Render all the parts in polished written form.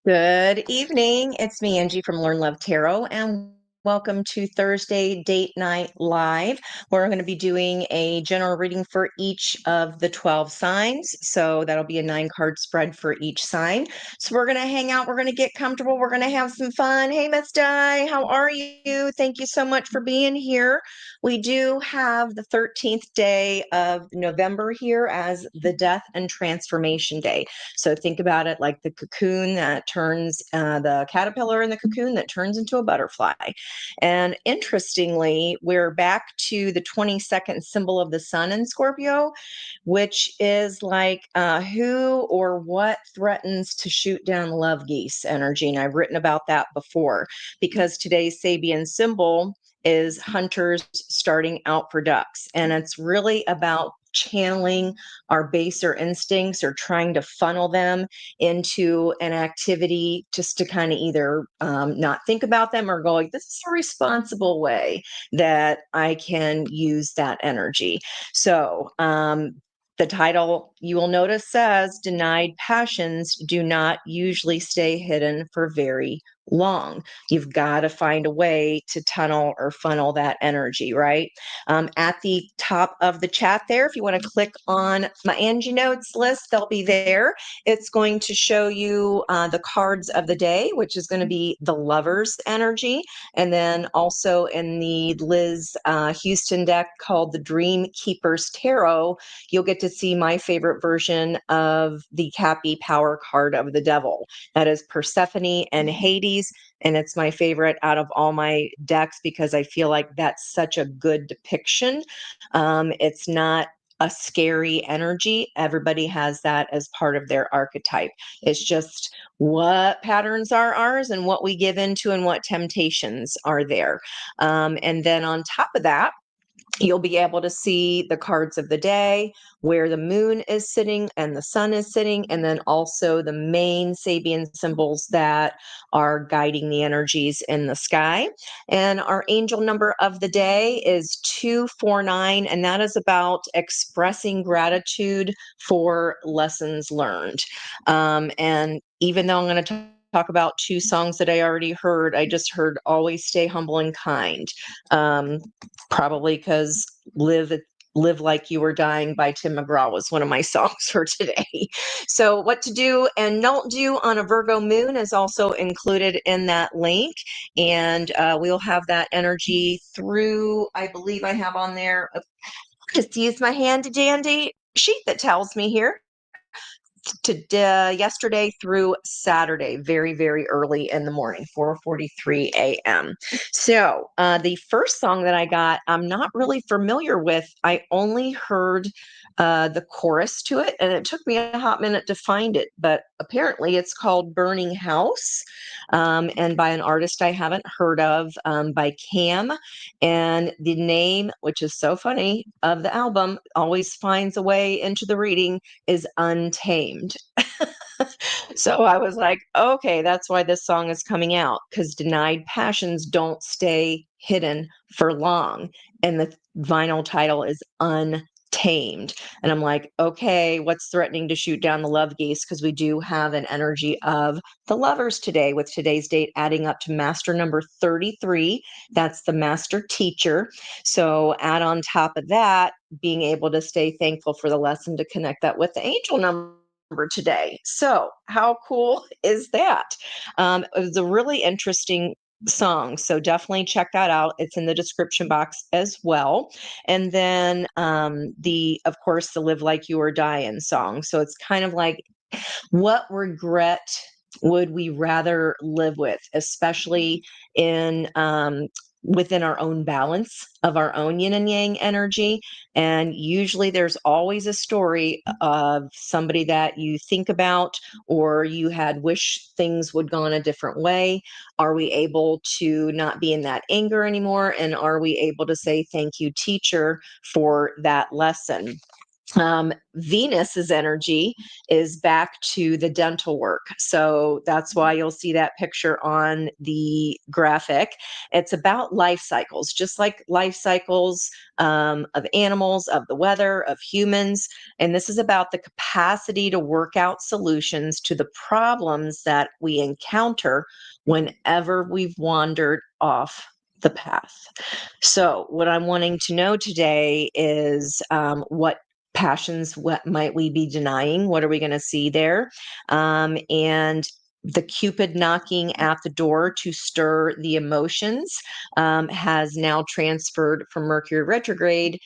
Good evening. It's me, Angie from Learn Love Tarot, and welcome to Thursday Date Night Live. We're going to be doing a general reading for each of the 12 signs. So that'll be a 9-card spread for each sign. So we're going to hang out. We're going to get comfortable. We're going to have some fun. Hey, Miss Di, how are you? Thank you so much for being here. We do have the 13th day of November here as the Death and Transformation Day. So think about it like the cocoon that turns, the caterpillar in the cocoon that turns into a butterfly. And interestingly, we're back to the 22nd symbol of the sun in Scorpio, which is like who or what threatens to shoot down love geese energy. And I've written about that before because today's Sabian symbol is hunters starting out for ducks. And it's really about channeling our baser instincts or trying to funnel them into an activity just to kind of either not think about them or go like, this is a responsible way that I can use that energy. So the title you will notice says denied passions do not usually stay hidden for very long. You've got to find a way to tunnel or funnel that energy, right? At the top of the chat there, if you want to click on my Angi-Notes list, they'll be there. It's going to show you the cards of the day, which is going to be the Lover's energy. And then also in the Liz Houston deck called the Dream Keeper's Tarot, you'll get to see my favorite version of the Cappy Power card of the Devil. That is Persephone and Hades. And it's my favorite out of all my decks because I feel like that's such a good depiction. It's not a scary energy. Everybody has that as part of their archetype. It's just what patterns are ours and what we give into and what temptations are there. And then on top of that, you'll be able to see the cards of the day, where the moon is sitting and the sun is sitting, and then also the main Sabian symbols that are guiding the energies in the sky. And our angel number of the day is 249, and that is about expressing gratitude for lessons learned. And even though I'm going to talk about two songs that I already heard, I just heard Always Stay Humble and Kind. Probably because Live Like You Were Dying by Tim McGraw was one of my songs for today. So what to do and don't do on a Virgo moon is also included in that link. And we'll have that energy through, I believe I have on there, just use my handy dandy sheet that tells me here, to yesterday through Saturday, very, very early in the morning, 4:43 a.m. So the first song that I got, I'm not really familiar with. I only heard the chorus to it, and it took me a hot minute to find it. But apparently, it's called "Burning House," and by an artist I haven't heard of, by Cam. And the name, which is so funny, of the album always finds a way into the reading, is Untamed. So I was like, okay, that's why this song is coming out, because denied passions don't stay hidden for long. And the vinyl title is Untamed. And I'm like, okay, what's threatening to shoot down the love geese? Because we do have an energy of the lovers today, with today's date adding up to master number 33. That's the master teacher. So add on top of that, being able to stay thankful for the lesson to connect that with the angel number today. So how cool is that? It was a really interesting song, so definitely check that out. It's in the description box as well. And then of course, the Live Like You Were Dying song. So it's kind of like, what regret would we rather live with, especially in within our own balance of our own yin and yang energy? And usually there's always a story of somebody that you think about, or you had wish things would go in a different way. Are we able to not be in that anger anymore? And are we able to say, thank you, teacher, for that lesson? Venus's energy is back to the dental work. So that's why you'll see that picture on the graphic. It's about life cycles, just like life cycles of animals, of the weather, of humans. And this is about the capacity to work out solutions to the problems that we encounter whenever we've wandered off the path. So, what I'm wanting to know today is what passions, what might we be denying? What are we going to see there? And the Cupid knocking at the door to stir the emotions has now transferred from Mercury retrograde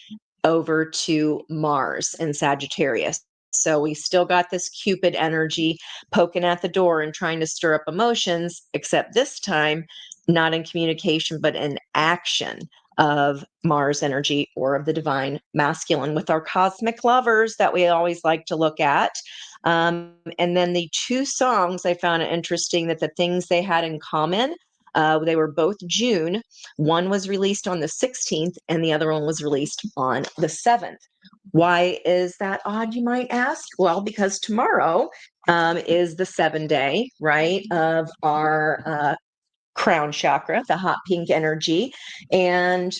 over to Mars and Sagittarius. So we still got this Cupid energy poking at the door and trying to stir up emotions, except this time not in communication, but in action of Mars energy or of the divine masculine with our cosmic lovers that we always like to look at. And then the two songs, I found it interesting that the things they had in common, they were both June. One was released on the 16th and the other one was released on the 7th. Why is that odd, you might ask? Well, because tomorrow is the 7-day, right, of our crown chakra, the hot pink energy. And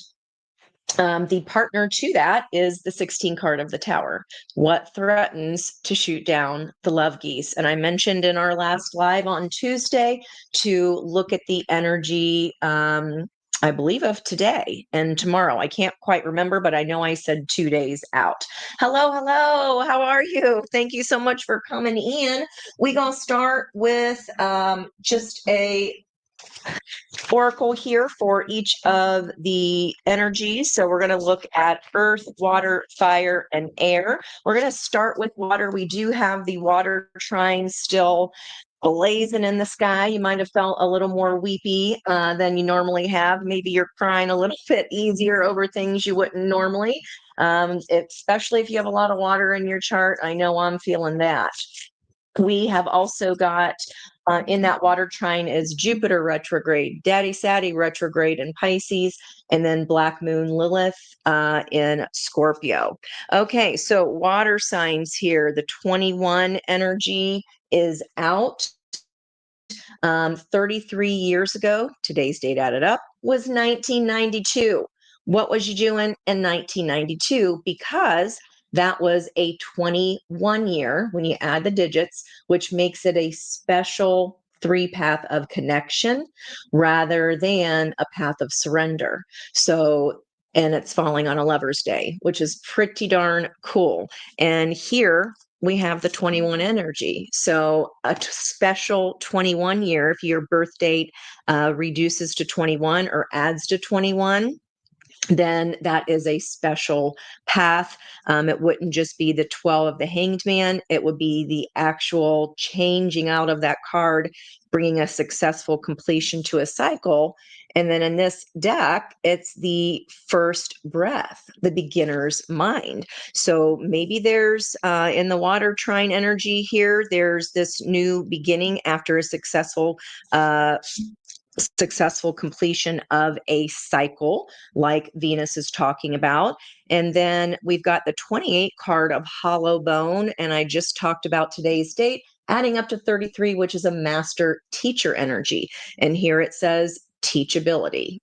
the partner to that is the 16 card of the Tower. What threatens to shoot down the love geese? And I mentioned in our last live on Tuesday to look at the energy, I believe, of today and tomorrow. I can't quite remember, but I know I said 2 days out. Hello, hello. How are you? Thank you so much for coming in. We're going to start with just a oracle here for each of the energies. So we're going to look at earth, water, fire, and air. We're going to start with water. We do have the water trine still blazing in the sky. You might have felt a little more weepy than you normally have. Maybe you're crying a little bit easier over things you wouldn't normally, especially if you have a lot of water in your chart. I know I'm feeling that. We have also got in that water trine is Jupiter retrograde, Daddy Sadie retrograde in Pisces, and then Black Moon Lilith in Scorpio. Okay, so water signs here. The 21 energy is out. 33 years ago, today's date added up, was 1992. What was you doing in 1992? Because that was a 21 year when you add the digits, which makes it a special 3 path of connection rather than a path of surrender. So, and it's falling on a Lover's Day, which is pretty darn cool. And here we have the 21 energy. So a special 21 year, if your birth date reduces to 21 or adds to 21, then that is a special path. It wouldn't just be the 12 of the Hanged Man. It would be the actual changing out of that card, bringing a successful completion to a cycle. And then in this deck, it's the first breath, the beginner's mind. So maybe there's in the water trine energy here, there's this new beginning after a successful completion of a cycle like Venus is talking about. And then we've got the 28 card of hollow bone. And I just talked about today's date, adding up to 33, which is a master teacher energy. And here it says teachability.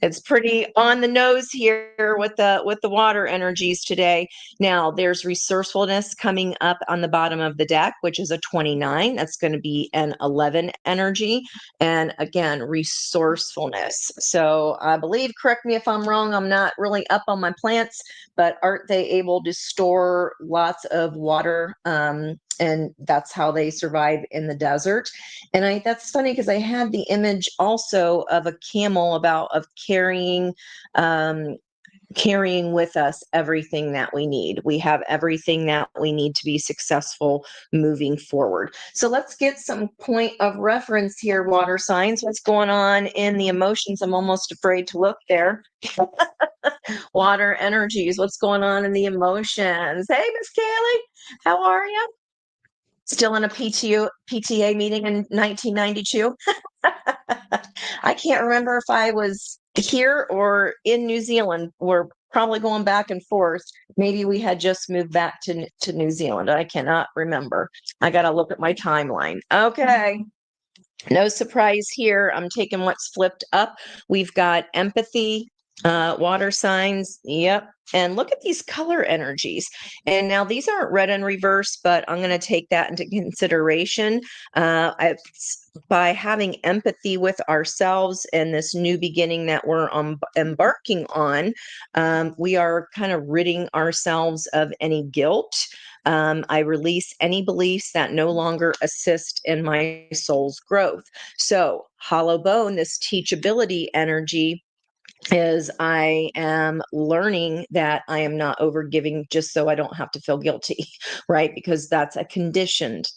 It's pretty on the nose here with the water energies today. Now there's resourcefulness coming up on the bottom of the deck, which is a 29. That's going to be an 11 energy. And again, resourcefulness. So I believe, correct me if I'm wrong, I'm not really up on my plants, but aren't they able to store lots of water? And that's how they survive in the desert. And that's funny because I had the image also of a camel of carrying with us everything that we need. We have everything that we need to be successful moving forward. So let's get some point of reference here, water signs. What's going on in the emotions? I'm almost afraid to look there. Water energies. What's going on in the emotions? Hey, Miss Kaylee, how are you? Still in a PTA meeting in 1992. I can't remember if I was here or in New Zealand where probably going back and forth. Maybe we had just moved back to New Zealand. I cannot remember. I got to look at my timeline. Okay. No surprise here. I'm taking what's flipped up. We've got empathy, water signs. Yep. And look at these color energies. And now these aren't red in reverse, but I'm going to take that into consideration. By having empathy with ourselves and this new beginning that we're embarking on, we are kind of ridding ourselves of any guilt. I release any beliefs that no longer assist in my soul's growth. So, hollow bone, this teachability energy is I am learning that I am not overgiving just so I don't have to feel guilty, right? Because that's a conditioned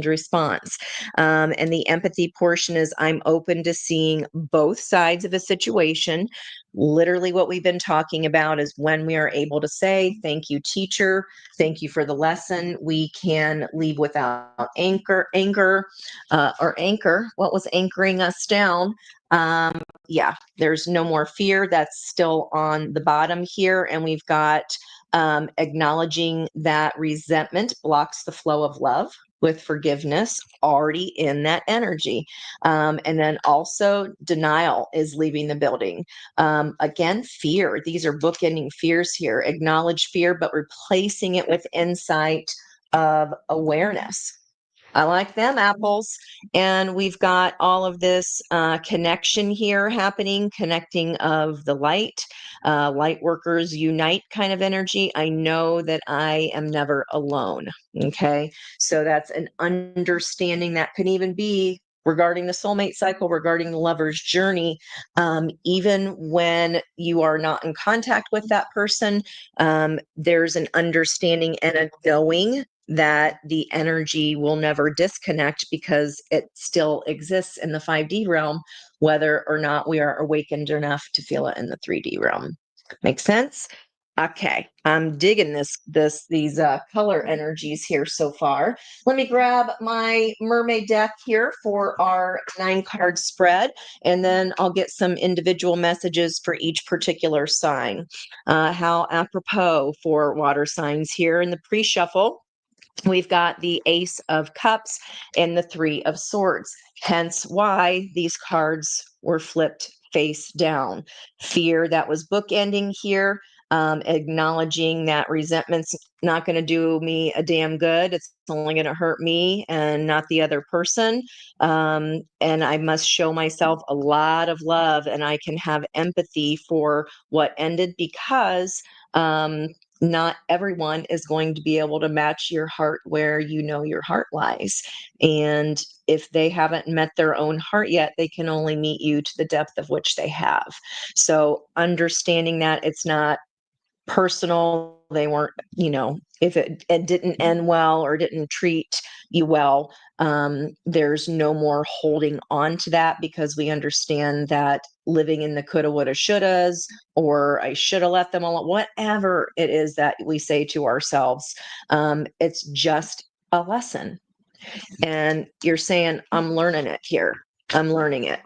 response. And the empathy portion is I'm open to seeing both sides of a situation. Literally, what we've been talking about is when we are able to say, thank you, teacher. Thank you for the lesson. We can leave without anger, or anchor. What was anchoring us down? Yeah, there's no more fear. That's still on the bottom here. And we've got acknowledging that resentment blocks the flow of love with forgiveness already in that energy. And then also denial is leaving the building. Again, fear. These are bookending fears here. Acknowledge fear, but replacing it with insight of awareness. I like them apples. And we've got all of this connection here happening, connecting of the light, light workers unite kind of energy. I know that I am never alone. Okay. So that's an understanding that can even be regarding the soulmate cycle, regarding the lover's journey. Even when you are not in contact with that person, there's an understanding and a knowing that the energy will never disconnect because it still exists in the 5D realm, whether or not we are awakened enough to feel it in the 3D realm. Make sense? Okay, I'm digging these color energies here so far. Let me grab my mermaid deck here for our 9-card spread, and then I'll get some individual messages for each particular sign. How apropos for water signs here in the pre-shuffle. We've got the Ace of Cups and the Three of Swords, hence why these cards were flipped face down. Fear that was bookending here, acknowledging that resentment's not going to do me a damn good. It's only going to hurt me and not the other person. And I must show myself a lot of love, and I can have empathy for what ended because not everyone is going to be able to match your heart where you know your heart lies. And if they haven't met their own heart yet, they can only meet you to the depth of which they have. So understanding that it's not personal, they weren't, if it didn't end well or didn't treat you well, there's no more holding on to that because we understand that living in the coulda, woulda, shouldas, or I should have let them alone, whatever it is that we say to ourselves, it's just a lesson. And you're saying, I'm learning it here. I'm learning it.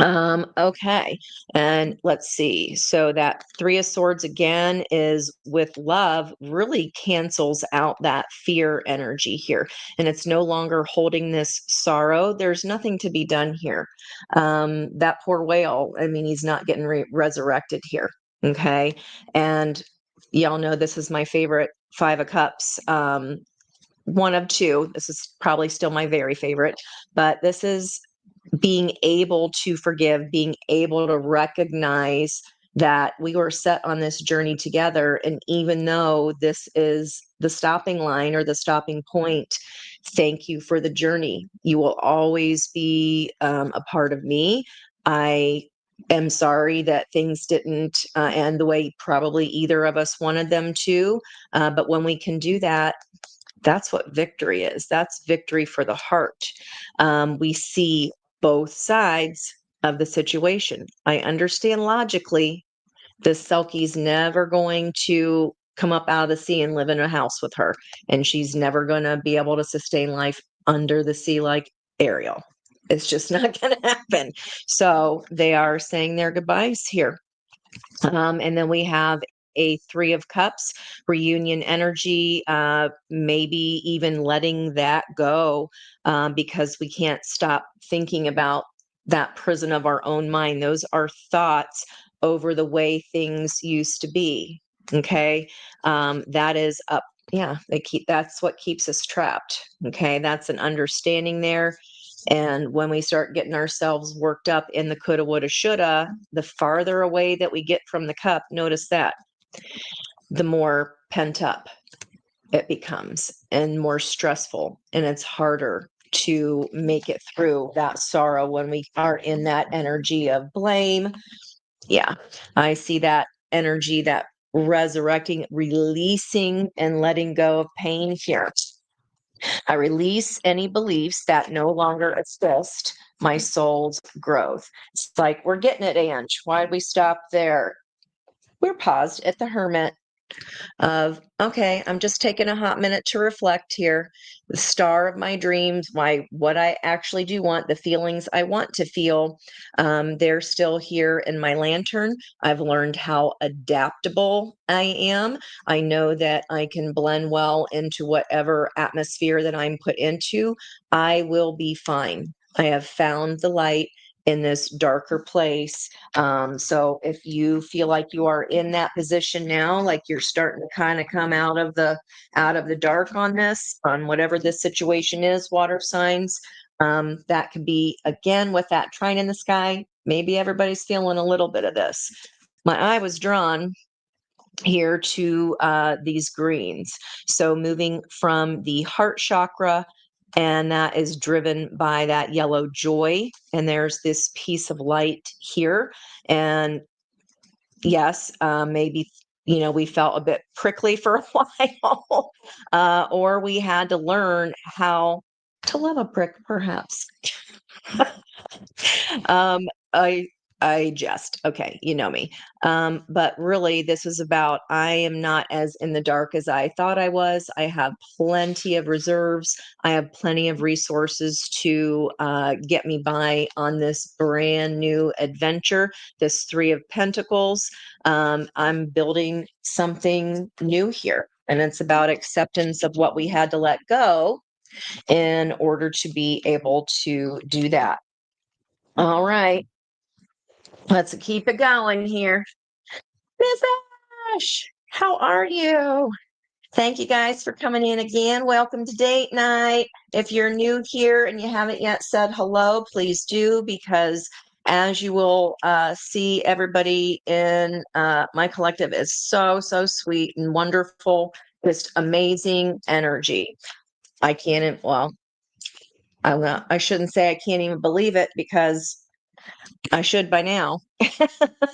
Okay. And let's see. So that Three of Swords again is with love really cancels out that fear energy here. And it's no longer holding this sorrow. There's nothing to be done here. That poor whale, I mean, he's not getting resurrected here. Okay. And y'all know this is my favorite Five of Cups. One of two. This is probably still my very favorite, but this is being able to forgive, being able to recognize that we were set on this journey together. And even though this is the stopping line or the stopping point, thank you for the journey. You will always be a part of me. I am sorry that things didn't end the way probably either of us wanted them to. But when we can do that, that's what victory is. That's victory for the heart. We see both sides of the situation. I understand logically this Selkie's never going to come up out of the sea and live in a house with her. And she's never going to be able to sustain life under the sea like Ariel. It's just not going to happen. So they are saying their goodbyes here. And then we have a Three of Cups, reunion energy, maybe even letting that go, because we can't stop thinking about that prison of our own mind. Those are thoughts over the way things used to be. Okay. That is up. Yeah, that's what keeps us trapped. Okay. That's an understanding there. And when we start getting ourselves worked up in the coulda, woulda, shoulda, the farther away that we get from the cup, notice that, the more pent up it becomes and more stressful. And it's harder to make it through that sorrow when we are in that energy of blame. Yeah, I see that energy, that resurrecting, releasing, and letting go of pain here. I release any beliefs that no longer assist my soul's growth. It's like, we're getting it, Ange. Why'd we stop there? We're paused at the Hermit of, okay, I'm just taking a hot minute to reflect here. The star of my dreams, what I actually do want, the feelings I want to feel, they're still here in my lantern. I've learned how adaptable I am. I know that I can blend well into whatever atmosphere that I'm put into. I will be fine. I have found the light in this darker place. So if you feel like you are in that position now, like you're starting to kind of come out of the dark on this, on whatever this situation is, water signs, that could be, again, with that trine in the sky. Maybe everybody's feeling a little bit of this. My eye was drawn here to these greens. So moving from the heart chakra, and that is driven by that yellow joy. And there's this piece of light here. And yes, maybe, we felt a bit prickly for a while, or we had to learn how to love a prick, perhaps. um, I I jest. Okay, you know me. But really, this is about, I am not as in the dark as I thought I was. I have plenty of reserves. I have plenty of resources to get me by on this brand new adventure. This Three of Pentacles. I'm building something new here, and it's about acceptance of what we had to let go in order to be able to do that. All right. Let's keep it going here. Miss Ash, how are you? Thank you guys for coming in again. Welcome to date night. If you're new here and you haven't yet said hello, please do, because as you will see, everybody in my collective is so, so sweet and wonderful. Just amazing energy. I can't, well, I shouldn't say I can't even believe it, because I should by now.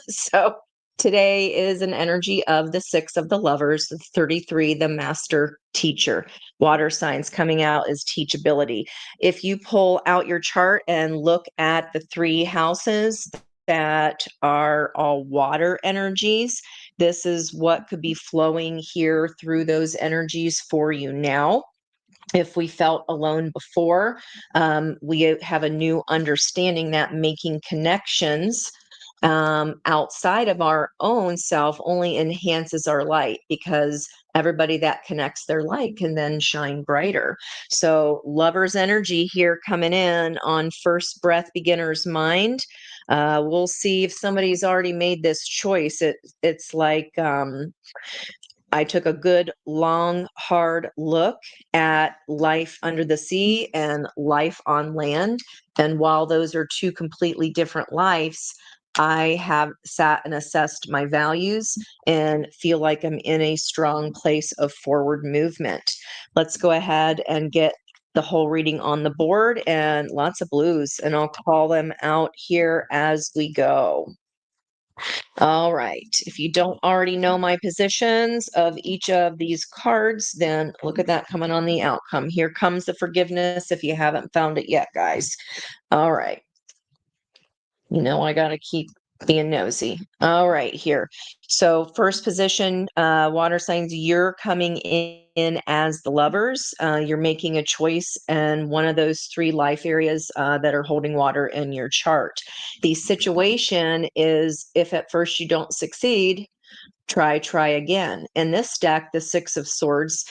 So today is an energy of the Six of the Lovers, the 33, the master teacher. Water signs coming out is teachability. If you pull out your chart and look at the three houses that are all water energies, this is what could be flowing here through those energies for you now. If we felt alone before, we have a new understanding that making connections outside of our own self only enhances our light, because everybody that connects their light can then shine brighter. So, lover's energy here coming in on first breath, beginner's mind. We'll see if somebody's already made this choice. It's like, I took a good, long, hard look at life under the sea and life on land. And while those are two completely different lives, I have sat and assessed my values and feel like I'm in a strong place of forward movement. Let's go ahead and get the whole reading on the board, and lots of blues, and I'll call them out here as we go. All right. If you don't already know my positions of each of these cards, then look at that coming on the outcome. Here comes the forgiveness if you haven't found it yet, guys. All right. I got to keep Being nosy. All right, here. So first position, water signs, you're coming in as the lovers. You're making a choice in one of those three life areas that are holding water in your chart. The situation is if at first you don't succeed, try again. In this deck, the Six of Swords,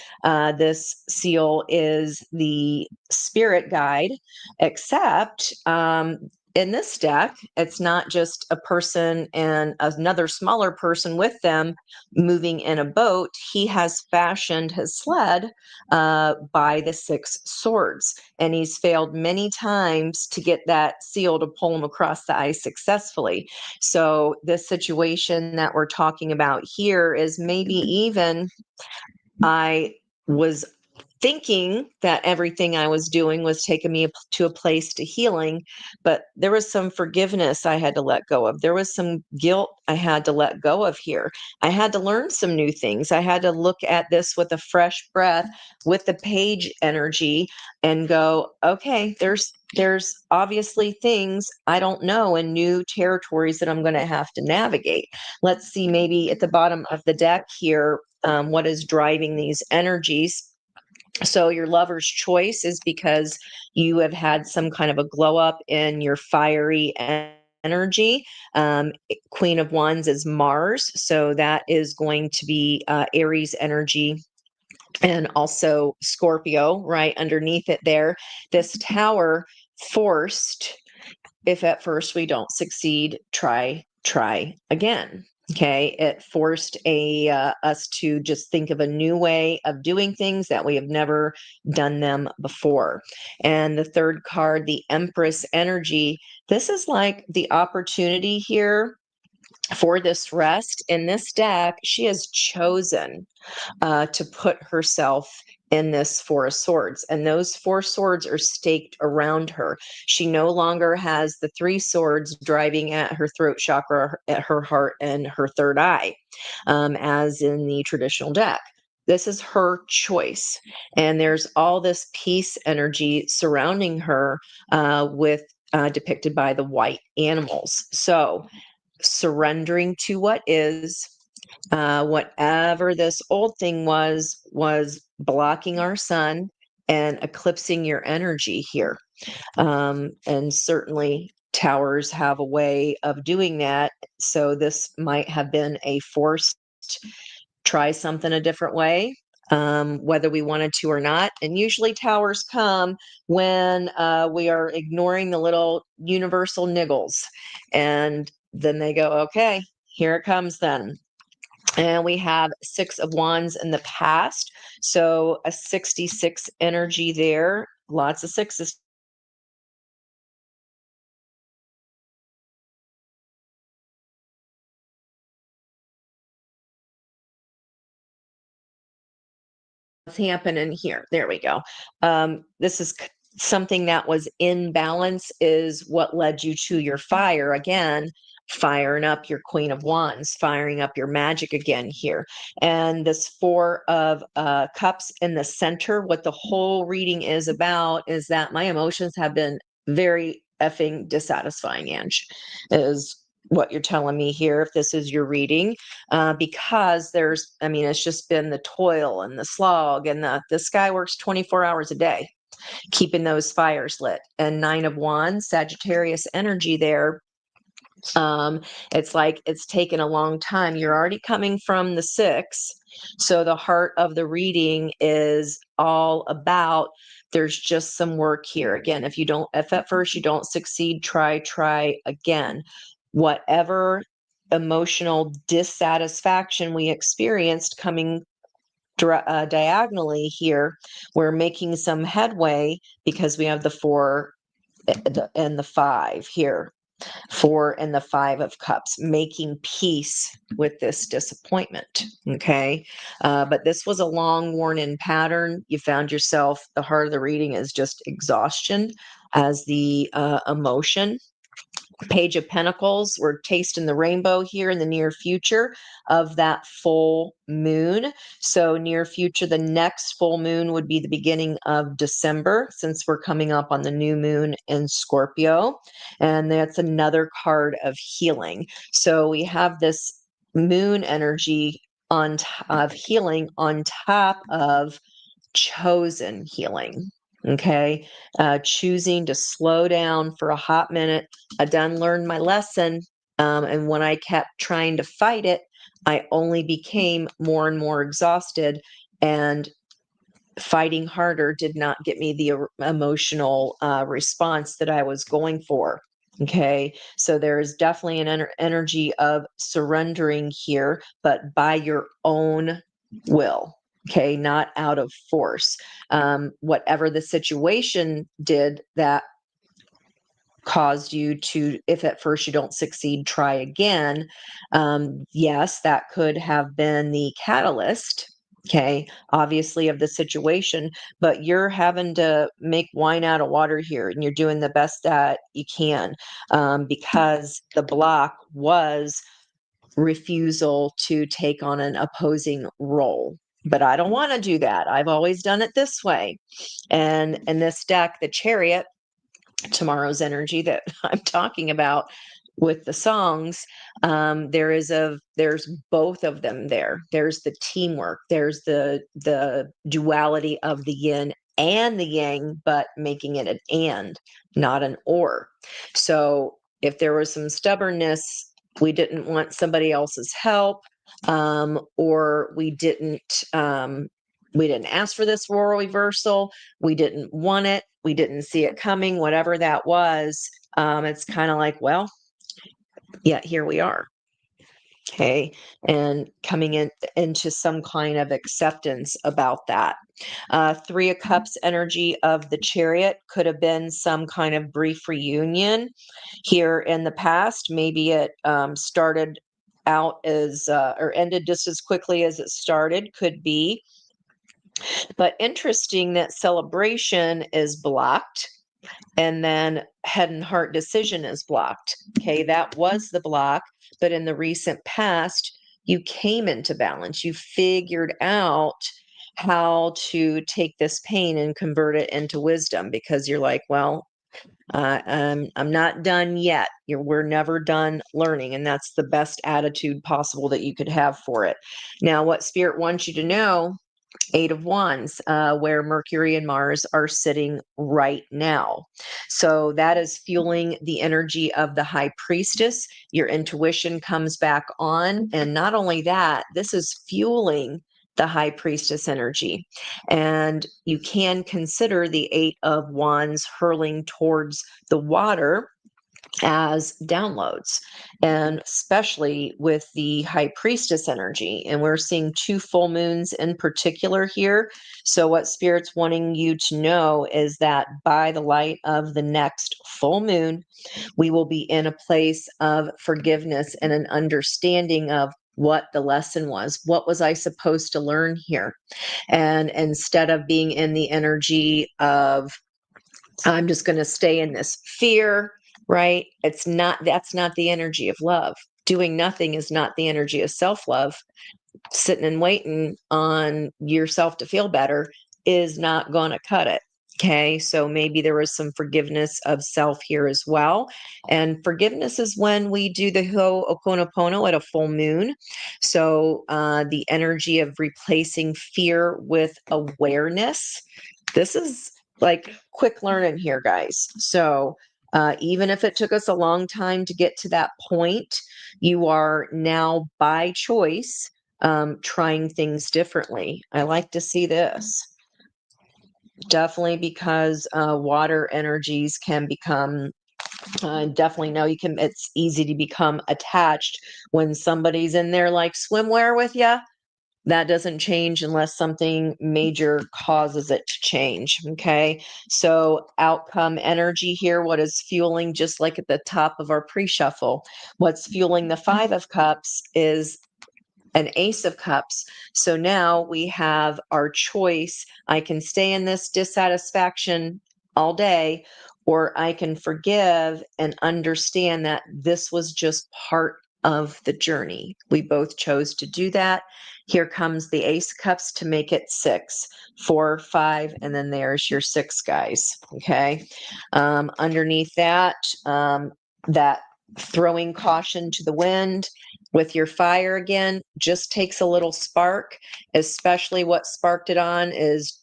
this seal is the spirit guide, except in this deck, it's not just a person and another smaller person with them moving in a boat. He has fashioned his sled by the Six Swords, and he's failed many times to get that seal to pull him across the ice successfully. So, this situation that we're talking about here is maybe even I was thinking that everything I was doing was taking me to a place to healing, but there was some forgiveness I had to let go of. There was some guilt I had to let go of here. I had to learn some new things. I had to look at this with a fresh breath, with the page energy, and go, okay, there's obviously things I don't know and new territories that I'm going to have to navigate. Let's see, maybe at the bottom of the deck here, what is driving these energies. So your lover's choice is because you have had some kind of a glow up in your fiery energy. Queen of Wands is Mars, so that is going to be Aries energy, and also Scorpio right underneath it there. This tower forced, if at first we don't succeed, try again. Okay, it forced us to just think of a new way of doing things that we have never done them before. And the third card, the Empress energy, this is like the opportunity here for this rest. In this deck, she has chosen to put herself in this Four of Swords. And those four swords are staked around her. She no longer has the three swords driving at her throat chakra, at her heart, and her third eye, as in the traditional deck. This is her choice. And there's all this peace energy surrounding her with depicted by the white animals. So surrendering to what is, whatever this old thing was blocking our sun and eclipsing your energy here. And certainly towers have a way of doing that. So this might have been a forced try something a different way, whether we wanted to or not. And usually towers come when we are ignoring the little universal niggles. And then they go, okay, here it comes then. And we have Six of Wands in the past. So a 66 energy there. Lots of sixes. What's happening here? There we go. This is something that was in balance, is what led you to your fire again, firing up your Queen of Wands, firing up your magic again here. And this Four of Cups in the center, what the whole reading is about is that my emotions have been very effing dissatisfying, Ange, is what you're telling me here, if this is your reading, because I mean, it's just been the toil and the slog, and this guy works 24 hours a day, keeping those fires lit. And Nine of Wands, Sagittarius energy there. It's like it's taken a long time. You're already coming from the six. So the heart of the reading is all about there's just some work here. Again, if at first you don't succeed, try again. Whatever emotional dissatisfaction we experienced coming diagonally here, we're making some headway because we have the four and the five here. Four and the Five of Cups, making peace with this disappointment. Okay. But this was a long worn in pattern. You found yourself, the heart of the reading is just exhaustion as the emotion. Page of Pentacles, we're tasting the rainbow here in the near future of that full moon. So near future, the next full moon would be the beginning of December, since we're coming up on the new moon in Scorpio. And that's another card of healing. So we have this moon energy of healing on top of chosen healing. Okay. Choosing to slow down for a hot minute. I done learned my lesson. And when I kept trying to fight it, I only became more and more exhausted, and fighting harder did not get me the emotional response that I was going for. Okay. So there is definitely an energy of surrendering here, but by your own will. Okay. Not out of force. Whatever the situation did that caused you to, if at first you don't succeed, try again. Yes, that could have been the catalyst, okay, obviously, of the situation, but you're having to make wine out of water here, and you're doing the best that you can, because the block was refusal to take on an opposing role. But I don't want to do that. I've always done it this way. And in this deck, the Chariot, tomorrow's energy that I'm talking about with the songs, there's both of them there. There's the teamwork, there's the duality of the yin and the yang, but making it an and, not an or. So if there was some stubbornness, we didn't want somebody else's help, or we didn't ask for this role reversal. We didn't want it. We didn't see it coming, whatever that was. It's kind of like, well, yeah, here we are. Okay. And coming into some kind of acceptance about that. Three of Cups energy of the Chariot could have been some kind of brief reunion here in the past. Maybe it started out as, or ended just as quickly as it started, could be. But interesting that celebration is blocked, and then head and heart decision is blocked. Okay, that was the block. But in the recent past, you came into balance. You figured out how to take this pain and convert it into wisdom, because you're like, well, I'm not done yet. We're never done learning. And that's the best attitude possible that you could have for it. Now, what Spirit wants you to know, Eight of Wands, where Mercury and Mars are sitting right now. So that is fueling the energy of the High Priestess. Your intuition comes back on. And not only that, this is fueling the High Priestess energy. And you can consider the Eight of Wands hurling towards the water as downloads, and especially with the High Priestess energy. And we're seeing two full moons in particular here. So what Spirit's wanting you to know is that by the light of the next full moon, we will be in a place of forgiveness and an understanding of what the lesson was. What was I supposed to learn here? And instead of being in the energy of, I'm just going to stay in this fear, right? That's not the energy of love. Doing nothing is not the energy of self-love. Sitting and waiting on yourself to feel better is not going to cut it. Okay. So maybe there was some forgiveness of self here as well. And forgiveness is when we do the Ho'oponopono at a full moon. So the energy of replacing fear with awareness. This is like quick learning here, guys. So even if it took us a long time to get to that point, you are now by choice trying things differently. I like to see this. Definitely, because water energies can become, definitely know you can, it's easy to become attached when somebody's in there like swimwear with you. That doesn't change unless something major causes it to change. Okay. So outcome energy here, what is fueling, just like at the top of our pre-shuffle, what's fueling the Five of Cups is an Ace of Cups. So now we have our choice. I can stay in this dissatisfaction all day, or I can forgive and understand that this was just part of the journey. We both chose to do that. Here comes the Ace of Cups to make it 6, 4, 5, and then there's your 6, guys. Okay. Underneath that, that throwing caution to the wind with your fire again just takes a little spark, especially what sparked it on is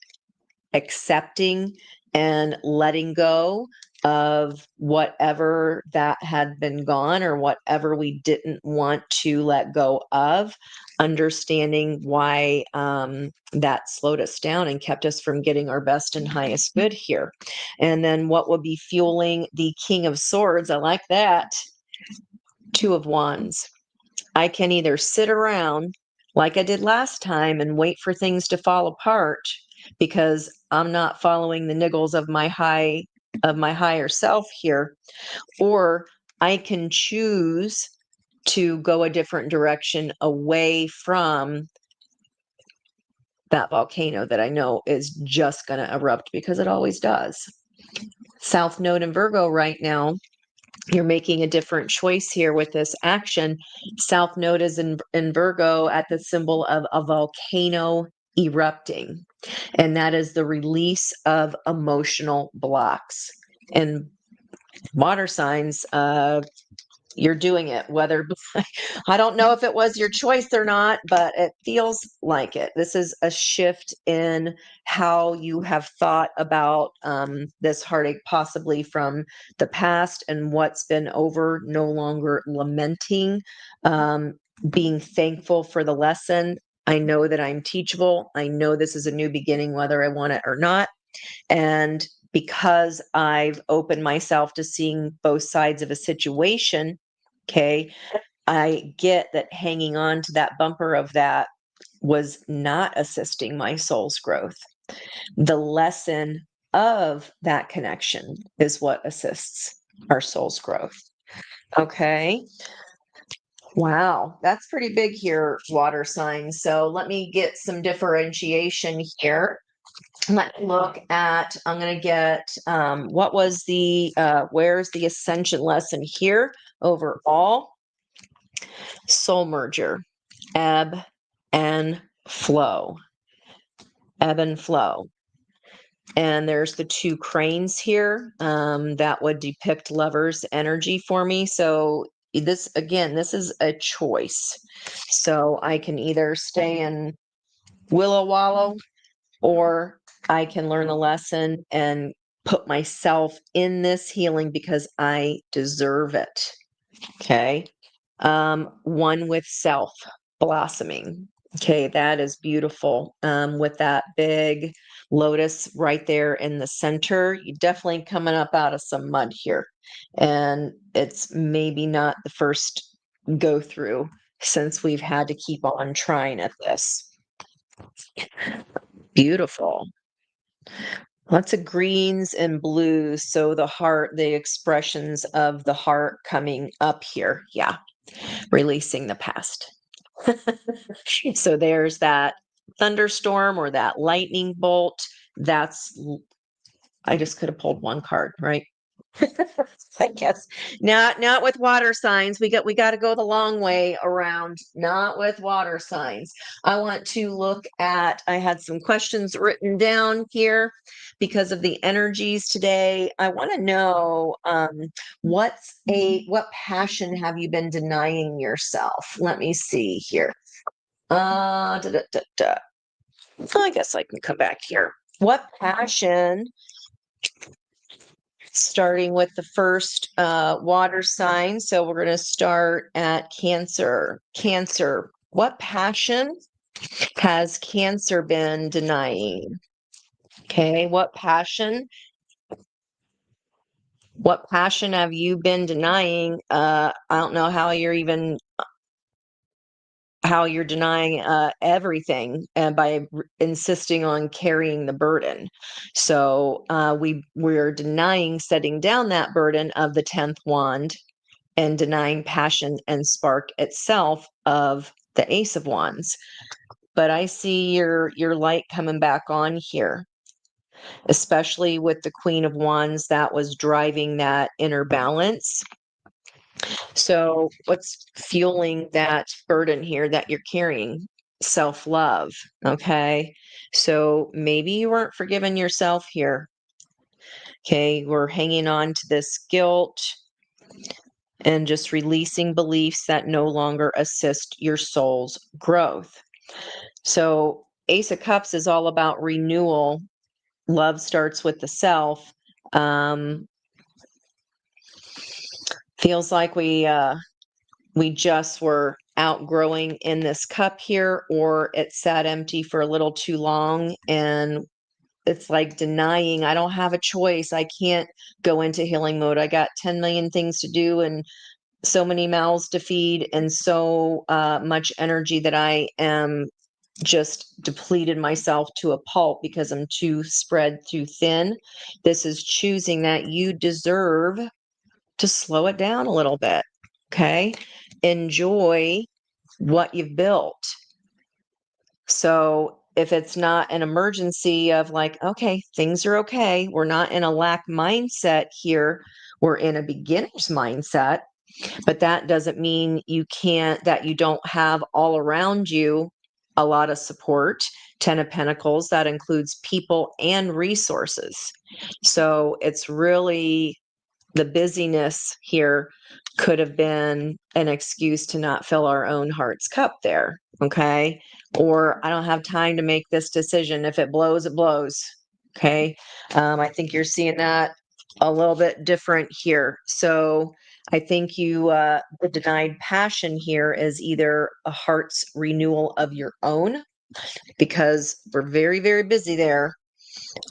accepting and letting go of whatever that had been gone or whatever we didn't want to let go of, understanding why that slowed us down and kept us from getting our best and highest good here. And then what would be fueling the King of Swords? I like that. 2 of Wands. I can either sit around like I did last time and wait for things to fall apart because I'm not following the niggles of my higher self here, or I can choose to go a different direction away from that volcano that I know is just going to erupt because it always does. South Node in Virgo right now, you're making a different choice here with this action. South Node is in Virgo at the symbol of a volcano erupting, and that is the release of emotional blocks. And water signs, you're doing it, whether I don't know if it was your choice or not, but it feels like it. This is a shift in how you have thought about this heartache, possibly from the past and what's been over, no longer lamenting, being thankful for the lesson. I know that I'm teachable. I know this is a new beginning, whether I want it or not. And because I've opened myself to seeing both sides of a situation, okay, I get that hanging on to that bumper of that was not assisting my soul's growth. The lesson of that connection is what assists our soul's growth. Okay. Wow, that's pretty big here, water signs. So let me get some differentiation here. Let's look at, I'm going to get, what was the, where's the ascension lesson here overall? Soul merger, ebb and flow, ebb and flow. And there's the 2 cranes here that would depict lover's energy for me. So this, again, this is a choice. So I can either stay in willow wallow, or I can learn a lesson and put myself in this healing because I deserve it. Okay. One with self blossoming. Okay, that is beautiful. With that big lotus right there in the center, you're definitely coming up out of some mud here. And it's maybe not the first go through since we've had to keep on trying at this. Beautiful. Lots of greens and blues. So the heart, the expressions of the heart coming up here. Yeah. Releasing the past. So there's that thunderstorm or that lightning bolt. I just could have pulled one card, right? I guess not with water signs. We got to go the long way around. Not with water signs. I want to look at. I had some questions written down here because of the energies today. I want to know what passion have you been denying yourself? Let me see here. Da, da, da, da. I guess I can come back here. What passion? Starting with the first water sign. So we're going to start at Cancer. Cancer, what passion has Cancer been denying? Okay, what passion have you been denying? I don't know how you're denying everything by insisting on carrying the burden. So we're denying setting down that burden of the 10th wand and denying passion and spark itself of the Ace of Wands. But I see your light coming back on here. especially with the Queen of Wands that was driving that inner balance. So, what's fueling that burden here that you're carrying? Self-love, okay? So, maybe you weren't forgiving yourself here. Okay, we're hanging on to this guilt and just releasing beliefs that no longer assist your soul's growth. So, Ace of Cups is all about renewal. Love starts with the self. Um, Feels like we just were outgrowing in this cup here, or it sat empty for a little too long, and it's like denying I don't have a choice. I can't go into healing mode. I got 10 million things to do and so many mouths to feed, and so much energy that I am just depleted myself to a pulp because I'm too spread too thin. This is choosing that you deserve to slow it down a little bit. Okay. Enjoy what you've built. So if it's not an emergency of like, okay, things are okay, we're not in a lack mindset here, we're in a beginner's mindset, but that doesn't mean that you don't have all around you a lot of support. 10 of Pentacles, that includes people and resources. So it's really the busyness here could have been an excuse to not fill our own heart's cup there. Okay. Or I don't have time to make this decision. If it blows, it blows. Okay. I think you're seeing that a little bit different here. So I think the denied passion here is either a heart's renewal of your own, because we're very, very busy there,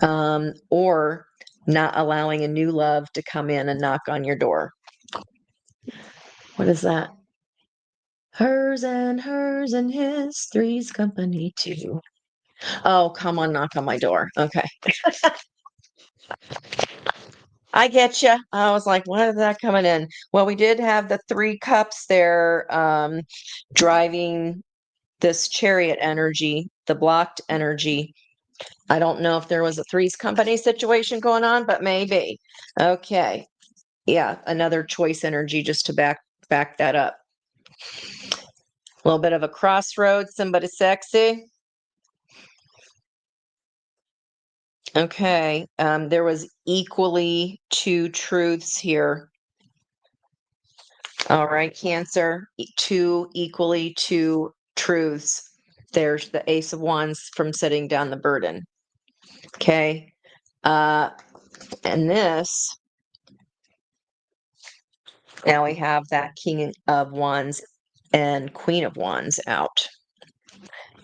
or not allowing a new love to come in and knock on your door. What is that? Hers and his, three's company too. Oh, come on, knock on my door. Okay. I get you. I was like, what is that coming in? Well, we did have the 3 cups there, driving this chariot energy, the blocked energy. I don't know if there was a three's company situation going on, but maybe. Okay. Yeah, another choice energy just to back that up. A little bit of a crossroads, somebody sexy. Okay. There was equally 2 truths here. All right, Cancer, 2 truths. There's the Ace of Wands from sitting down the burden. Okay. And this, now we have that King of Wands and Queen of Wands out.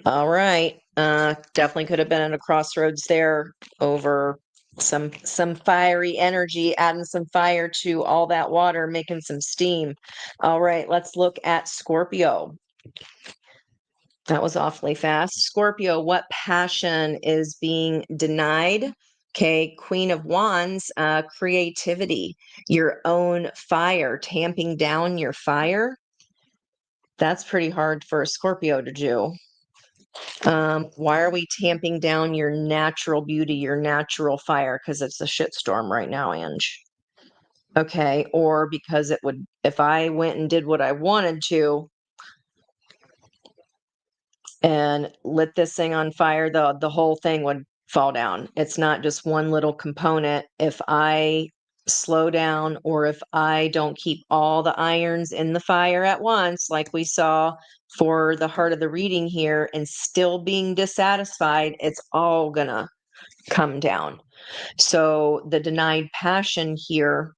All right. Definitely could have been at a crossroads there over some fiery energy, adding some fire to all that water, making some steam. All right, let's look at Scorpio. That was awfully fast. Scorpio, what passion is being denied? Okay, Queen of Wands, creativity, your own fire, tamping down your fire. That's pretty hard for a Scorpio to do. Why are we tamping down your natural beauty, your natural fire? Because it's a shitstorm right now, Ange. Okay, or because it would, if I went and did what I wanted to and lit this thing on fire, the whole thing would fall down. It's not just one little component. If I slow down, or if I don't keep all the irons in the fire at once, like we saw for the heart of the reading here, and still being dissatisfied, it's all gonna come down. So the denied passion here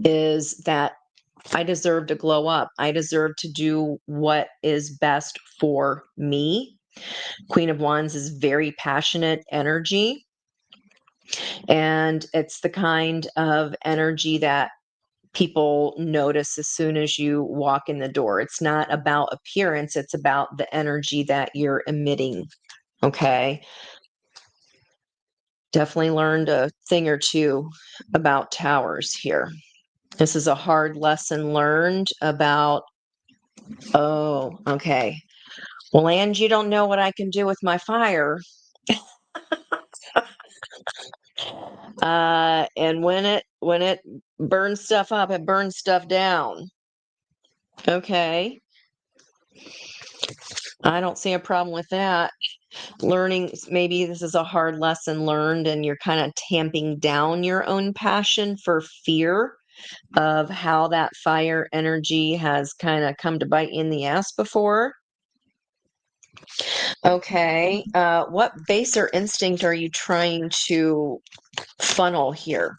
is that I deserve to glow up. I deserve to do what is best for me. Queen of Wands is very passionate energy. And it's the kind of energy that people notice as soon as you walk in the door. It's not about appearance, it's about the energy that you're emitting. Okay. Definitely learned a thing or two about towers here. This is a hard lesson learned about, oh, okay. Well, Ange, you don't know what I can do with my fire. And when it burns stuff up, it burns stuff down. Okay. I don't see a problem with that. Learning, maybe this is a hard lesson learned, and you're kind of tamping down your own passion for fear of how that fire energy has kind of come to bite you in the ass before. Okay. What base or instinct are you trying to funnel here?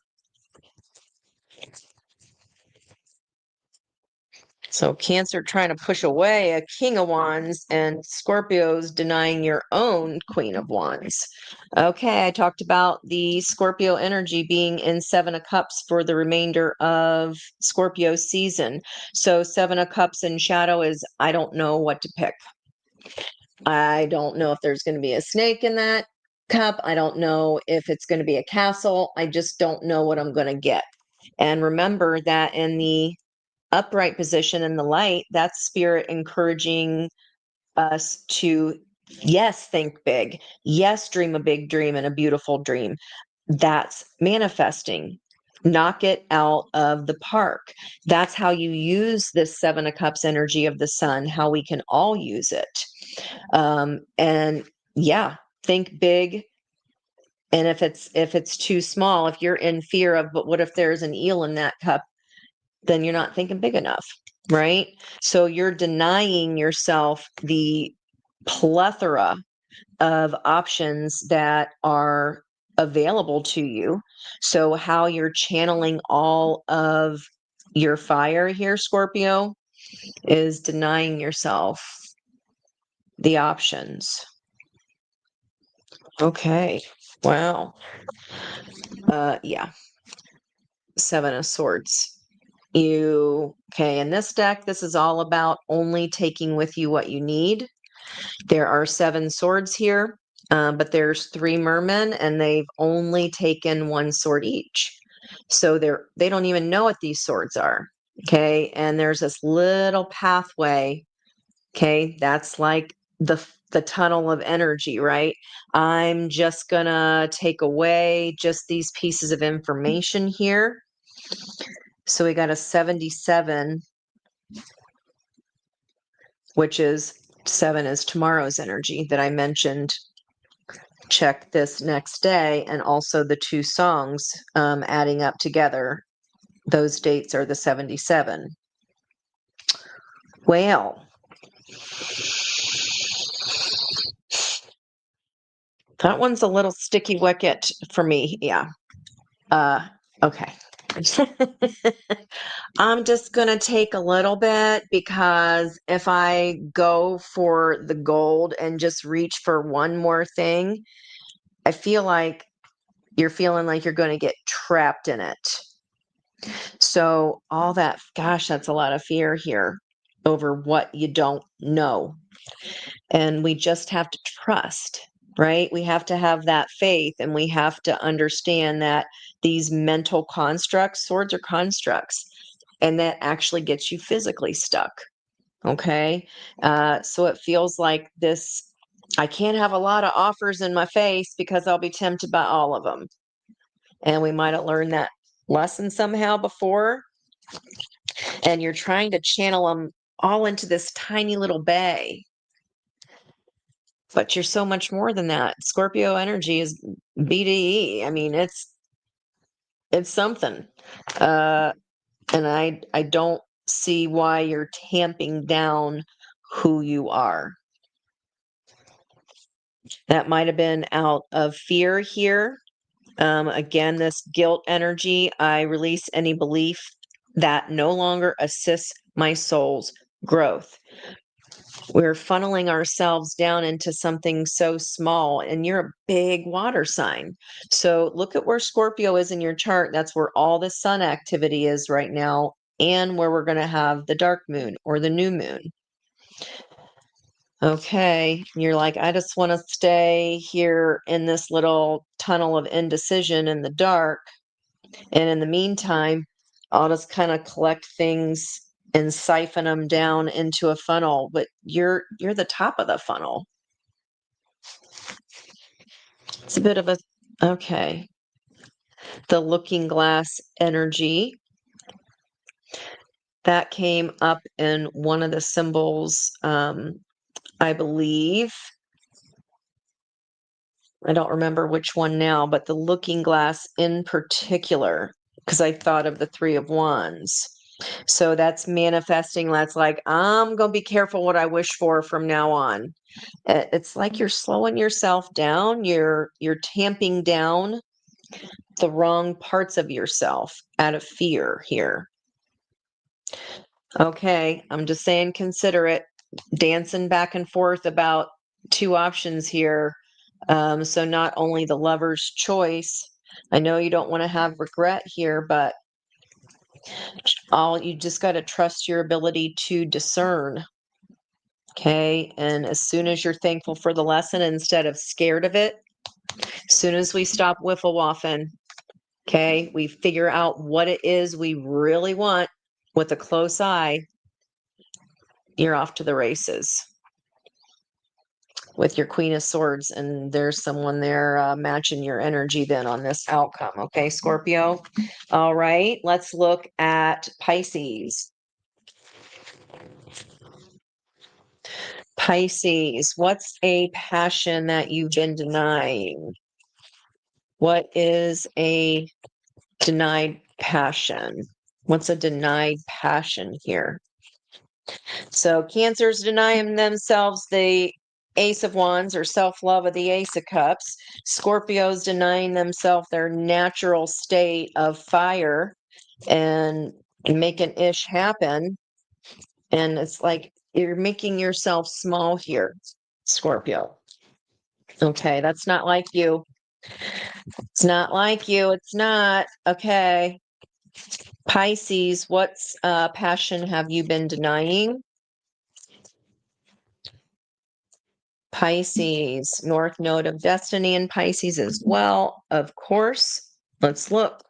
So Cancer trying to push away a King of Wands, and Scorpio's denying your own Queen of Wands. Okay, I talked about the Scorpio energy being in Seven of Cups for the remainder of Scorpio season. So Seven of Cups in shadow is, I don't know what to pick. I don't know if there's going to be a snake in that cup. I don't know if it's going to be a castle. I just don't know what I'm going to get. And remember that in the upright position in the light, that's spirit encouraging us to, yes, think big. Yes, dream a big dream and a beautiful dream. That's manifesting. Knock it out of the park. That's how you use this Seven of Cups energy of the sun, how we can all use it. And yeah, think big. And if it's too small, if you're in fear of, but what if there's an eel in that cup, then you're not thinking big enough, right? So you're denying yourself the plethora of options that are available to you. So how you're channeling all of your fire here, Scorpio, is denying yourself the options. Okay. Wow. Yeah. Seven of Swords. Okay, in this deck, this is all about only taking with you what you need. There are 7 swords here, but there's 3 mermen, and they've only taken 1 sword each. So they don't even know what these swords are. Okay, and there's this little pathway. Okay, that's like the tunnel of energy, right? I'm just gonna take away just these pieces of information here. So we got a 77, which is 7 is tomorrow's energy that I mentioned. Check this next day, and also the 2 songs adding up together. Those dates are the 77. Well, that one's a little sticky wicket for me. Yeah. Okay. I'm just going to take a little bit, because if I go for the gold and just reach for one more thing, I feel like you're feeling like you're going to get trapped in it. So all that, gosh, that's a lot of fear here over what you don't know. And we just have to trust, right? We have to have that faith, and we have to understand that these mental constructs, swords are constructs, and that actually gets you physically stuck. Okay. So it feels like this, I can't have a lot of offers in my face because I'll be tempted by all of them. And we might have learned that lesson somehow before. And you're trying to channel them all into this tiny little bay. But you're so much more than that. Scorpio energy is BDE. I mean, it's something. And I don't see why you're tamping down who you are. That might have been out of fear here. Again, this guilt energy, I release any belief that no longer assists my soul's growth. We're funneling ourselves down into something so small, and you're a big water sign. So look at where Scorpio is in your chart. That's where all the sun activity is right now, and where we're going to have the dark moon or the new moon. Okay, you're like, I just want to stay here in this little tunnel of indecision in the dark. And in the meantime, I'll just kind of collect things and siphon them down into a funnel. But you're the top of the funnel. It's a bit of a, okay. the looking glass energy. That came up in one of the symbols, I believe. I don't remember which one now, but the looking glass in particular, because I thought of the Three of Wands. So that's manifesting. That's like, I'm going to be careful what I wish for from now on. It's like you're slowing yourself down. You're tamping down the wrong parts of yourself out of fear here. Okay, I'm just saying consider it. Dancing back and forth about two options here. So not only the lover's choice. I know you don't want to have regret here, but you just got to trust your ability to discern. Okay, and as soon as you're thankful for the lesson instead of scared of it, as soon as we stop wiffle waffing, okay, we figure out what it is we really want with a close eye, you're off to the races with your Queen of Swords, and there's someone there matching your energy then on this outcome. Okay, Scorpio. All right, let's look at Pisces. Pisces, what's a passion that you've been denying? What is a denied passion? What's a denied passion here? So Cancer's denying themselves the Ace of Wands or self-love of the Ace of Cups. Scorpio's denying themselves their natural state of fire and making ish happen. And it's like you're making yourself small here, Scorpio. Okay, that's not like you. It's not like you. It's not. Okay. Pisces, what's passion have you been denying? Pisces, North Node of Destiny in Pisces as well, of course. Let's look.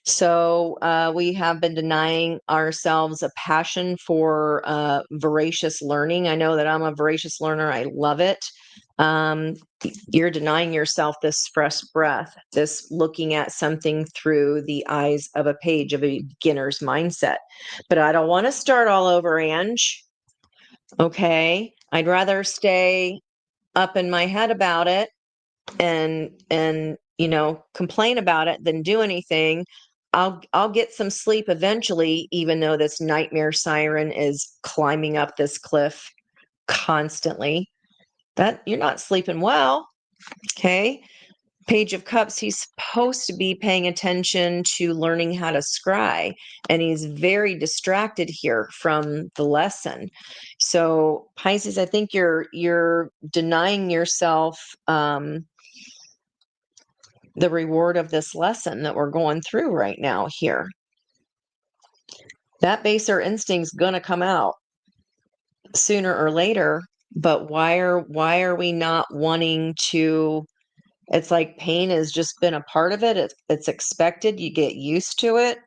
So we have been denying ourselves a passion for voracious learning. I know that I'm a voracious learner. I love it. You're denying yourself this fresh breath, this looking at something through the eyes of a page of a beginner's mindset. But I don't want to start all over, Ange. Okay. I'd rather stay up in my head about it and complain about it than do anything. I'll get some sleep eventually, even though this nightmare siren is climbing up this cliff constantly. That you're not sleeping well. Okay. Page of Cups, he's supposed to be paying attention to learning how to scry, and he's very distracted here from the lesson. So Pisces, I think you're denying yourself the reward of this lesson that we're going through right now here. That baser instinct's gonna come out sooner or later, but why are we not wanting to? It's like pain has just been a part of it. It's expected. You get used to it.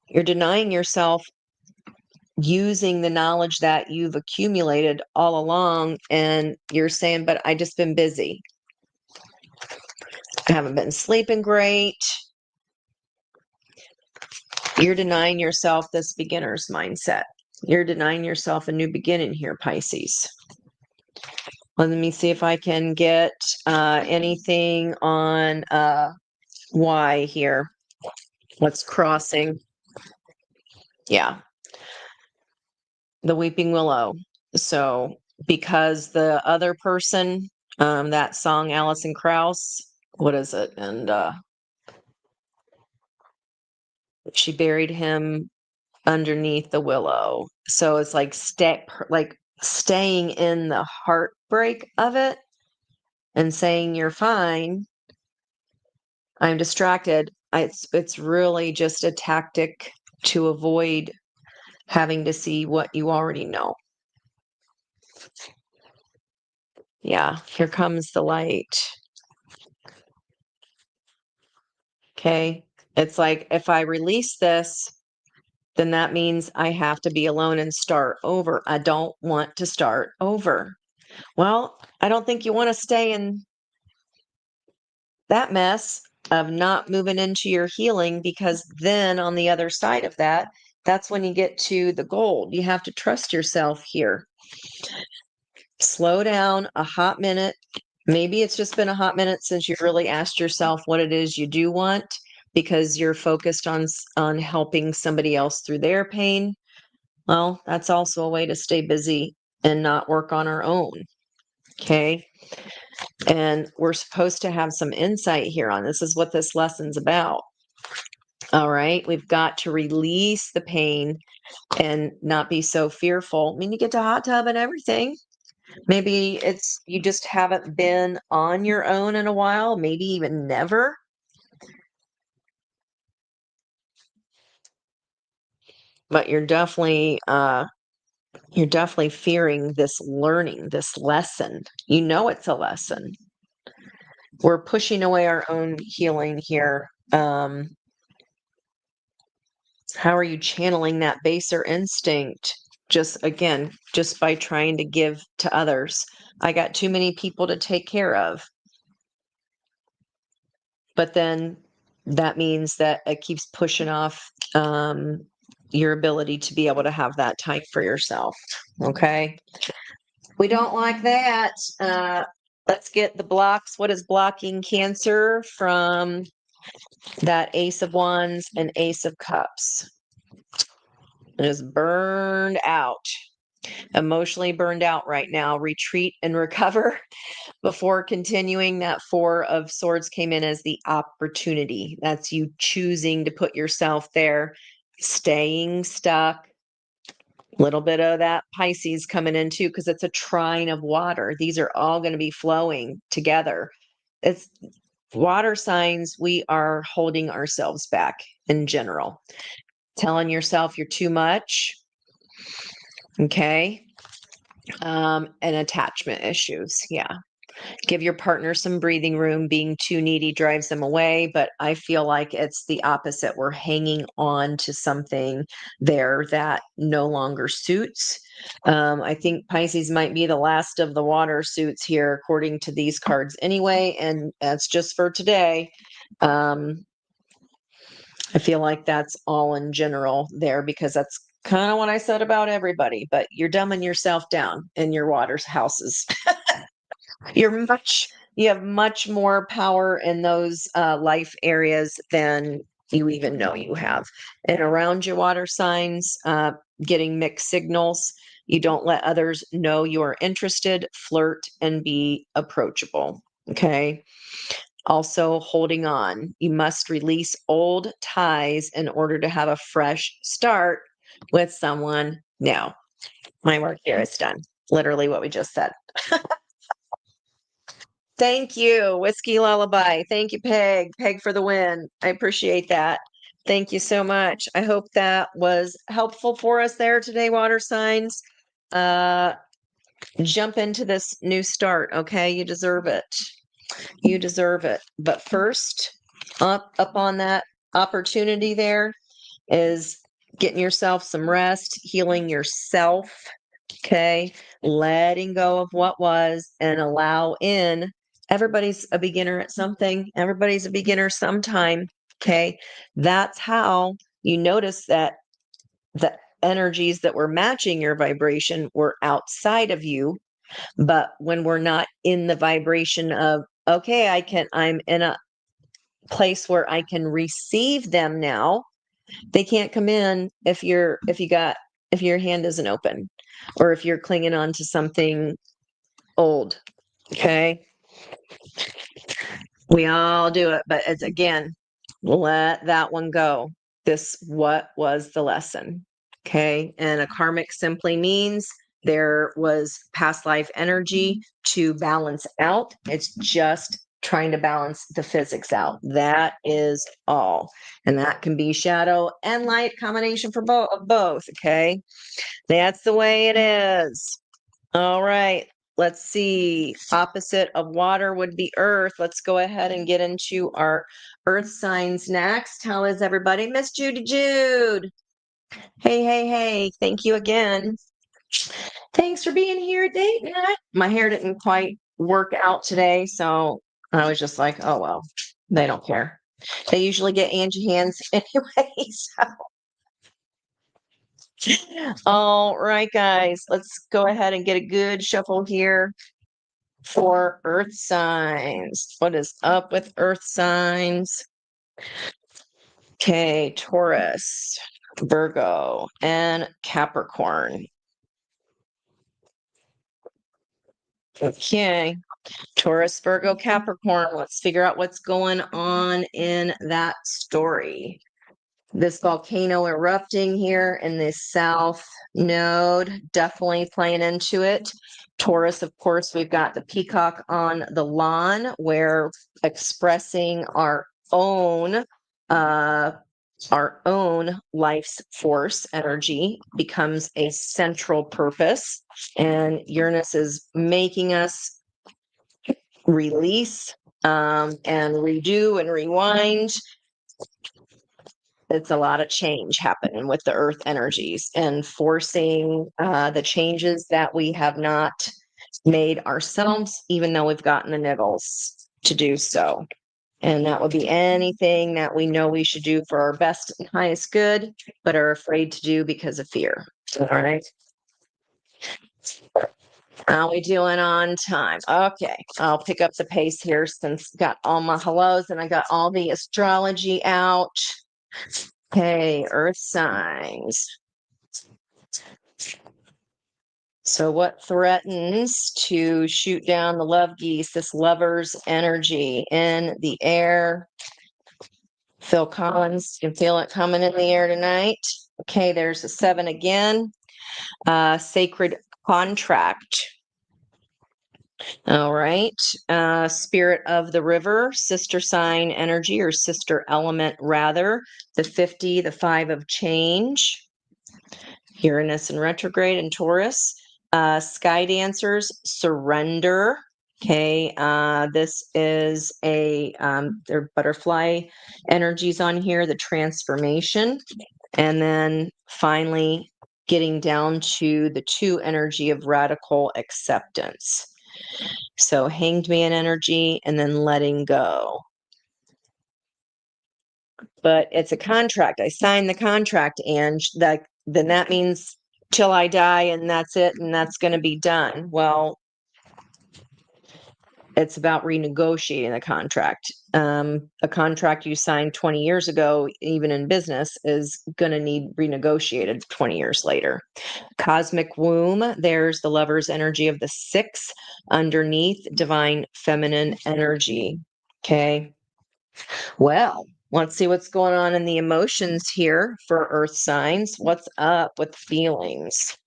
You're denying yourself using the knowledge that you've accumulated all along. And you're saying, but I just been busy. I haven't been sleeping great. You're denying yourself this beginner's mindset. You're denying yourself a new beginning here, Pisces. Let me see if I can get anything on why here. What's crossing? Yeah. The Weeping Willow. So because the other person, that song, Alison Krauss, what is it? And she buried him underneath the willow. So it's like staying in the heartbreak of it and saying you're fine. I'm distracted. It's really just a tactic to avoid having to see what you already know. Yeah, here comes the light. Okay. It's like if I release this, then that means I have to be alone and start over. I don't want to start over. Well, I don't think you want to stay in that mess of not moving into your healing, because then on the other side of that, that's when you get to the gold. You have to trust yourself here. Slow down a hot minute. Maybe it's just been a hot minute since you've really asked yourself what it is you do want, because you're focused on helping somebody else through their pain. Well, that's also a way to stay busy and not work on our own. Okay. And we're supposed to have some insight here on this is what this lesson's about. All right. We've got to release the pain and not be so fearful. I mean, you get to hot tub and everything. Maybe it's you just haven't been on your own in a while, maybe even never. But you're definitely fearing this learning, this lesson. You know it's a lesson. We're pushing away our own healing here. How are you channeling that baser instinct? Just again, just by trying to give to others. I got too many people to take care of. But then that means that it keeps pushing off your ability to be able to have that time for yourself. Okay. We don't like that. Let's get the blocks. What is blocking Cancer from that Ace of Wands and Ace of Cups? It is burned out, emotionally burned out right now. Retreat and recover before continuing. That Four of Swords came in as the opportunity. That's you choosing to put yourself there, staying stuck. A little bit of that Pisces coming in too, because it's a trine of water. These are all going to be flowing together. It's water signs. We are holding ourselves back in general, telling yourself you're too much. Okay. And attachment issues. Yeah. Give your partner some breathing room. Being too needy drives them away, but I feel like it's the opposite. We're hanging on to something there that no longer suits. I think Pisces might be the last of the water suits here, according to these cards anyway, and that's just for today. I feel like that's all in general there, because that's kind of what I said about everybody, but you're dumbing yourself down in your water houses. You have much more power in those life areas than you even know you have. And around your water signs, getting mixed signals. You don't let others know you are interested, flirt, and be approachable. Okay. Also, holding on. You must release old ties in order to have a fresh start with someone new. My work here is done. Literally what we just said. Thank you, Whiskey Lullaby. Thank you, Peg. Peg for the win. I appreciate that. Thank you so much. I hope that was helpful for us there today, water signs. Jump into this new start, okay? You deserve it. You deserve it. But first, up on that opportunity there is getting yourself some rest, healing yourself, okay? Letting go of what was and allow in. Everybody's a beginner at something. Everybody's a beginner sometime, okay? That's how you notice that the energies that were matching your vibration were outside of you. But when we're not in the vibration of, okay, I'm in a place where I can receive them now. They can't come in if your hand isn't open, or if you're clinging on to something old. Okay. We all do it, but it's again, let that one go. What was the lesson? Okay. And a karmic simply means there was past life energy to balance out. It's just trying to balance the physics out. That is all. And that can be shadow and light combination for both. Okay. That's the way it is. All right. Let's see. Opposite of water would be earth. Let's go ahead and get into our earth signs next. How is everybody? Miss Judy Jude. Hey, hey, hey. Thank you again. Thanks for being here, date night. My hair didn't quite work out today, so I was just like, oh, well, they don't care. They usually get Angie hands anyway. All right, guys, let's go ahead and get a good shuffle here for earth signs. What is up with earth signs? Okay, Taurus, Virgo, and Capricorn. Okay, Taurus, Virgo, Capricorn. Let's figure out what's going on in that story. This volcano erupting here in the south node, definitely playing into it. Taurus, of course, we've got the peacock on the lawn, where expressing uh, our own life's force energy becomes a central purpose. And Uranus is making us release and redo and rewind. It's a lot of change happening with the earth energies and forcing the changes that we have not made ourselves, even though we've gotten the niggles to do so. And that would be anything that we know we should do for our best and highest good, but are afraid to do because of fear. All right. How we doing on time? Okay, I'll pick up the pace here since got all my hellos and I got all the astrology out. Okay, earth signs. So what threatens to shoot down the love geese, this lover's energy in the air? Phil Collins, you can feel it coming in the air tonight. Okay, there's a 7 again. Sacred contract. All right. Spirit of the river, sister sign energy, or sister element rather. The 50, the 5 of change. Uranus in retrograde in Taurus. Sky dancers, surrender. Okay, this is there are butterfly energies on here, the transformation. And then finally getting down to the 2 energy of radical acceptance. So hanged man energy and then letting go. But it's a contract. I signed the contract, and then that means till I die and that's it and that's going to be done. Well, it's about renegotiating the contract. A contract you signed 20 years ago, even in business, is going to need renegotiated 20 years later. Cosmic womb, there's the lover's energy of the 6 underneath divine feminine energy. Okay. Well, let's see what's going on in the emotions here for earth signs. What's up with feelings?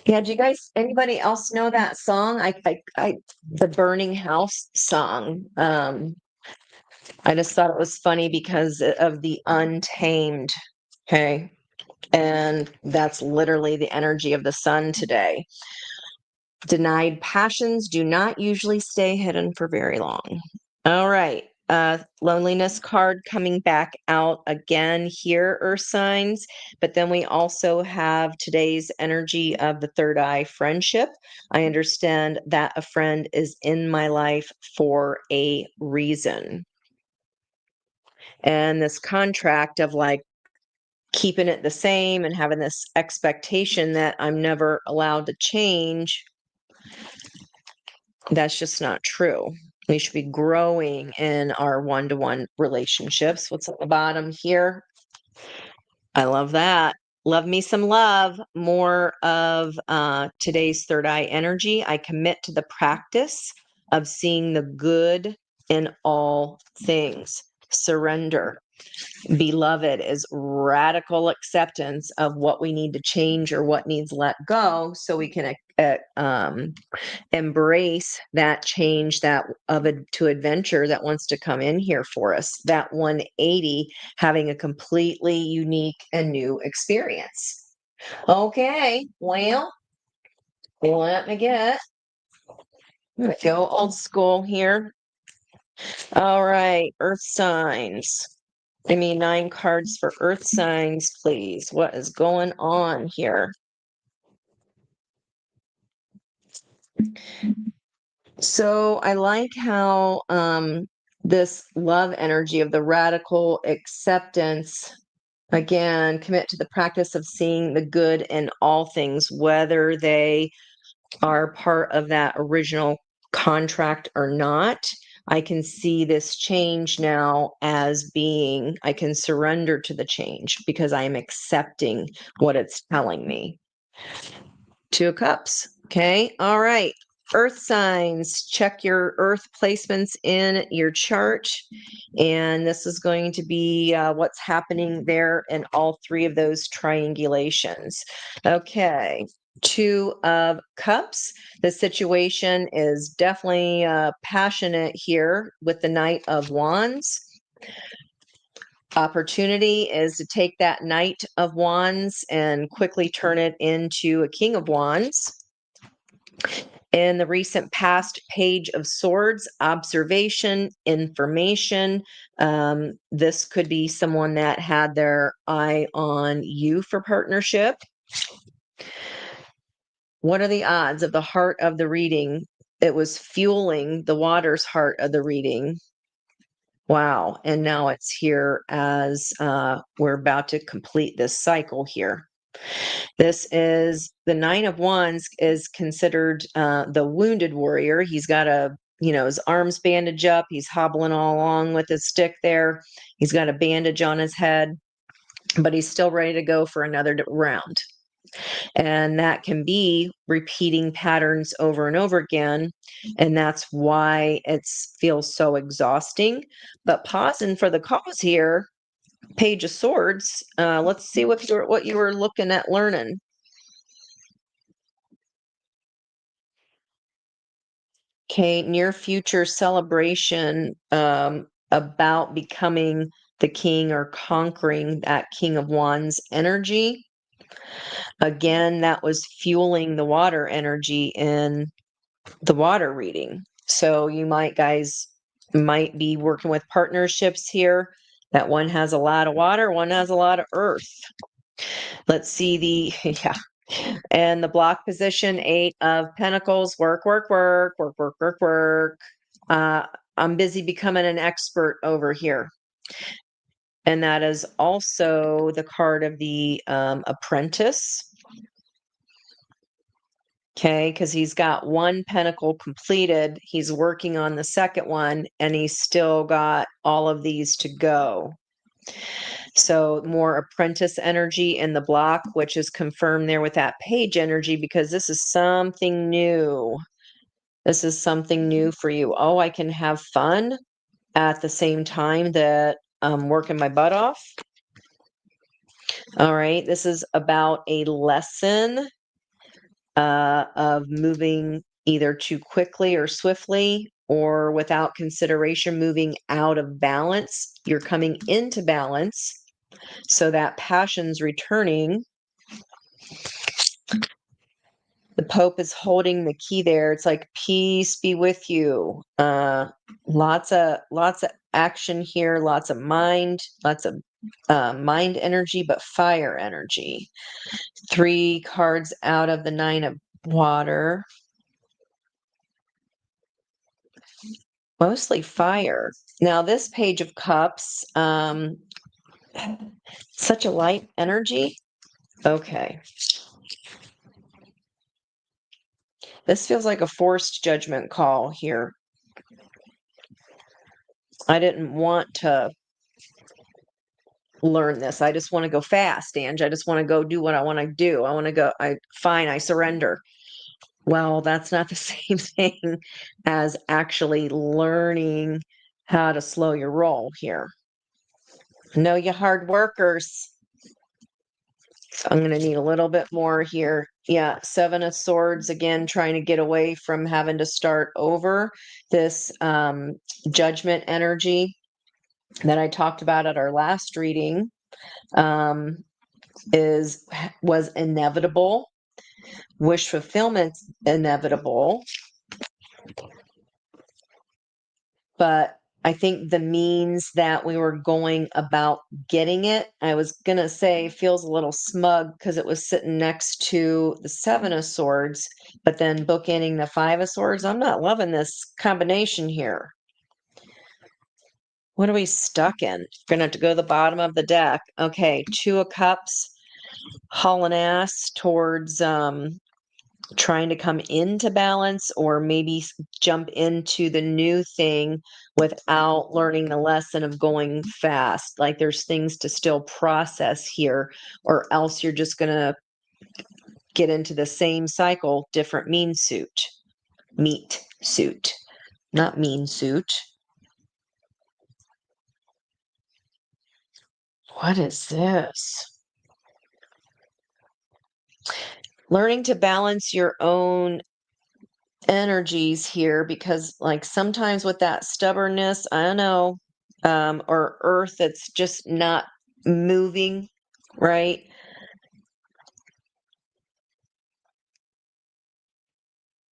Yeah, do you guys, anybody else know that song? The Burning House song. I just thought it was funny because of the Untamed. Okay. And that's literally the energy of the sun today. Denied passions do not usually stay hidden for very long. All right. Loneliness card coming back out again here, earth signs. But then we also have today's energy of the third eye, friendship. I understand that a friend is in my life for a reason. And this contract of like keeping it the same and having this expectation that I'm never allowed to change, that's just not true. We should be growing in our one-to-one relationships. What's at the bottom here? I love that. Love me some love. More of today's third eye energy. I commit to the practice of seeing the good in all things. Surrender. Beloved is radical acceptance of what we need to change or what needs let go so we can embrace that change to adventure that wants to come in here for us. That 180, having a completely unique and new experience. Okay, well, let me go old school here. All right, earth signs. Give me 9 cards for earth signs, please. What is going on here? So I like how this love energy of the radical acceptance, again, commit to the practice of seeing the good in all things, whether they are part of that original contract or not. I can see this change now as being, I can surrender to the change because I am accepting what it's telling me. Two of Cups. Okay. All right. Earth signs. Check your earth placements in your chart. And this is going to be what's happening there in all three of those triangulations. Okay. Two of Cups. The situation is definitely passionate here with the Knight of Wands. Opportunity is to take that Knight of Wands and quickly turn it into a King of Wands. In the recent past, Page of Swords, observation, information. This could be someone that had their eye on you for partnership. What are the odds of the heart of the reading? It was fueling the water's heart of the reading. Wow. And now it's here as we're about to complete this cycle here. This is the Nine of Wands is considered the wounded warrior. He's got his arms bandaged up. He's hobbling all along with his stick there. He's got a bandage on his head, but he's still ready to go for another round. And that can be repeating patterns over and over again. And that's why it feels so exhausting. But pausing for the cause here, Page of Swords. Let's see what you were looking at learning. Okay, near future celebration about becoming the king or conquering that King of Wands energy. Again, that was fueling the water energy in the water reading. So you guys might be working with partnerships here. That one has a lot of water, one has a lot of earth. Let's see yeah. And the block position, 8 of Pentacles, work, work, work, work, work, work, work. I'm busy becoming an expert over here. And that is also the card of the apprentice. Okay, because he's got one pentacle completed. He's working on the second one, and he's still got all of these to go. So more apprentice energy in the block, which is confirmed there with that page energy, because this is something new. This is something new for you. Oh, I can have fun at the same time that I'm working my butt off. All right, this is about a lesson of moving either too quickly or swiftly or without consideration, moving out of balance. You're coming into balance. So that passion's returning. The Pope is holding the key there. It's like, peace be with you. Lots of action here, lots of mind energy, but fire energy. 3 cards out of the 9 of water. Mostly fire. Now this Page of Cups, such a light energy. Okay. This feels like a forced judgment call here. I didn't want to learn this. I just want to go fast, Ange. I just want to go do what I want to do. I want to go, I surrender. Well, that's not the same thing as actually learning how to slow your roll here. Know you hard workers. I'm going to need a little bit more here. Yeah, 7 of Swords, again, trying to get away from having to start over. This judgment energy that I talked about at our last reading was inevitable. Wish fulfillment's inevitable. But I think the means that we were going about getting it, I was going to say feels a little smug because it was sitting next to the Seven of Swords, but then bookending the Five of Swords. I'm not loving this combination here. What are we stuck in? Gonna have to go to the bottom of the deck. Okay, Two of Cups, hauling ass towards trying to come into balance, or maybe jump into the new thing without learning the lesson of going fast. Like there's things to still process here, or else you're just gonna get into the same cycle, different meat suit, not mean suit. What is this? Learning to balance your own energies here, because like sometimes with that stubbornness, I don't know, or earth that's just not moving, right?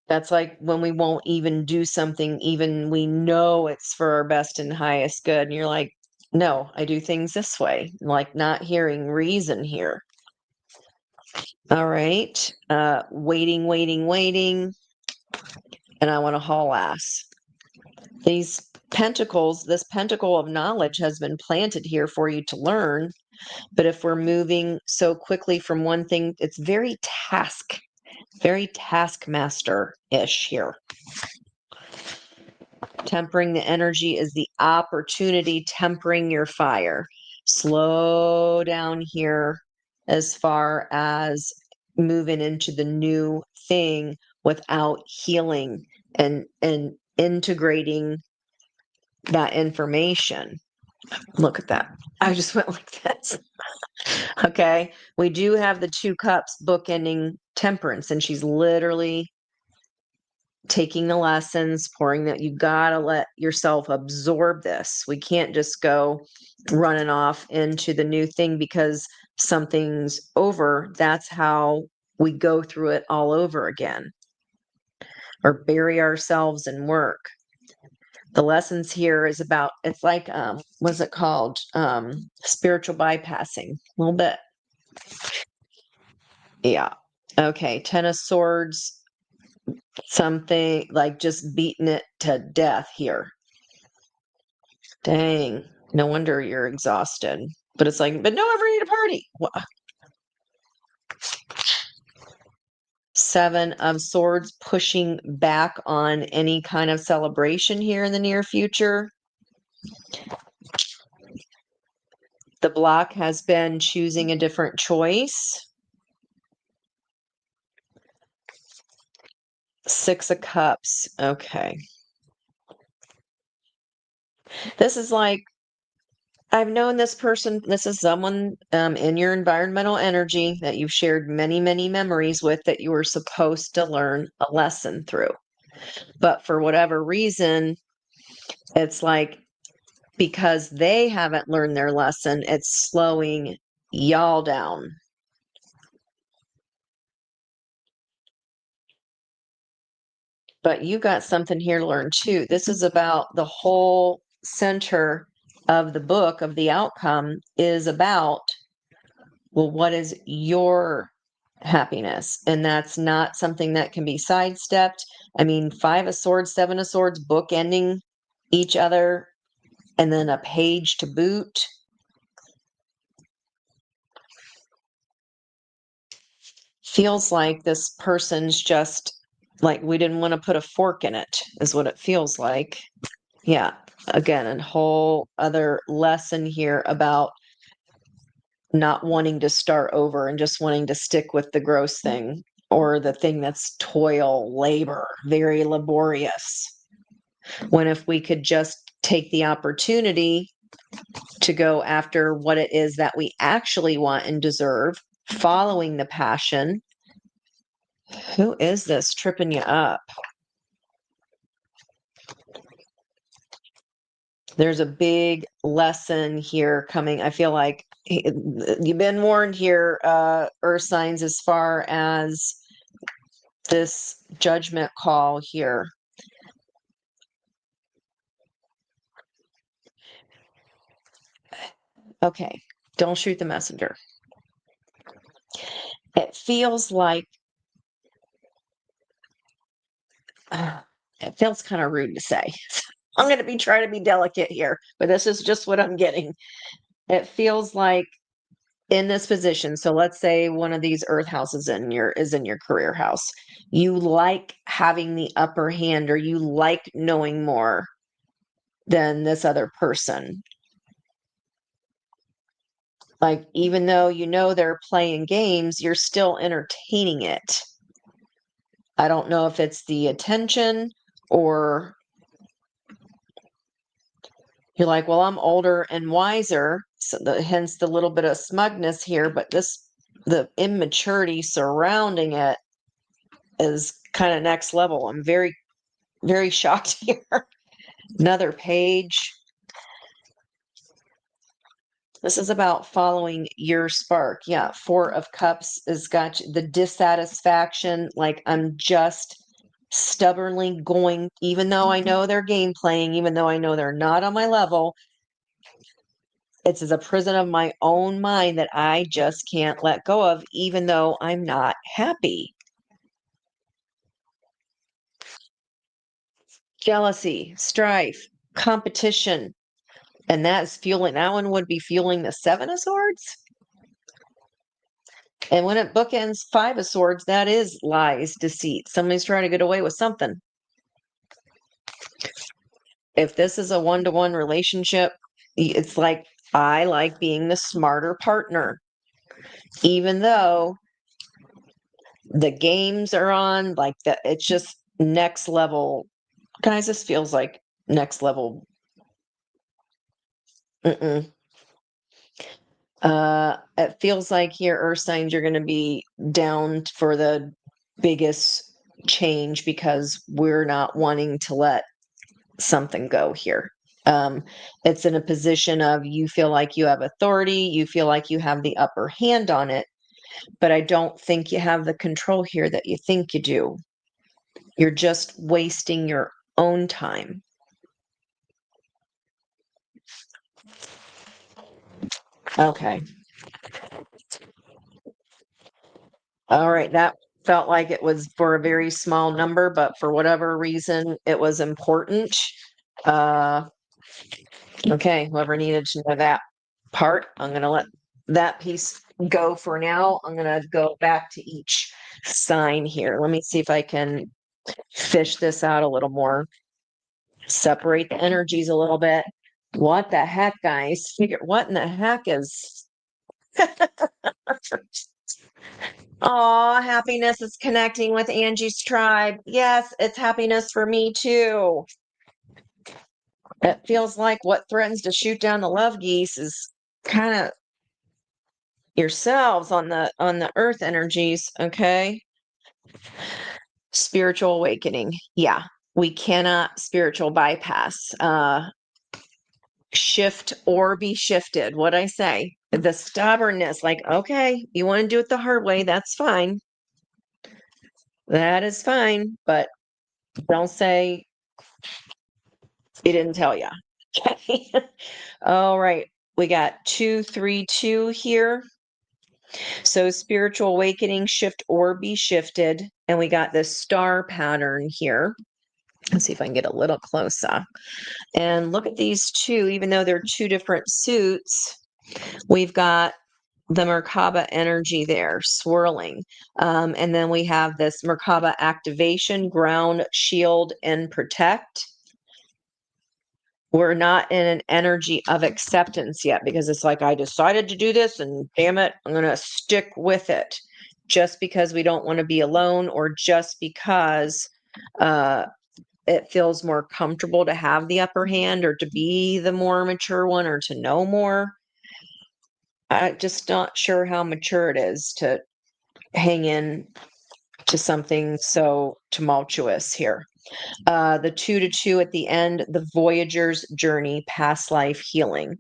That's like when we won't even do something, even we know it's for our best and highest good. And you're like, no, I do things this way, like not hearing reason here. All right. Waiting. And I want to haul ass. These pentacles, this pentacle of knowledge has been planted here for you to learn. But if we're moving so quickly from one thing, it's very taskmaster-ish here. Tempering the energy is the opportunity, tempering your fire. Slow down here as far as moving into the new thing without healing and integrating that information. Look at that. I just went like this. Okay. We do have the Two Cups bookending temperance, and she's literally taking the lessons, pouring that. You got to let yourself absorb this. We can't just go running off into the new thing because something's over. That's how we go through it all over again, or bury ourselves in work. The lessons here is about, it's like what's it called, spiritual bypassing a little bit. Yeah. Okay, Ten of Swords, something like just beating it to death here. Dang, no wonder you're exhausted. But it's like, but no, I'm ready to party. Seven of Swords, pushing back on any kind of celebration here in the near future. The block has been choosing a different choice. Six of Cups. Okay. This is like, I've known this person. This is someone in your environmental energy that you've shared many, many memories with, that you were supposed to learn a lesson through. But for whatever reason, it's like, because they haven't learned their lesson, it's slowing y'all down. But you got something here to learn too. This is about the whole center of the book, of the outcome, is about, well, what is your happiness? And that's not something that can be sidestepped. I mean, Five of Swords, Seven of Swords, book ending each other, and then a page to boot. Feels like this person's just like, we didn't want to put a fork in it, is what it feels like. Yeah. Again, a whole other lesson here about not wanting to start over and just wanting to stick with the gross thing, or the thing that's toil, labor, very laborious. When if we could just take the opportunity to go after what it is that we actually want and deserve, following the passion. Who is this tripping you up? There's a big lesson here coming. I feel like you've been warned here, earth signs, as far as this judgment call here. Okay, don't shoot the messenger. It feels like it feels kind of rude to say. I'm going to be trying to be delicate here, but this is just what I'm getting. It feels like in this position, so let's say one of these earth houses is in your career house. You like having the upper hand, or you like knowing more than this other person. Like, even though you know they're playing games, you're still entertaining it. I don't know if it's the attention, or you're like, well, I'm older and wiser, so hence the little bit of smugness here, but the immaturity surrounding it is kind of next level. I'm very, very shocked here. Another page. This is about following your spark. Yeah, Four of Cups has got the dissatisfaction. Like, I'm just stubbornly going, even though I know they're game playing, even though I know they're not on my level, it's as a prison of my own mind that I just can't let go of, even though I'm not happy. Jealousy, strife, competition. And that's fueling, that one would be fueling the Seven of Swords. And when it bookends Five of Swords, that is lies, deceit. Somebody's trying to get away with something. If this is a one-to-one relationship, it's like, I like being the smarter partner, even though the games are on, like that. It's just next level. Guys, this feels like next level. Mm-mm. It feels like here, earth signs, you're going to be down for the biggest change because we're not wanting to let something go here. It's in a position of, you feel like you have authority, you feel like you have the upper hand on it, but I don't think you have the control here that you think you do. You're just wasting your own time. Okay. All right. That felt like it was for a very small number, but for whatever reason, it was important. Uh, okay. Whoever needed to know that part, I'm going to let that piece go for now. I'm going to go back to each sign here. Let me see if I can fish this out a little more, separate the energies a little bit. What the heck, guys? Figure what in the heck is. Oh, happiness is connecting with Angie's tribe. Yes, it's happiness for me too. It feels like what threatens to shoot down the love geese is kind of yourselves on the earth energies, okay? Spiritual awakening. Yeah. We cannot spiritual bypass. Shift or be shifted. What I say, the stubbornness, like, okay, you want to do it the hard way, that's fine. That is fine, but don't say he didn't tell you. Okay. All right. We got 232 here. So spiritual awakening, shift or be shifted. And we got this star pattern here. Let's see if I can get a little closer. And look at these two, even though they're two different suits, we've got the Merkaba energy there swirling. And then we have this Merkaba activation, ground, shield, and protect. We're not in an energy of acceptance yet because it's like, I decided to do this and damn it, I'm going to stick with it, just because we don't want to be alone, or just because it feels more comfortable to have the upper hand, or to be the more mature one, or to know more. I'm just not sure how mature it is to hang in to something so tumultuous here. The 2 to 2 at the end, the Voyager's journey, past life healing.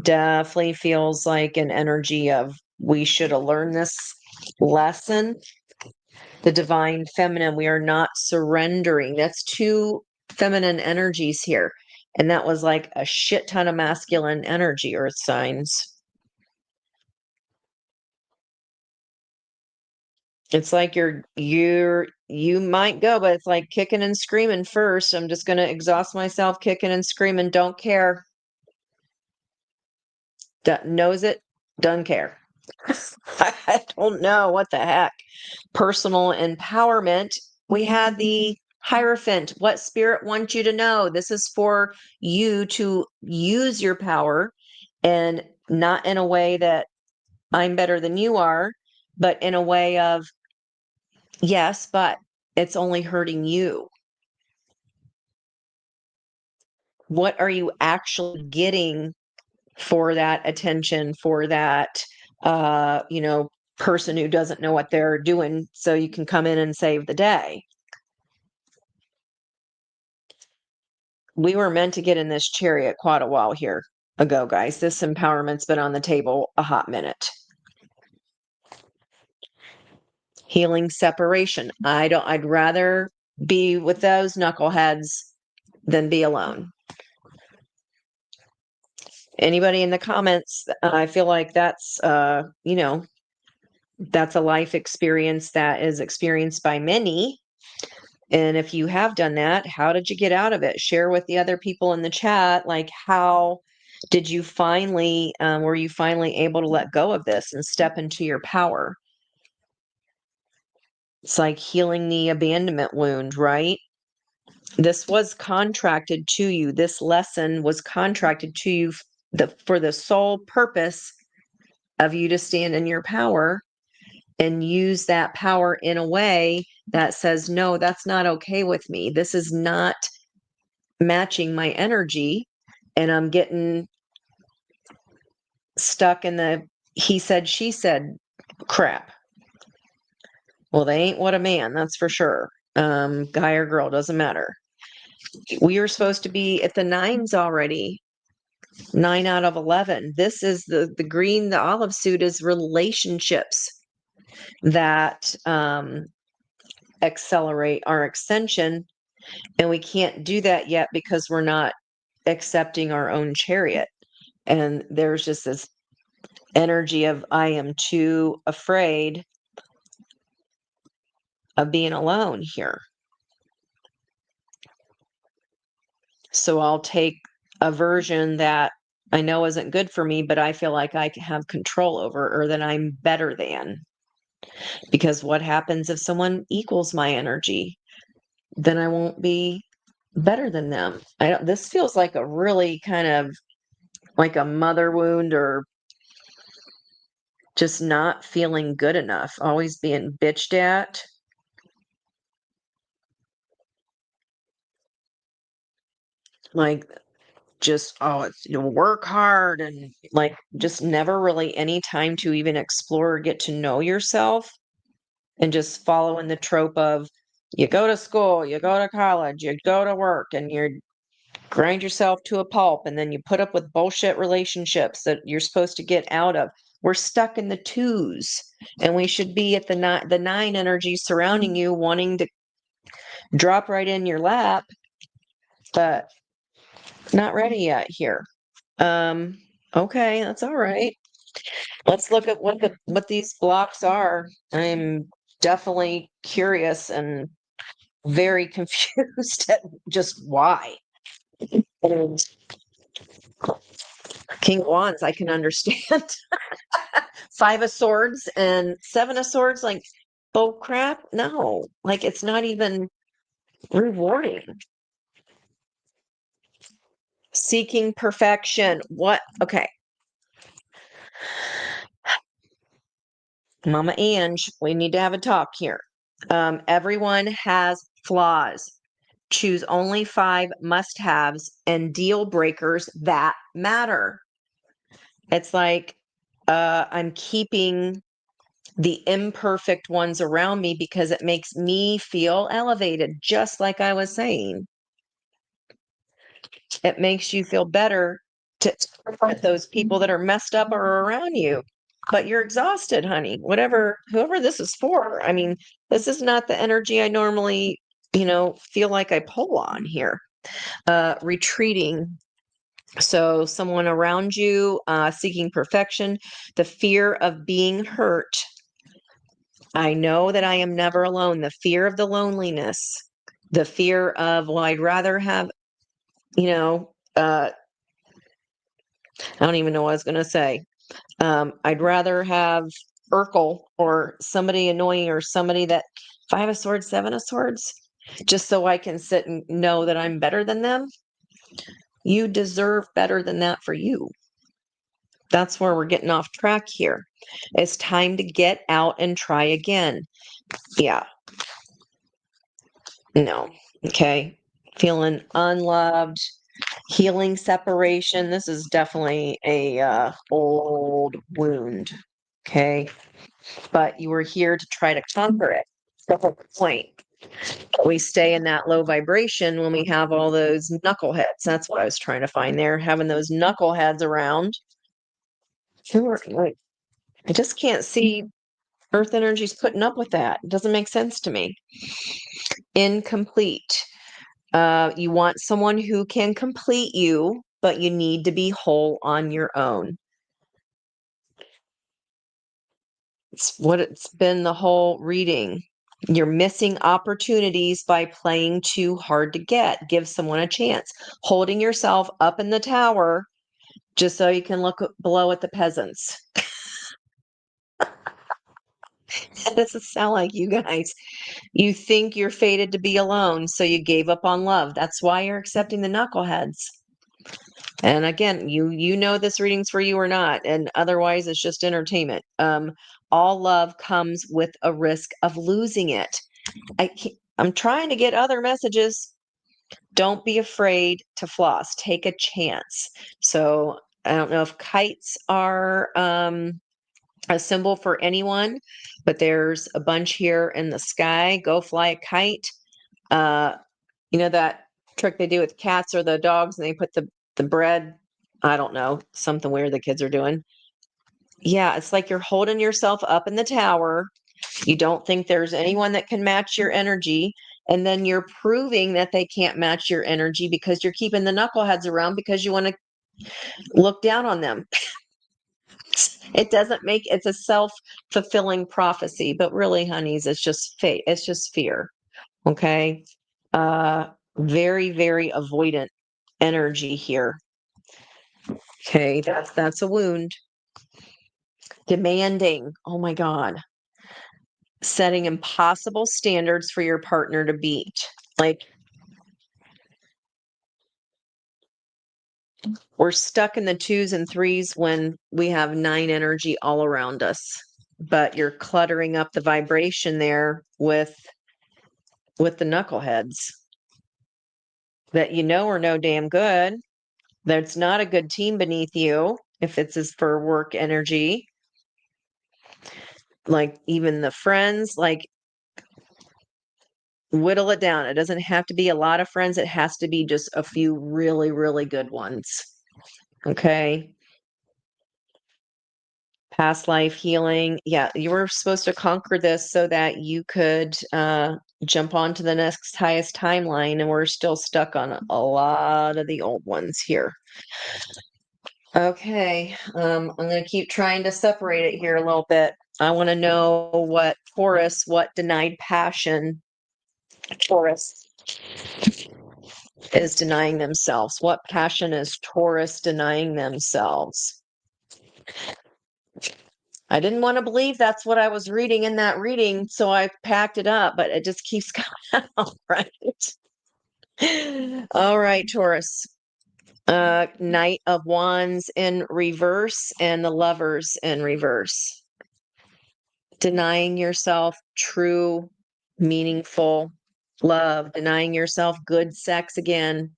Definitely feels like an energy of, we should have learned this lesson. The divine feminine, we are not surrendering. That's two feminine energies here. And that was like a shit ton of masculine energy, earth signs. It's like you might go, but it's like kicking and screaming first. I'm just gonna exhaust myself kicking and screaming, don't care. Knows it, doesn't care. I don't know what the heck. Personal empowerment. We had the Hierophant. What spirit wants you to know? This is for you to use your power, and not in a way that I'm better than you are, but in a way of, yes, but it's only hurting you. What are you actually getting for that attention, for that, person who doesn't know what they're doing, so you can come in and save the day? We were meant to get in this chariot quite a while here ago, guys. This empowerment's been on the table a hot minute. Healing separation. I'd rather be with those knuckleheads than be alone. Anybody in the comments, I feel like that's that's a life experience that is experienced by many. And if you have done that, how did you get out of it? Share with the other people in the chat, like, how did you finally, were you finally able to let go of this and step into your power? It's like healing the abandonment wound, right? This was contracted to you. This lesson was contracted to you for the sole purpose of you to stand in your power and use that power in a way that says, no, that's not okay with me. This is not matching my energy. And I'm getting stuck in the he said, she said crap. Well, they ain't what a man, that's for sure. Guy or girl, doesn't matter. We are supposed to be at the nines already. 9 out of 11. This is the green, the olive suit is relationships that accelerate our ascension. And we can't do that yet because we're not accepting our own chariot. And there's just this energy of, I am too afraid of being alone here. So I'll take a version that I know isn't good for me, but I feel like I have control over, or that I'm better than. Because what happens if someone equals my energy? Then I won't be better than them. This feels like a really kind of like a mother wound, or just not feeling good enough, always being bitched at. Like, just, oh, it's, work hard, and like just never really any time to even explore or get to know yourself, and just following the trope of, you go to school, you go to college, you go to work, and you grind yourself to a pulp, and then you put up with bullshit relationships that you're supposed to get out of. We're stuck in the twos, and we should be at the nine energy surrounding you, wanting to drop right in your lap, but not ready yet here. Okay, that's all right. Let's look at what these blocks are. I'm definitely curious and very confused at just why. And King of Wands, I can understand. 5 of Swords and 7 of Swords, like, bull crap. No, like, it's not even rewarding. Seeking perfection. What? Okay. Mama Ange, we need to have a talk here. Everyone has flaws. Choose only 5 must-haves and deal breakers that matter. It's like, I'm keeping the imperfect ones around me because it makes me feel elevated, just like I was saying. It makes you feel better to confront those people that are messed up or around you. But you're exhausted, honey. Whoever this is for. I mean, this is not the energy I normally, feel like I pull on here. Retreating. So someone around you seeking perfection, the fear of being hurt. I know that I am never alone. The fear of the loneliness, the fear of, well, I'd rather have, I don't even know what I was going to say. I'd rather have Urkel or somebody annoying or somebody that Five of Swords, Seven of Swords, just so I can sit and know that I'm better than them. You deserve better than that for you. That's where we're getting off track here. It's time to get out and try again. Yeah. No. Okay. Feeling unloved, healing separation. This is definitely a old wound. Okay. But you were here to try to conquer it. That's the whole point. We stay in that low vibration when we have all those knuckleheads. That's what I was trying to find there, having those knuckleheads around. Who are like, I just can't see Earth energy's putting up with that. It doesn't make sense to me. Incomplete. You want someone who can complete you, but you need to be whole on your own. It's what it's been the whole reading. You're missing opportunities by playing too hard to get. Give someone a chance. Holding yourself up in the tower just so you can look below at the peasants. That doesn't sound like you guys. You think you're fated to be alone, so you gave up on love. That's why you're accepting the knuckleheads. And again, you know this reading's for you or not, and otherwise it's just entertainment. All love comes with a risk of losing it. I'm trying to get other messages. Don't be afraid to floss. Take a chance. So I don't know if kites are a symbol for anyone, but there's a bunch here in the sky. Go fly a kite. You know that trick they do with cats or the dogs, and they put the bread. I don't know, something weird the kids are doing. Yeah, it's like you're holding yourself up in the tower. You don't think there's anyone that can match your energy. And then you're proving that they can't match your energy because you're keeping the knuckleheads around because you want to look down on them. It doesn't make it's a self-fulfilling prophecy, but really, honeys, it's just fate. It's just fear. Okay. Uh very, very avoidant energy here. Okay, that's a wound. Demanding. Oh my God. Setting impossible standards for your partner to beat. Like we're stuck in the twos and threes when we have nine energy all around us. But you're cluttering up the vibration there with the knuckleheads that you know are no damn good. That's not a good team beneath you if it's as for work energy. Like even the friends, like whittle it down. It doesn't have to be a lot of friends. It has to be just a few really, really good ones. Okay. Past life healing. Yeah, you were supposed to conquer this so that you could jump on to the next highest timeline, and we're still stuck on a lot of the old ones here. Okay, I'm going to keep trying to separate it here a little bit. I want to know what Taurus, what denied passion Taurus is denying themselves. What passion is Taurus denying themselves? I didn't want to believe that's what I was reading in that reading, so I packed it up, but it just keeps coming out, right? All right, Taurus. Knight of Wands in reverse and the Lovers in reverse. Denying yourself true, meaningful love, denying yourself good sex again.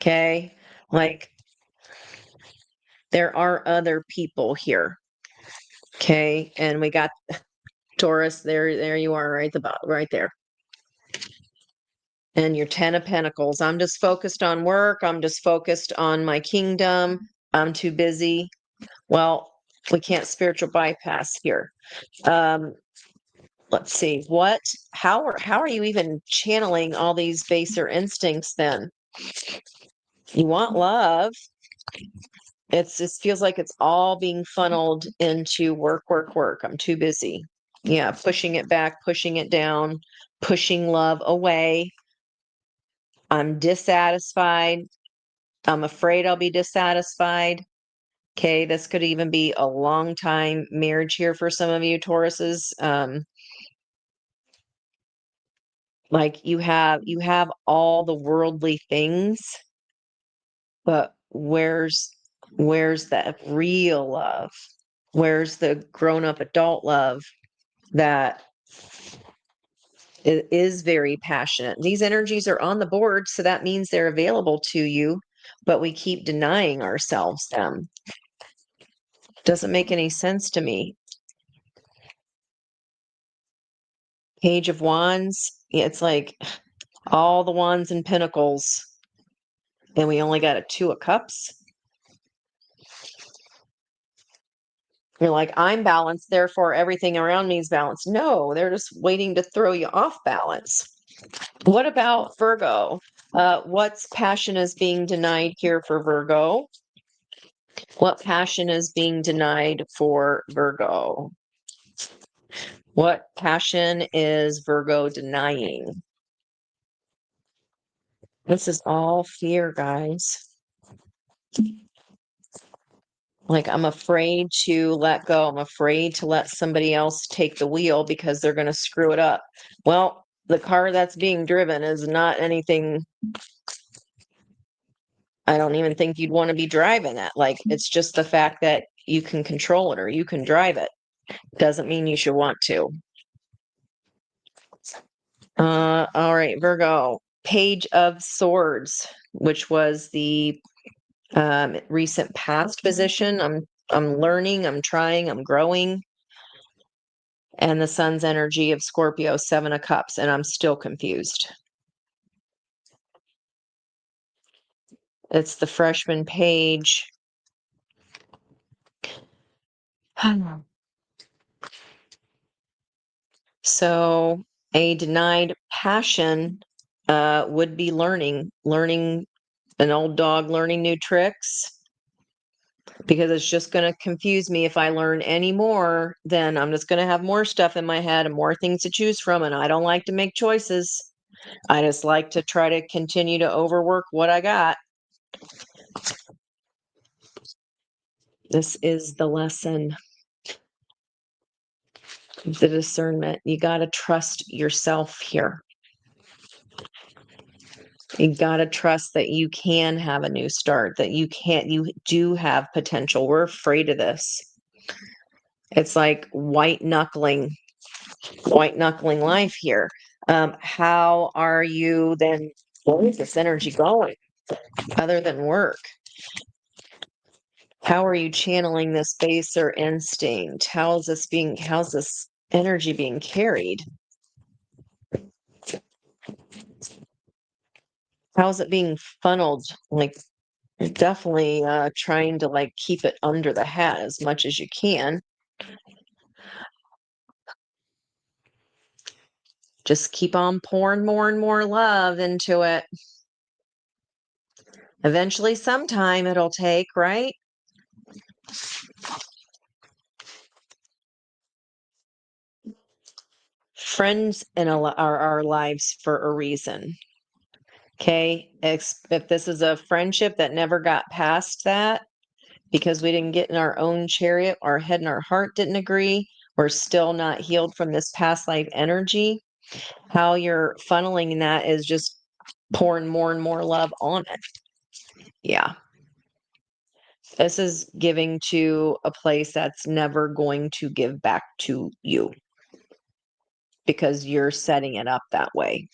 Okay. Like there are other people here. Okay. And we got Taurus, there you are, right right there. And your 10 of Pentacles. I'm just focused on work. I'm just focused on my kingdom. I'm too busy. Well, we can't spiritual bypass here. Let's see. How are you even channeling all these baser instincts then? You want love. Just feels like it's all being funneled into work, work, work. I'm too busy. Yeah, pushing it back, pushing it down, pushing love away. I'm dissatisfied. I'm afraid I'll be dissatisfied. Okay, this could even be a long time marriage here for some of you Tauruses. Like you have all the worldly things, but where's that real love? Where's the grown-up adult love that is very passionate? These energies are on the board, so that means they're available to you, but we keep denying ourselves them. Doesn't make any sense to me. Page of Wands, it's like all the wands and pentacles, and we only got a Two of Cups. You're like, I'm balanced, therefore everything around me is balanced. No, they're just waiting to throw you off balance. What about Virgo? What's passion is being denied here for Virgo? What passion is being denied for Virgo? What passion is Virgo denying? This is all fear, guys. Like, I'm afraid to let go. I'm afraid to let somebody else take the wheel because they're going to screw it up. Well, the car that's being driven is not anything. I don't even think you'd want to be driving it. Like, it's just the fact that you can control it or you can drive it. Doesn't mean you should want to. All right, Virgo, Page of Swords, which was the recent past position. I'm learning, I'm trying, I'm growing. And the Sun's energy of Scorpio, Seven of Cups, and I'm still confused. It's the freshman page. So a denied passion would be learning an old dog learning new tricks, because it's just going to confuse me. If I learn any more, then I'm just going to have more stuff in my head and more things to choose from, and I don't like to make choices. I just like to try to continue to overwork what I got. This is the lesson. The discernment. You got to trust yourself here. You got to trust that you can have a new start, that you do have potential. We're afraid of this. It's like white knuckling life here. How are you then? Where is this energy going other than work? How are you channeling this baser instinct? How's this energy being carried? How's it being funneled? Like, you're definitely trying to like keep it under the hat as much as you can. Just keep on pouring more and more love into it. Eventually, sometime it'll take, right? Friends are our lives for a reason. Okay. If this is a friendship that never got past that because we didn't get in our own chariot, our head and our heart didn't agree, we're still not healed from this past life energy. How you're funneling that is just pouring more and more love on it. Yeah. This is giving to a place that's never going to give back to you because you're setting it up that way.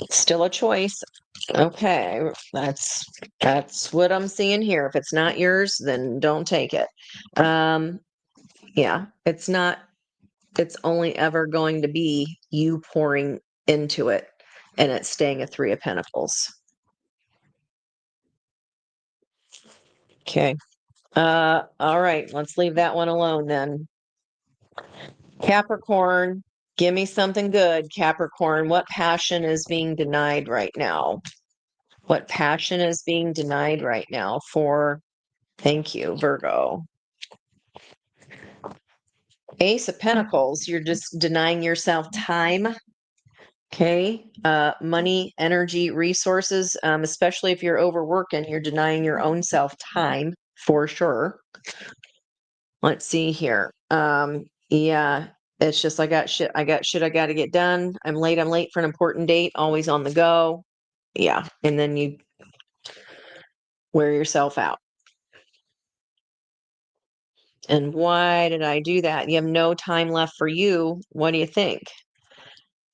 Still a choice. Okay, that's what I'm seeing here. If it's not yours, then don't take it. Yeah, it's only ever going to be you pouring into it, and it's staying a Three of Pentacles. Okay. All right, let's leave that one alone then. Capricorn, Give me something good, Capricorn. What passion is being denied right now? What passion is being denied right now for, thank you, Virgo. Ace of Pentacles, you're just denying yourself time. Okay. Money, energy, resources, especially if you're overworking, you're denying your own self time for sure. Let's see here. Yeah, it's just I got shit I got to get done. I'm late for an important date, always on the go. Yeah, and then you wear yourself out. And why did I do that? You have no time left for you. What do you think?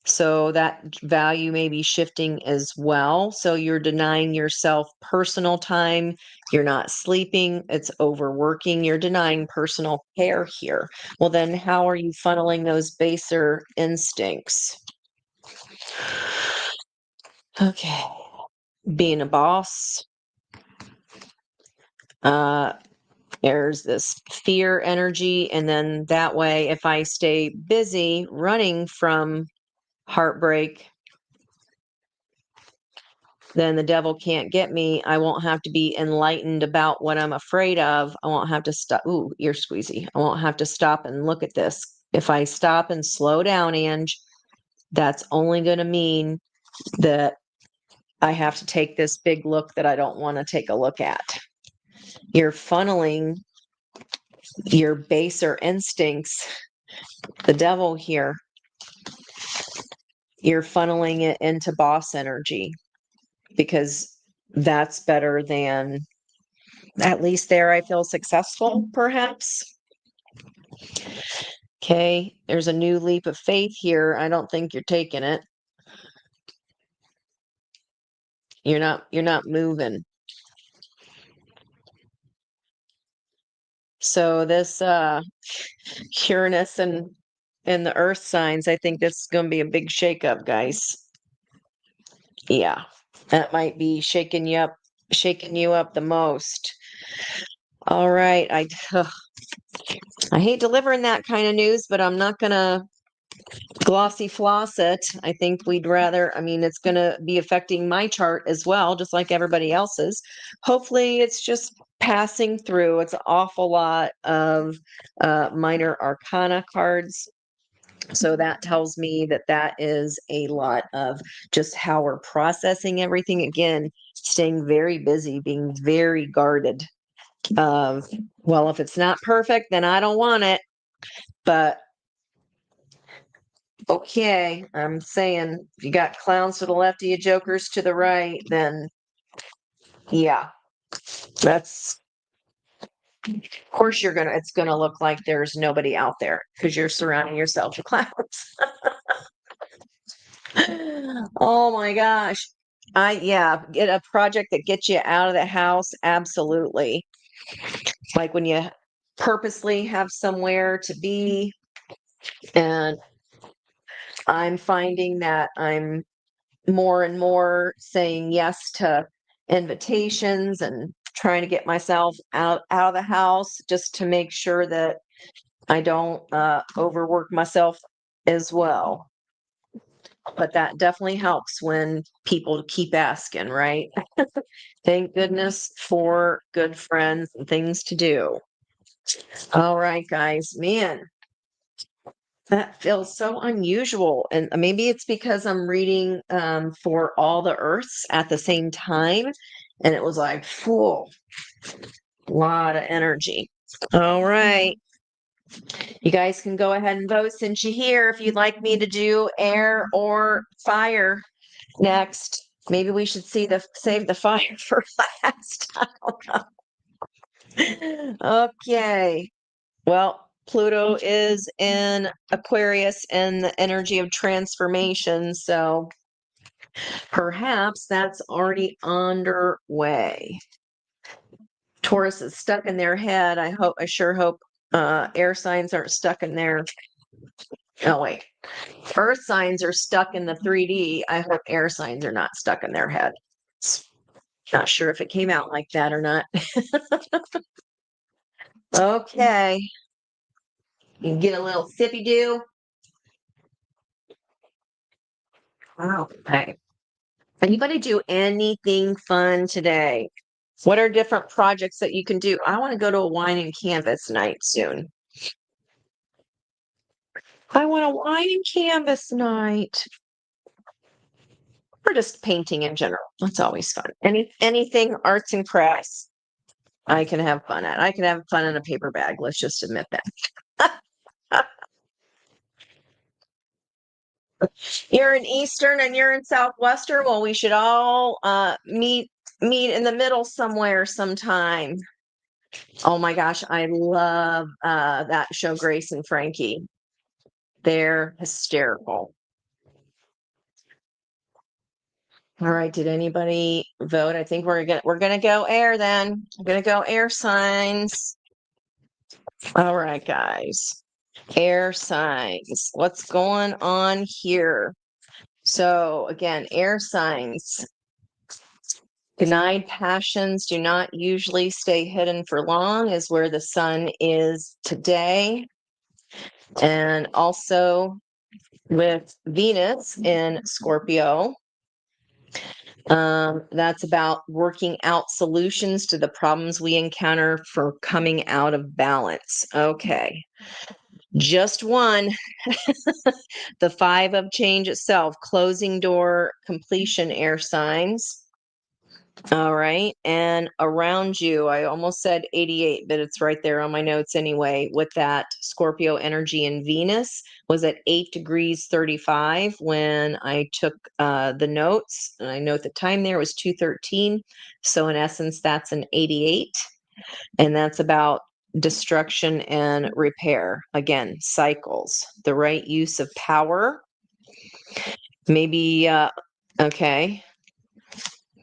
So that value may be shifting as well. So you're denying yourself personal time. You're not sleeping. It's overworking. You're denying personal care here. Well, then how are you funneling those baser instincts? Okay. Being a boss. There's this fear energy. And then that way, if I stay busy running from heartbreak, then the devil can't get me. I won't have to be enlightened about what I'm afraid of. I won't have to stop. Ooh, ear squeezy. I won't have to stop and look at this. If I stop and slow down, Ange, that's only going to mean that I have to take this big look that I don't want to take a look at. You're funneling your baser instincts, the devil here. You're funneling it into boss energy because that's better than, at least there I feel successful, perhaps. Okay, there's a new leap of faith here. I don't think you're taking it. You're not moving. So this Uranus and the earth signs, I think this is going to be a big shakeup, guys. Yeah. That might be shaking you up the most. All right. I hate delivering that kind of news, but I'm not going to glossy floss it. I think we'd rather, I mean, it's going to be affecting my chart as well, just like everybody else's. Hopefully, it's just passing through. It's an awful lot of minor arcana cards. So that tells me that that is a lot of just how we're processing everything. Again, staying very busy, being very guarded. Well, if it's not perfect, then I don't want it. But okay, I'm saying if you got clowns to the left of you, jokers to the right, then yeah, that's, of course it's gonna look like there's nobody out there because you're surrounding yourself with clowns. Oh my gosh. Yeah, get a project that gets you out of the house, absolutely. Like when you purposely have somewhere to be, and I'm finding that I'm more and more saying yes to invitations and trying to get myself out of the house just to make sure that I don't overwork myself as well. But that definitely helps when people keep asking, right? Thank goodness for good friends and things to do. All right, guys, man, that feels so unusual. And maybe it's because I'm reading for all the Earths at the same time. And it was like, whoa, a lot of energy. All right. You guys can go ahead and vote since you're here if you'd like me to do air or fire next. Maybe we should save the fire for last. Okay. Well, Pluto is in Aquarius and the energy of transformation, so perhaps that's already underway. Taurus is stuck in their head. I sure hope air signs aren't stuck in their, oh wait. Earth signs are stuck in the 3D. I hope air signs are not stuck in their head. Not sure if it came out like that or not. Okay. You can get a little sippy do. Okay. Anybody do anything fun today? What are different projects that you can do? I want to go to a wine and canvas night soon. I want a wine and canvas night. Or just painting in general. That's always fun. Anything arts and crafts I can have fun at. I can have fun in a paper bag. Let's just admit that. You're in Eastern and you're in Southwestern. Well, we should all meet in the middle somewhere sometime. Oh my gosh, I love that show, Grace and Frankie. They're hysterical. All right, did anybody vote? I think we're gonna go air then. We're gonna go air signs. All right, guys. Air signs. What's going on here? So again, air signs. Denied passions do not usually stay hidden for long, is where the sun is today. And also with Venus in Scorpio, that's about working out solutions to the problems we encounter for coming out of balance. Okay. Just one. The five of change itself, closing door, completion, air signs. All right. And around you, I almost said 88, but it's right there on my notes anyway, with that Scorpio energy in Venus was at 8 degrees 35 when I took the notes. And I note the time there was 2:13. So in essence, that's an 88. And that's about destruction and repair. Again, cycles, the right use of power. Maybe, okay.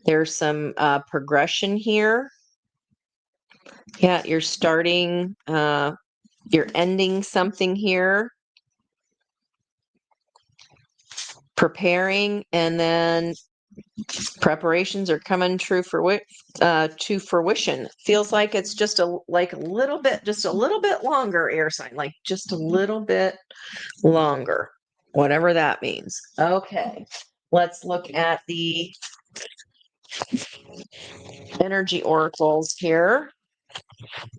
There's some progression here. Yeah, you're starting, you're ending something here, preparing, and then preparations are coming true for to fruition. Feels like it's just a little bit, just a little bit longer air sign, like just a little bit longer, whatever that means. Okay, let's look at the energy oracles here.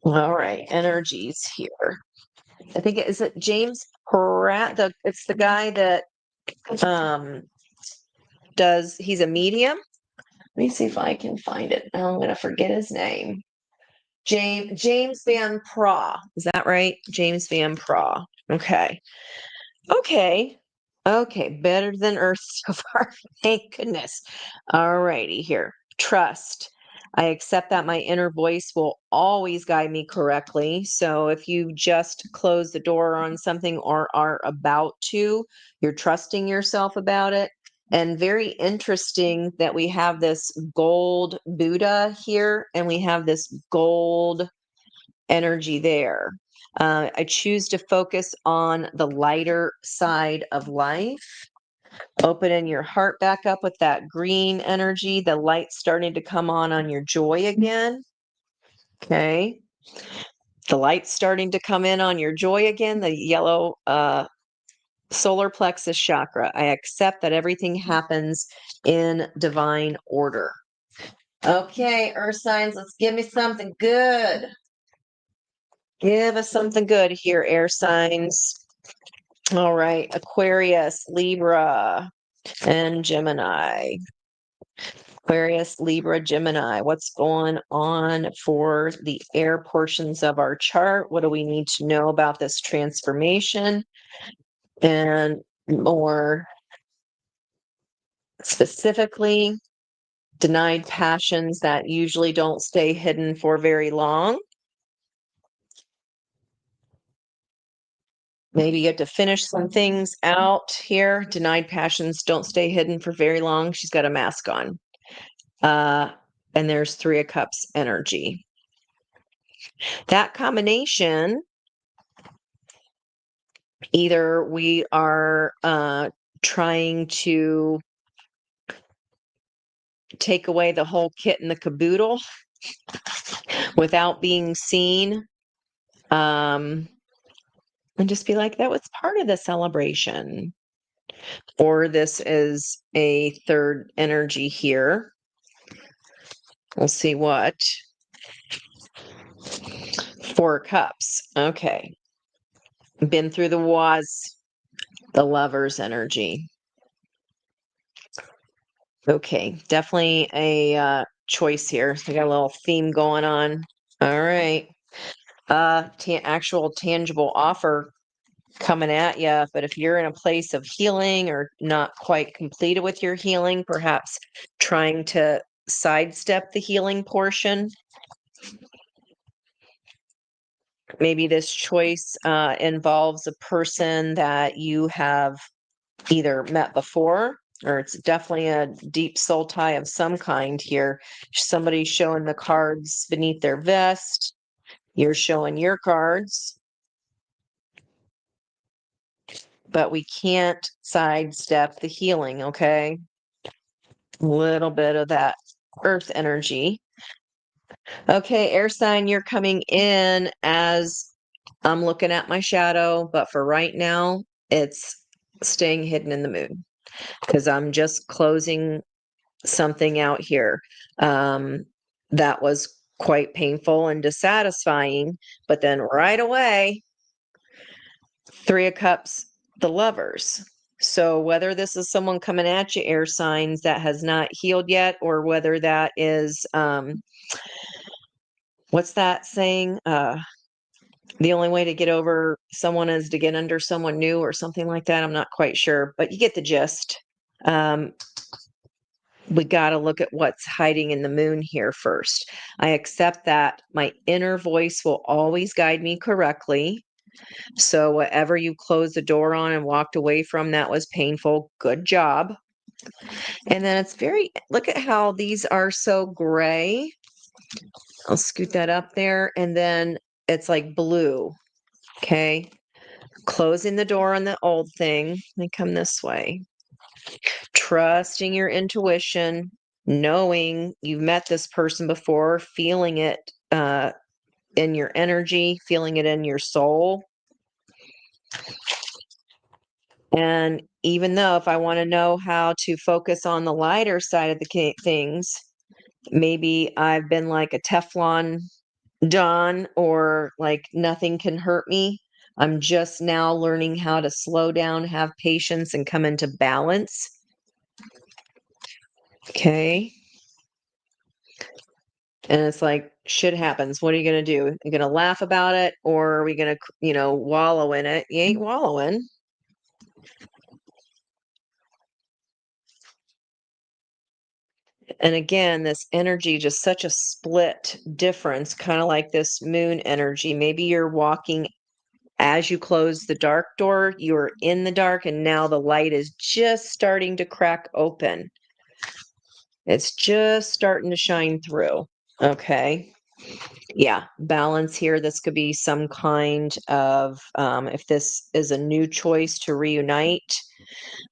All right, energies here. I think is it James Pratt? It's the guy that um he's a medium. Let me see if I can find it. Oh, I'm gonna forget his name. James Van Praagh. Is that right? James Van Praagh. Okay. Okay. Okay. Better than Earth so far. Thank goodness. All righty here. Trust. I accept that my inner voice will always guide me correctly. So if you just close the door on something or are about to, you're trusting yourself about it. And very interesting that we have this gold Buddha here and we have this gold energy there. I choose to focus on the lighter side of life. Opening your heart back up with that green energy, the light starting to come on your joy again. Okay. The light's starting to come in on your joy again, the yellow solar plexus chakra. I accept that everything happens in divine order. Okay, earth signs, let's give me something good. Give us something good here, air signs. All right, Aquarius, Libra, and Gemini. Aquarius, Libra, Gemini. What's going on for the air portions of our chart? What do we need to know about this transformation? And more specifically, denied passions that usually don't stay hidden for very long. Maybe you have to finish some things out here. Denied passions don't stay hidden for very long. She's got a mask on. And there's Three of Cups energy. That combination, either we are trying to take away the whole kit and the caboodle without being seen, and just be like, that was part of the celebration. or this is a third energy here. We'll see what. 4 cups. Okay. Been through the waz, the Lover's energy. Okay, definitely a choice here. So we got a little theme going on. All right. Actual tangible offer coming at you. But if you're in a place of healing or not quite completed with your healing, perhaps trying to sidestep the healing portion, maybe this choice involves a person that you have either met before, or it's definitely a deep soul tie of some kind here. Somebody showing the cards beneath their vest. You're showing your cards, but we can't sidestep the healing, okay? A little bit of that earth energy. Okay, air sign, you're coming in as I'm looking at my shadow, but for right now, it's staying hidden in the moon because I'm just closing something out here. That was quite painful and dissatisfying, but then right away, 3 of Cups, the Lovers. So whether this is someone coming at you, air signs, that has not healed yet, or whether that is, what's that saying? The only way to get over someone is to get under someone new, or something like that. I'm not quite sure, but you get the gist. Um, we got to look at what's hiding in the moon here first. I accept that my inner voice will always guide me correctly. So whatever you closed the door on and walked away from, that was painful. Good job. And then it's look at how these are so gray. I'll scoot that up there. And then it's like blue. Okay. Closing the door on the old thing. Let me come this way. Trusting your intuition, knowing you've met this person before, feeling it in your energy, feeling it in your soul. And even though if I want to know how to focus on the lighter side of the things, maybe I've been like a Teflon Don, or like nothing can hurt me. I'm just now learning how to slow down, have patience, and come into balance. Okay. And it's like, shit happens. What are you going to do? You going to laugh about it, or are we going to, wallow in it? You ain't wallowing. And again, this energy, just such a split difference, kind of like this moon energy. Maybe you're walking as you close the dark door, you're in the dark, and now the light is just starting to crack open. It's just starting to shine through. Okay. Yeah, balance here. This could be some kind of, if this is a new choice to reunite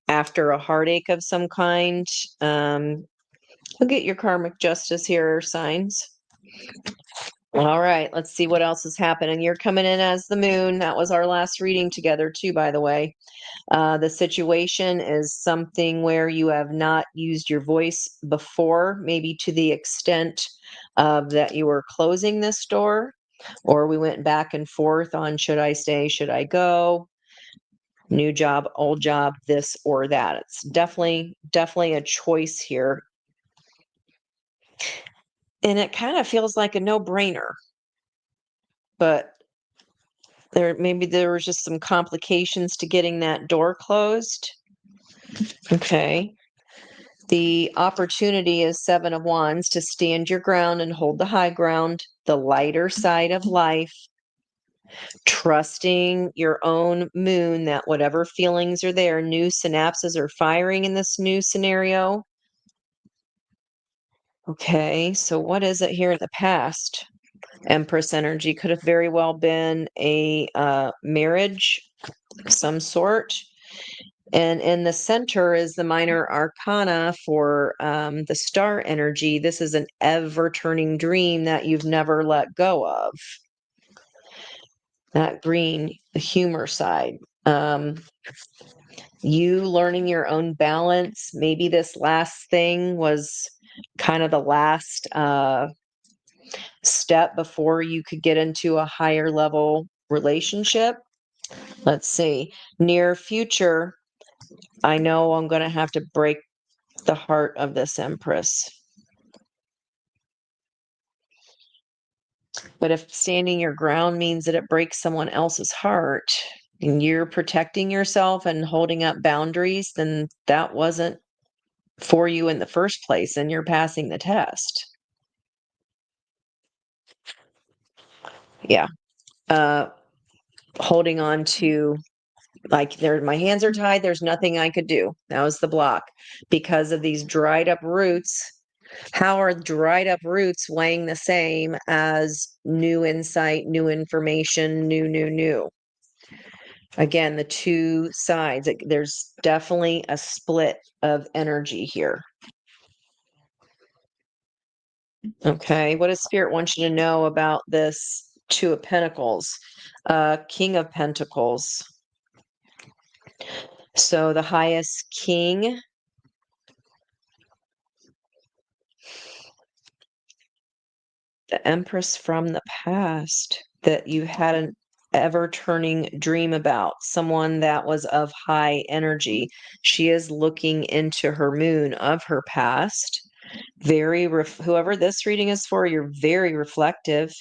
after a heartache of some kind, you'll get your karmic justice here, signs. All right, let's see what else is happening. You're coming in as the moon. That was our last reading together, too, by the way. The situation is something where you have not used your voice before, maybe to the extent of that you were closing this door, or we went back and forth on should I stay, should I go, new job, old job, this or that. It's definitely a choice here. And it kind of feels like a no-brainer, but maybe there was just some complications to getting that door closed. Okay. The opportunity is 7 of Wands to stand your ground and hold the high ground, the lighter side of life, trusting your own moon that whatever feelings are there, new synapses are firing in this new scenario. Okay, so what is it here in the past? Empress energy could have very well been a marriage of some sort. And in the center is the minor arcana for the star energy. This is an ever-turning dream that you've never let go of. That green, the humor side. You learning your own balance. Maybe this last thing was kind of the last step before you could get into a higher level relationship. Let's see. Near future, I know I'm going to have to break the heart of this Empress. But if standing your ground means that it breaks someone else's heart and you're protecting yourself and holding up boundaries, then that wasn't for you in the first place and you're passing the test. Yeah. Uh, holding on to like there, my hands are tied. There's nothing I could do. That was the block because of these dried up roots. How are dried up roots weighing the same as new insight, new information, new? Again, the two sides, there's definitely a split of energy here. Okay, what does Spirit want you to know about this Two of Pentacles? King of Pentacles. So the highest king, the Empress from the past that you had an ever turning dream about, someone that was of high energy. She is looking into her moon of her past. Whoever this reading is for, you're very reflective.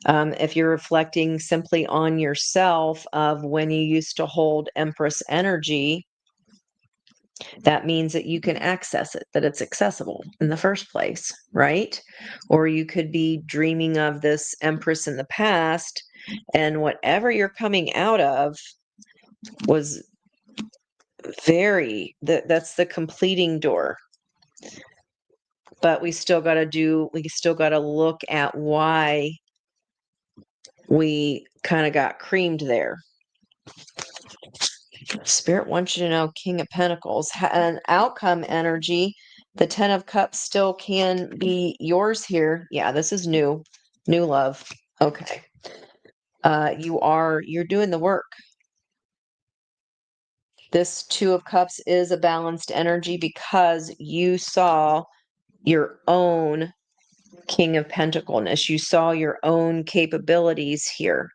If you're reflecting simply on yourself of when you used to hold Empress energy, that means that you can access it, that it's accessible in the first place, right? Or you could be dreaming of this Empress in the past, and whatever you're coming out of was that's the completing door. But we still got to look at why we kind of got creamed there. Spirit wants you to know King of Pentacles, an outcome energy. The Ten of Cups still can be yours here. Yeah, this is new love. Okay. You're doing the work. This Two of Cups is a balanced energy because you saw your own King of Pentacleness. You saw your own capabilities here.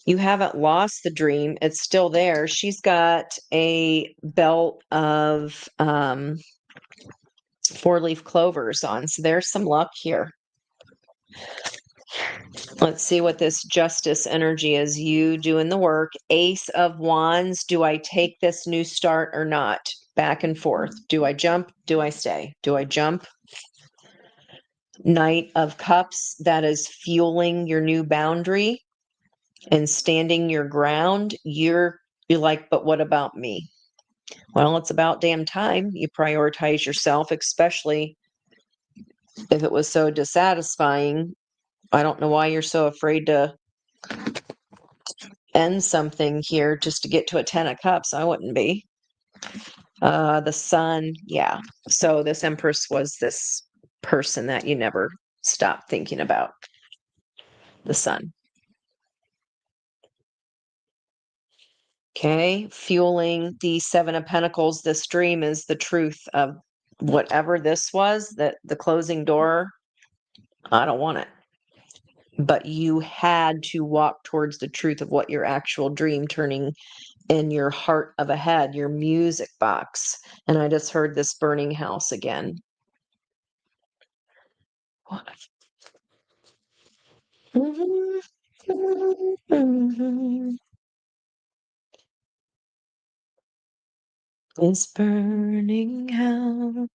You haven't lost the dream. It's still there. She's got a belt of four-leaf clovers on. So there's some luck here. Let's see what this justice energy is. You doing the work. Ace of Wands. Do I take this new start or not? Back and forth. Do I jump? Do I stay? Do I jump? Knight of Cups. That is fueling your new boundary and standing your ground. You're like, but what about me? Well, it's about damn time you prioritize yourself, especially if it was so dissatisfying. I don't know why you're so afraid to end something here just to get to a 10 of cups. I wouldn't be. The sun, yeah. So this Empress was this person that you never stopped thinking about. The sun. Okay, fueling the Seven of Pentacles. This dream is the truth of whatever this was, that the closing door. I don't want it. But you had to walk towards the truth of what your actual dream turning in your heart of a head, your music box. And I just heard this burning house again. What? This burning house.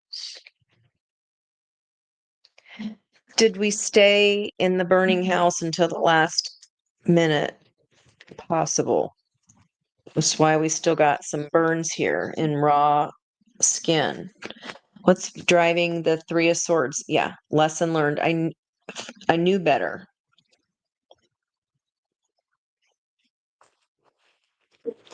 Did we stay in the burning house until the last minute possible? That's why we still got some burns here in raw skin. What's driving the Three of Swords? Yeah, lesson learned. I knew better.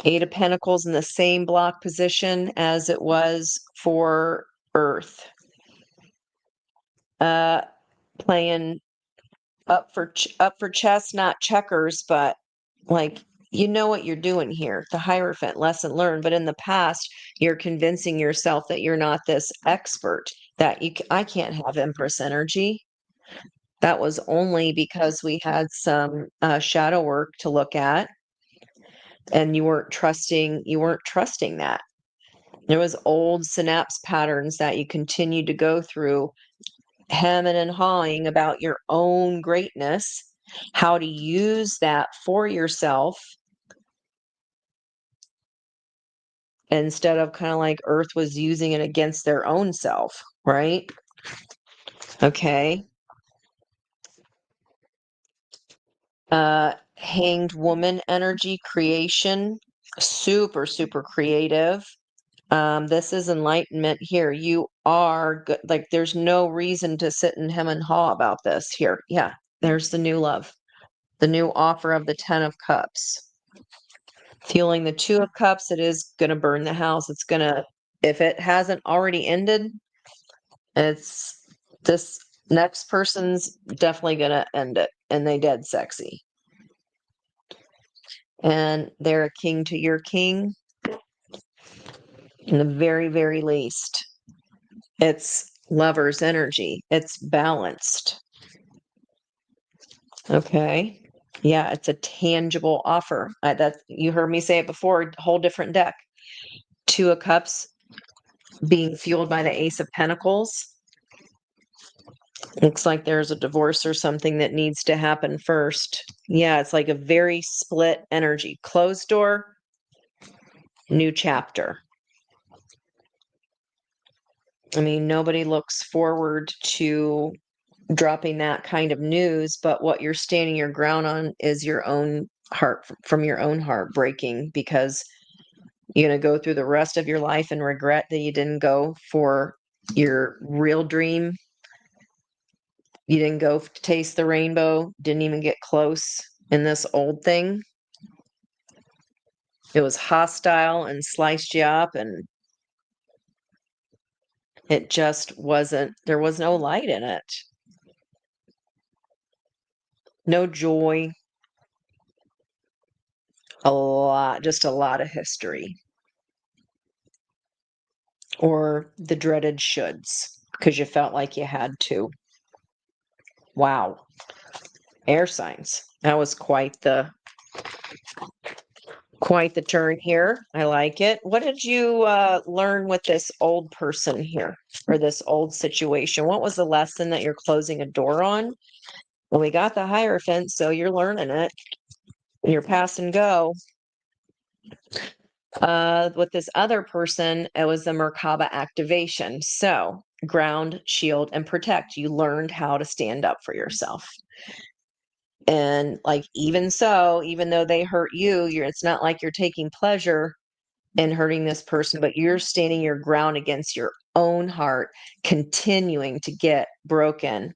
Eight of Pentacles in the same block position as it was for Earth. Playing up for chess, not checkers, but Like, you know what you're doing here, the Hierophant, lesson learned. But in the past, you're convincing yourself that you're not this expert, that I can't have Empress energy. That was only because we had some shadow work to look at, and you weren't trusting that. There was old synapse patterns that you continued to go through, hemming and hawing about your own greatness, how to use that for yourself, instead of kind of like Earth was using it against their own self, right? Okay. Hanged woman energy creation, super, super creative. This is enlightenment here. You are good. Like, there's no reason to sit and hem and haw about this here. Yeah, there's the new love, the new offer of the 10 of Cups. Feeling the 2 of Cups, it is going to burn the house. It's going to, if it hasn't already ended, it's this next person's definitely going to end it, and they dead sexy. And they're a king to your king, in the very, very least. It's lover's energy. It's balanced. Okay. Yeah, it's a tangible offer. That you heard me say it before, whole different deck. 2 of Cups being fueled by the Ace of Pentacles. Looks like there's a divorce or something that needs to happen first. Yeah, it's like a very split energy. Closed door, new chapter. I mean, nobody looks forward to dropping that kind of news, but what you're standing your ground on is your own heart, from your own heart breaking, because you're going to go through the rest of your life and regret that you didn't go for your real dream. You didn't go to taste the rainbow, didn't even get close in this old thing. It was hostile and sliced you up, and it just wasn't, there was no light in it. No joy. Just a lot of history. Or the dreaded shoulds, because you felt like you had to. Wow. Air signs. That was quite the turn here. I like it. What did you learn with this old person here, or this old situation? What was the lesson that you're closing a door on? Well, we got the Hierophant, so you're learning it. You're pass and go. With this other person, it was the Merkaba activation. So ground, shield, and protect. You learned how to stand up for yourself. And like, even so, even though they hurt you, it's not like you're taking pleasure in hurting this person, but you're standing your ground against your own heart, continuing to get broken.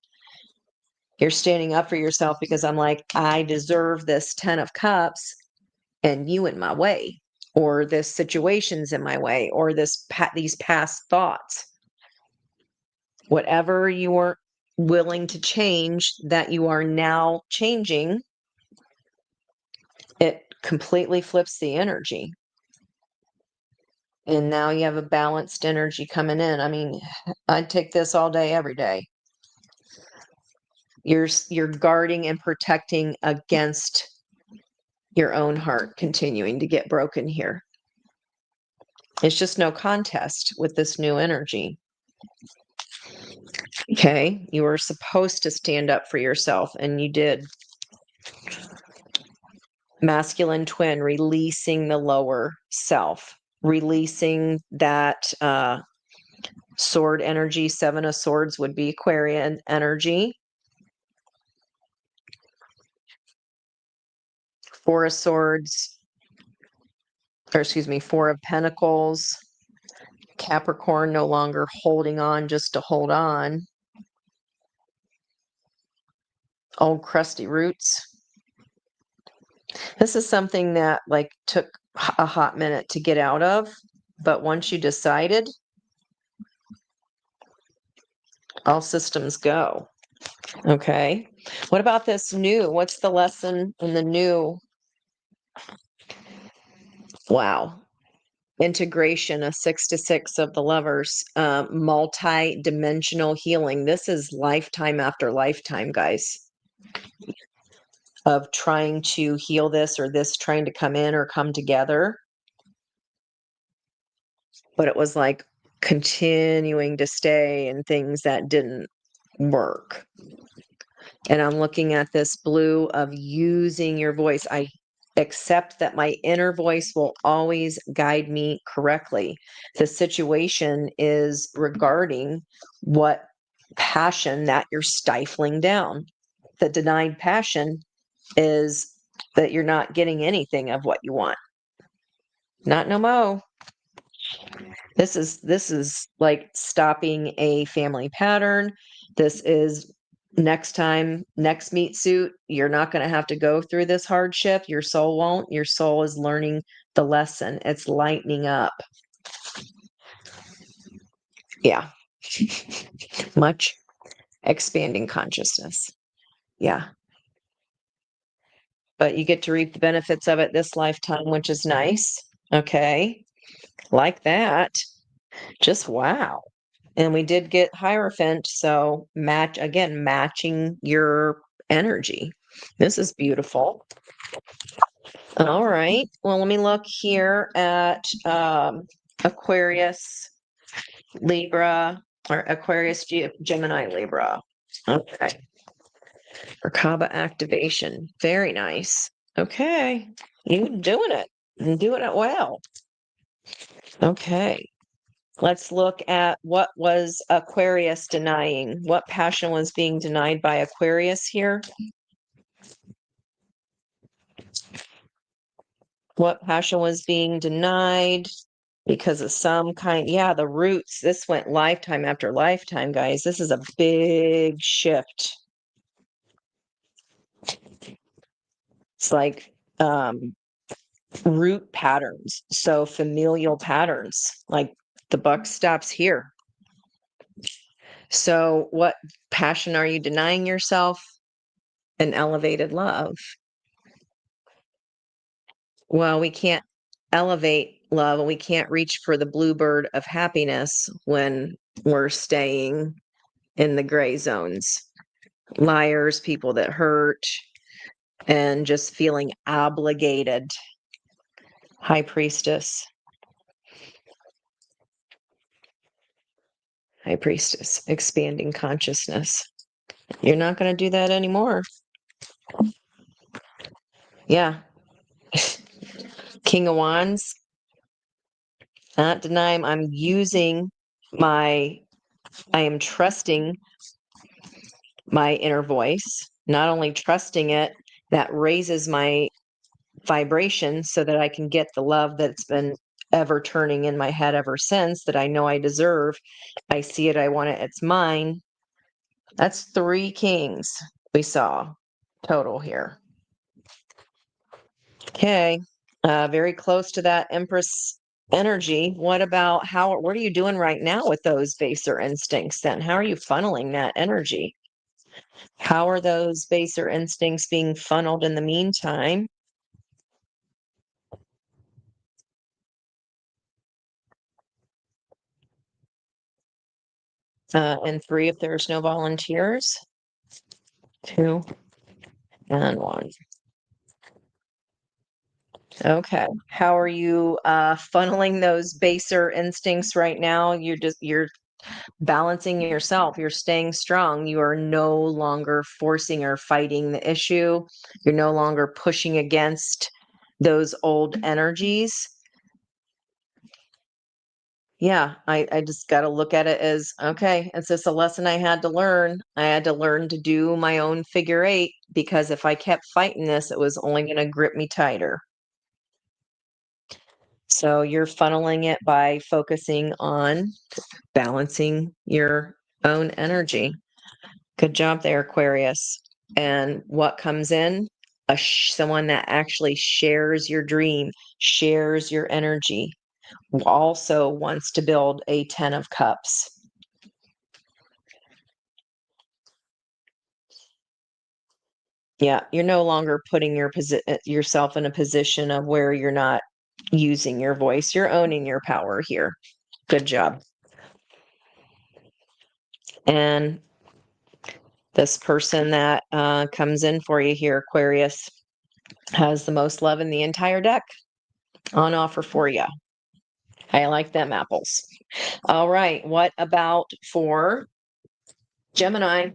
You're standing up for yourself because I'm like, I deserve this 10 of Cups, and you in my way, or this situation's in my way, or these past thoughts. Whatever you weren't willing to change, that you are now changing, it completely flips the energy. And now you have a balanced energy coming in. I mean, I'd take this all day, every day. You're guarding and protecting against your own heart continuing to get broken here. It's just no contest with this new energy. Okay, you were supposed to stand up for yourself, and you did. Masculine twin, releasing the lower self, releasing that sword energy. 7 of Swords would be Aquarian energy. 4 of Swords, or excuse me, 4 of Pentacles. Capricorn, no longer holding on just to hold on. Old crusty roots. This is something that like took a hot minute to get out of, but once you decided, all systems go. Okay. What about this new? What's the lesson in the new Wow. Integration, a 6 to 6 of the lovers, multi-dimensional healing. This is lifetime after lifetime, guys, of trying to heal this or this trying to come in or come together. But it was like continuing to stay in things that didn't work. And I'm looking at this blue of using your voice. I accept that my inner voice will always guide me correctly. The situation is regarding what passion that you're stifling down. The denied passion is that you're not getting anything of what you want. Not no mo. This is like stopping a family pattern. This is next time, next meat suit, you're not going to have to go through this hardship. Your soul won't. Your soul is learning the lesson. It's lightening up. Yeah. Much expanding consciousness. Yeah. But you get to reap the benefits of it this lifetime, which is nice. Okay. Like that. Just wow. And we did get Hierophant, so matching your energy. This is beautiful. All right. Well, let me look here at Aquarius, Libra, or Aquarius, Gemini, Libra. Okay. Merkaba activation. Very nice. Okay. You doing it. And doing it well. Okay. Let's look at what was Aquarius denying. What passion was being denied by Aquarius here? What passion was being denied because of some kind? Yeah, the roots. This went lifetime after lifetime, guys. This is a big shift. It's like root patterns. So familial patterns, like the buck stops here. So what passion are you denying yourself? An elevated love. Well, we can't elevate love and we can't reach for the bluebird of happiness when we're staying in the gray zones. Liars, people that hurt, and just feeling obligated. High Priestess. High Priestess, expanding consciousness. You're not going to do that anymore. Yeah. King of Wands. Not denying I'm using I am trusting my inner voice, not only trusting it, that raises my vibration so that I can get the love that's been ever turning in my head ever since that I know I deserve. I see it, I want it, it's mine. That's 3 kings we saw total here. Okay. Very close to that Empress energy. What about what are you doing right now with those baser instincts then? How are you funneling that energy? How are those baser instincts being funneled in the meantime? And 3 if there's no volunteers. 2 and 1. Okay. How are you funneling those baser instincts right now? You're balancing yourself. You're staying strong. You are no longer forcing or fighting the issue. You're no longer pushing against those old energies. Yeah, I just got to look at it as, okay, it's just a lesson I had to learn. I had to learn to do my own figure 8 because if I kept fighting this, it was only going to grip me tighter. So you're funneling it by focusing on balancing your own energy. Good job there, Aquarius. And what comes in? Someone that actually shares your dream, shares your energy, also wants to build a 10 of cups. Yeah, you're no longer putting yourself in a position of where you're not using your voice. You're owning your power here. Good job. And this person that comes in for you here, Aquarius, has the most love in the entire deck on offer for you. I like them apples. All right. What about for Gemini?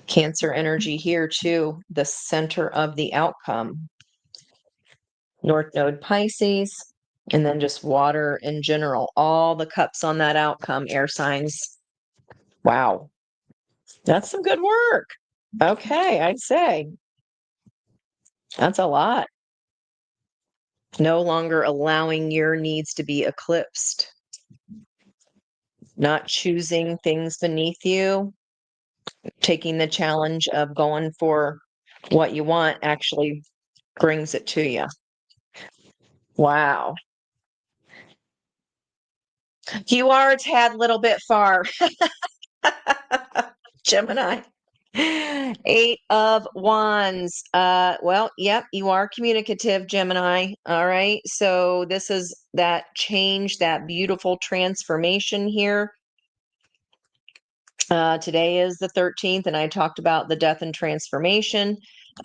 Cancer energy here too, the center of the outcome. North Node Pisces, and then just water in general. All the cups on that outcome, air signs. Wow. That's some good work. Okay, I'd say that's a lot. No longer allowing your needs to be eclipsed, not choosing things beneath you, taking the challenge of going for what you want actually brings it to you. Wow. You are a tad little bit far, Gemini. Eight of Wands. Well, yep, you are communicative, Gemini. All right. So this is that change, that beautiful transformation here. Today is the 13th, and I talked about the death and transformation.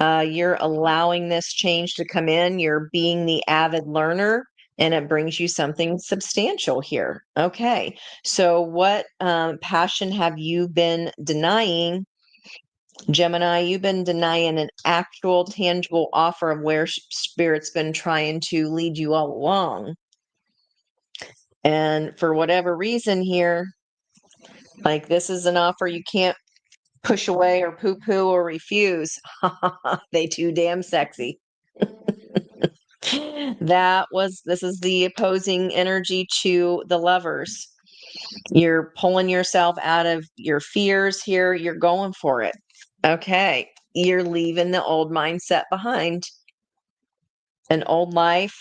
You're allowing this change to come in. You're being the avid learner, and it brings you something substantial here. Okay. So, what passion have you been denying? Gemini, you've been denying an actual tangible offer of where Spirit's been trying to lead you all along. And for whatever reason here, like this is an offer you can't push away or poo poo or refuse. They too damn sexy. This is the opposing energy to the Lovers. You're pulling yourself out of your fears here. You're going for it. Okay. You're leaving the old mindset behind. An old life,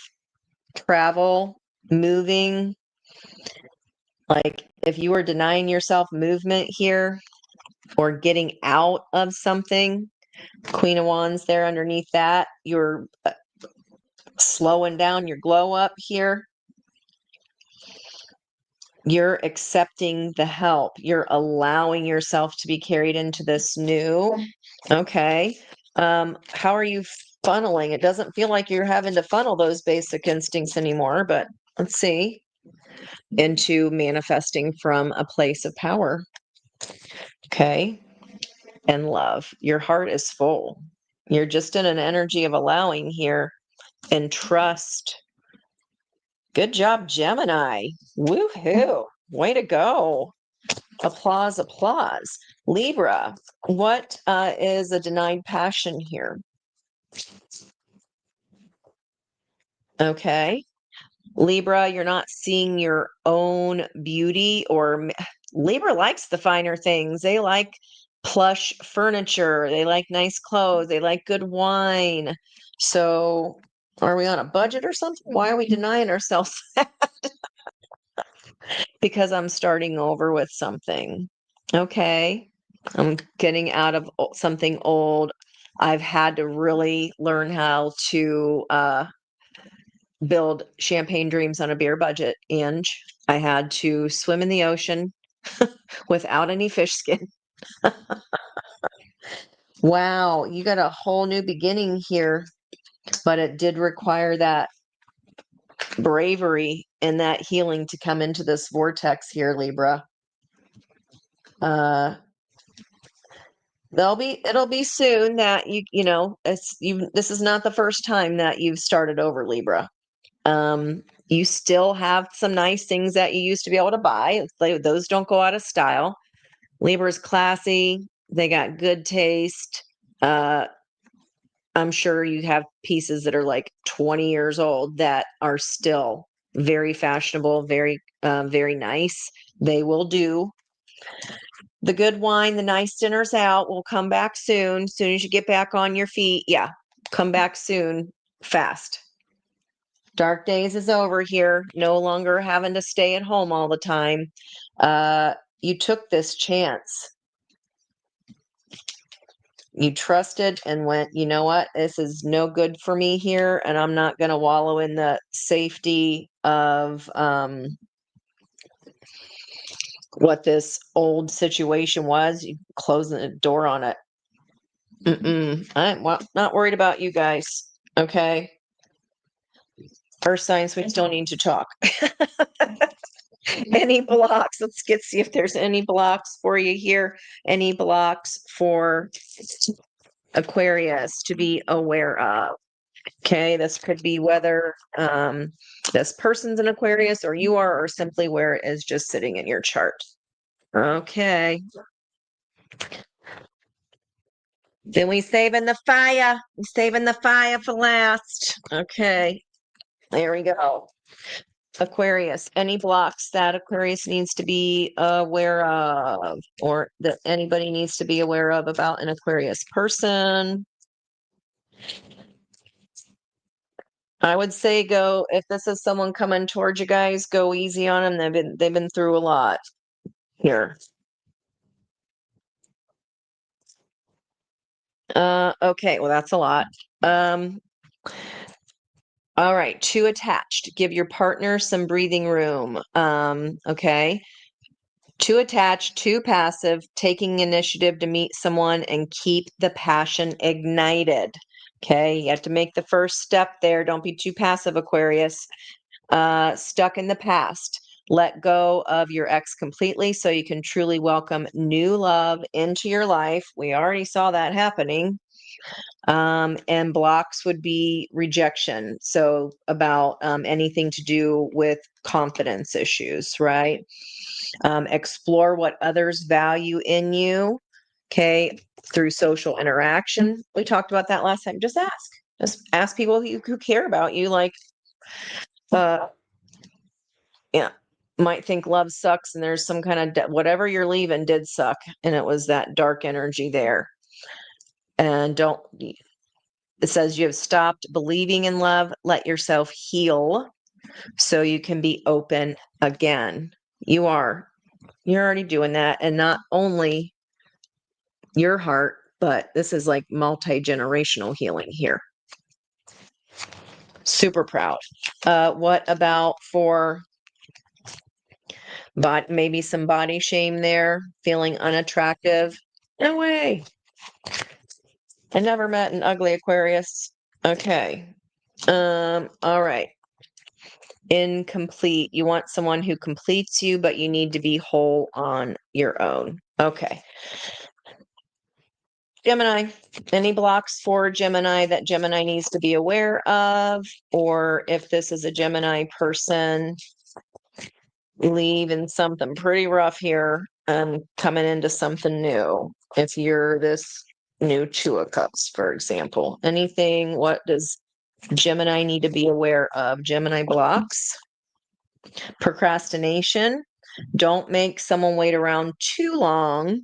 travel, moving. Like if you were denying yourself movement here or getting out of something, Queen of Wands there underneath that, you're slowing down your glow up here. You're accepting the help. You're allowing yourself to be carried into this new. Okay. How are you funneling? It doesn't feel like you're having to funnel those basic instincts anymore, but let's see. Into manifesting from a place of power. Okay. And love. Your heart is full. You're just in an energy of allowing here and trust. Good job, Gemini. Woohoo. Way to go. Applause, applause. Libra, what is a denied passion here? Okay. Libra, you're not seeing your own beauty, or Libra likes the finer things. They like plush furniture. They like nice clothes. They like good wine. So are we on a budget or something? Why are we denying ourselves that? Because I'm starting over with something. Okay. I'm getting out of something old. I've had to really learn how to build champagne dreams on a beer budget, Ange. I had to swim in the ocean without any fish skin. Wow, you got a whole new beginning here, but it did require that bravery and that healing to come into this vortex here, Libra. Uh, it'll be soon that this is not the first time that you've started over, Libra. You still have some nice things that you used to be able to buy. Those don't go out of style. Libra's classy. They got good taste. I'm sure you have pieces that are like 20 years old that are still very fashionable, very nice. They will do. The good wine, the nice dinner's out. We'll come back soon. As soon as you get back on your feet. Yeah, come back soon, fast. Dark days is over here. No longer having to stay at home all the time. You took this chance. You trusted and went, you know what? This is no good for me here, and I'm not going to wallow in the safety of what this old situation was. You closing the door on it. I'm not worried about you guys. Okay. Earth signs, we still need to talk. Any blocks? Let's see if there's any blocks for you here. Any blocks for Aquarius to be aware of? Okay, this could be whether this person's an Aquarius or you are, or simply where it is just sitting in your chart. Okay. Then we saving the fire. We saving the fire for last. Okay. There we go. Aquarius, any blocks that Aquarius needs to be aware of, or that anybody needs to be aware of about an Aquarius person? I would say go, if this is someone coming towards you guys, go easy on them. They've been through a lot here. Okay, well that's a lot. All right, too attached. Give your partner some breathing room. Okay. Too attached, too passive, taking initiative to meet someone and keep the passion ignited. Okay, you have to make the first step there. Don't be too passive, Aquarius. Stuck in the past. Let go of your ex completely so you can truly welcome new love into your life. We already saw that happening. And blocks would be rejection. So about anything to do with confidence issues, right? Explore what others value in you. Okay. Through social interaction. We talked about that last time. Just ask. Just ask people who care about you. Like, yeah, might think love sucks and there's some kind of whatever you're leaving did suck. And it was that dark energy there. And don't, it says you have stopped believing in love. Let yourself heal so you can be open again. You're already doing that. And not only your heart, but this is like multi-generational healing here. Super proud. What about for maybe some body shame there, feeling unattractive? No way. I never met an ugly Aquarius. Okay. All right. Incomplete. You want someone who completes you, but you need to be whole on your own. Okay. Gemini. Any blocks for Gemini that Gemini needs to be aware of? Or if this is a Gemini person, leaving something pretty rough here and coming into something new. If you're this new Two of Cups, for example, anything, what does Gemini need to be aware of? Gemini blocks. Procrastination. Don't make someone wait around too long,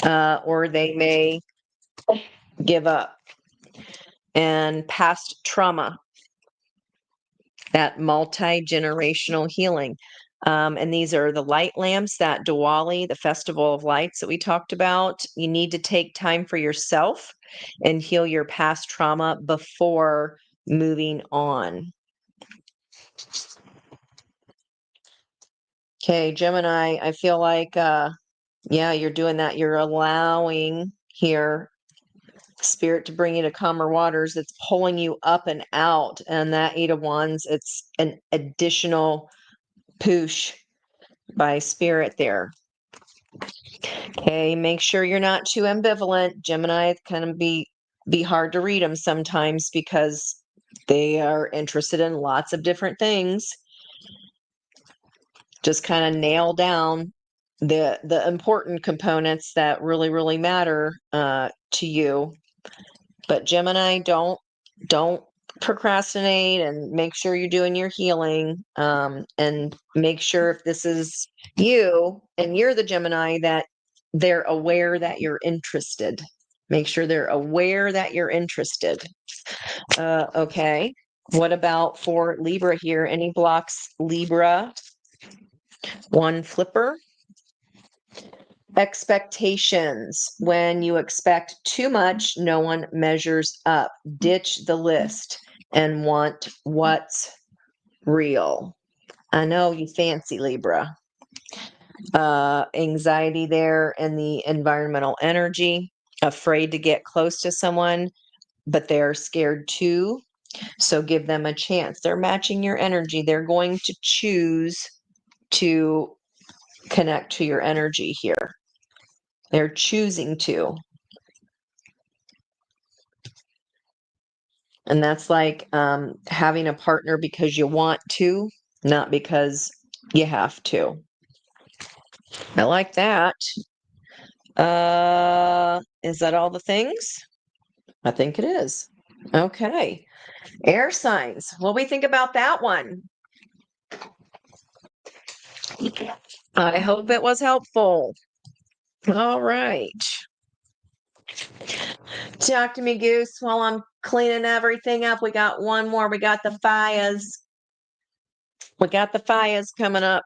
or they may give up. And past trauma, that multi-generational healing. And these are the light lamps, that Diwali, the festival of lights that we talked about. You need to take time for yourself and heal your past trauma before moving on. Okay, Gemini, I feel like, yeah, you're doing that. You're allowing here Spirit to bring you to calmer waters. It's pulling you up and out. And that Eight of Wands, it's an additional push by Spirit there. Okay, make sure you're not too ambivalent. Gemini can be hard to read them sometimes because they are interested in lots of different things. Just kind of nail down the important components that really matter to you. But Gemini, don't procrastinate, and make sure you're doing your healing, and make sure if this is you and you're the Gemini that they're aware that you're interested. Make sure they're aware that you're interested. Okay. What about for Libra here? Any blocks, Libra? One flipper. Expectations. When you expect too much, no one measures up. Ditch the list and want what's real. I know you fancy Libra. Anxiety there and the environmental energy, afraid to get close to someone, but they're scared too. So give them a chance. They're matching your energy. They're going to choose to connect to your energy here. They're choosing to. And that's like having a partner because you want to, not because you have to. I like that. Is that all the things? I think it is. Okay. Air signs. What do we think about that one? I hope it was helpful. All right. Talk to me, Goose, while I'm cleaning everything up. We got one more. We got the fires. We got the fires coming up.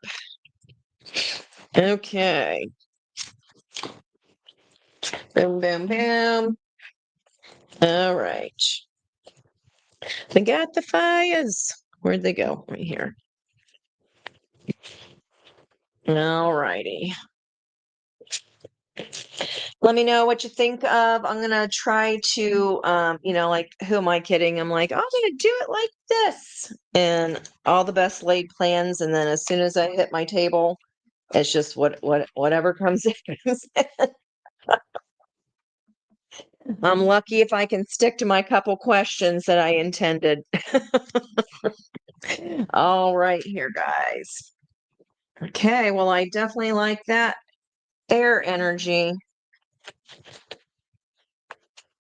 Okay. Boom, boom, boom. All right. We got the fires. Where'd they go? Right here. All righty. Let me know what you think of. I'm gonna try to, like, who am I kidding? I'm like, I'm gonna do it like this, and all the best laid plans. And then as soon as I hit my table, it's just whatever comes in. I'm lucky if I can stick to my couple questions that I intended. All right, here, guys. Okay, well, I definitely like that air energy.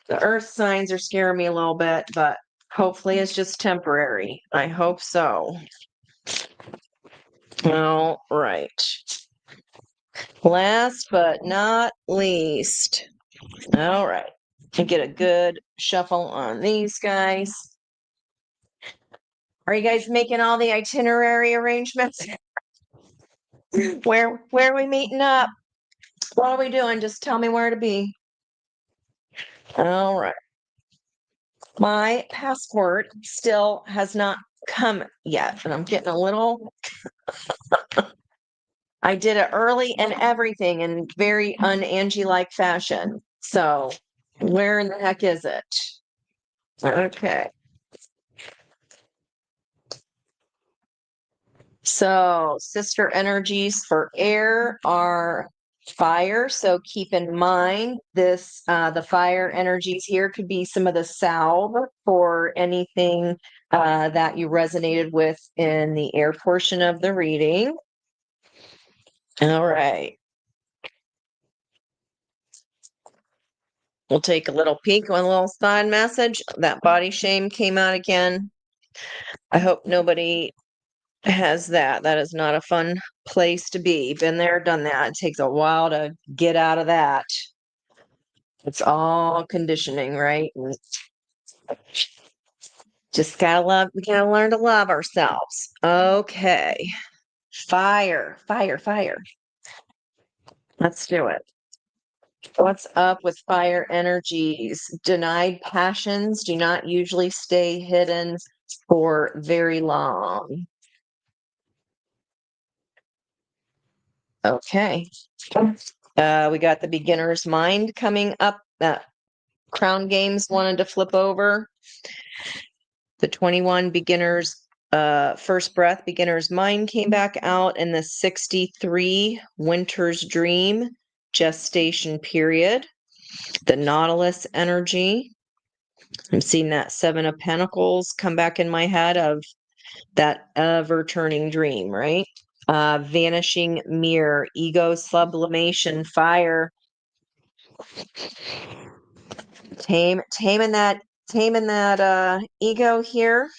The earth signs are scaring me a little bit, but hopefully it's just temporary. I hope so. All right. Last but not least. All right. And get a good shuffle on these guys. Are you guys making all the itinerary arrangements? Where are we meeting up? What are we doing? Just tell me where to be. All right. My passport still has not come yet, and I'm getting a little. I did it early and everything in very un-Angie like fashion. So, where in the heck is it? Okay. So, sister energies for air are fire. So, keep in mind this the fire energies here could be some of the salve for anything that you resonated with in the air portion of the reading. All right. We'll take a little peek on a little side message. That body shame came out again. I hope nobody has that. That is not a fun place to be. Been there, done that. It takes a while to get out of that. It's all conditioning, right? And just gotta love, we gotta learn to love ourselves. Okay. Fire, fire, fire. Let's do it. What's up with fire energies? Denied passions do not usually stay hidden for very long. Okay. We got the beginner's mind coming up. That Crown Games wanted to flip over. The 21 beginners, first breath, beginner's mind came back out, and the 63 winter's dream, gestation period. The Nautilus energy. I'm seeing that Seven of Pentacles come back in my head of that ever turning dream, right? Vanishing mirror, ego sublimation, fire. Taming that ego here.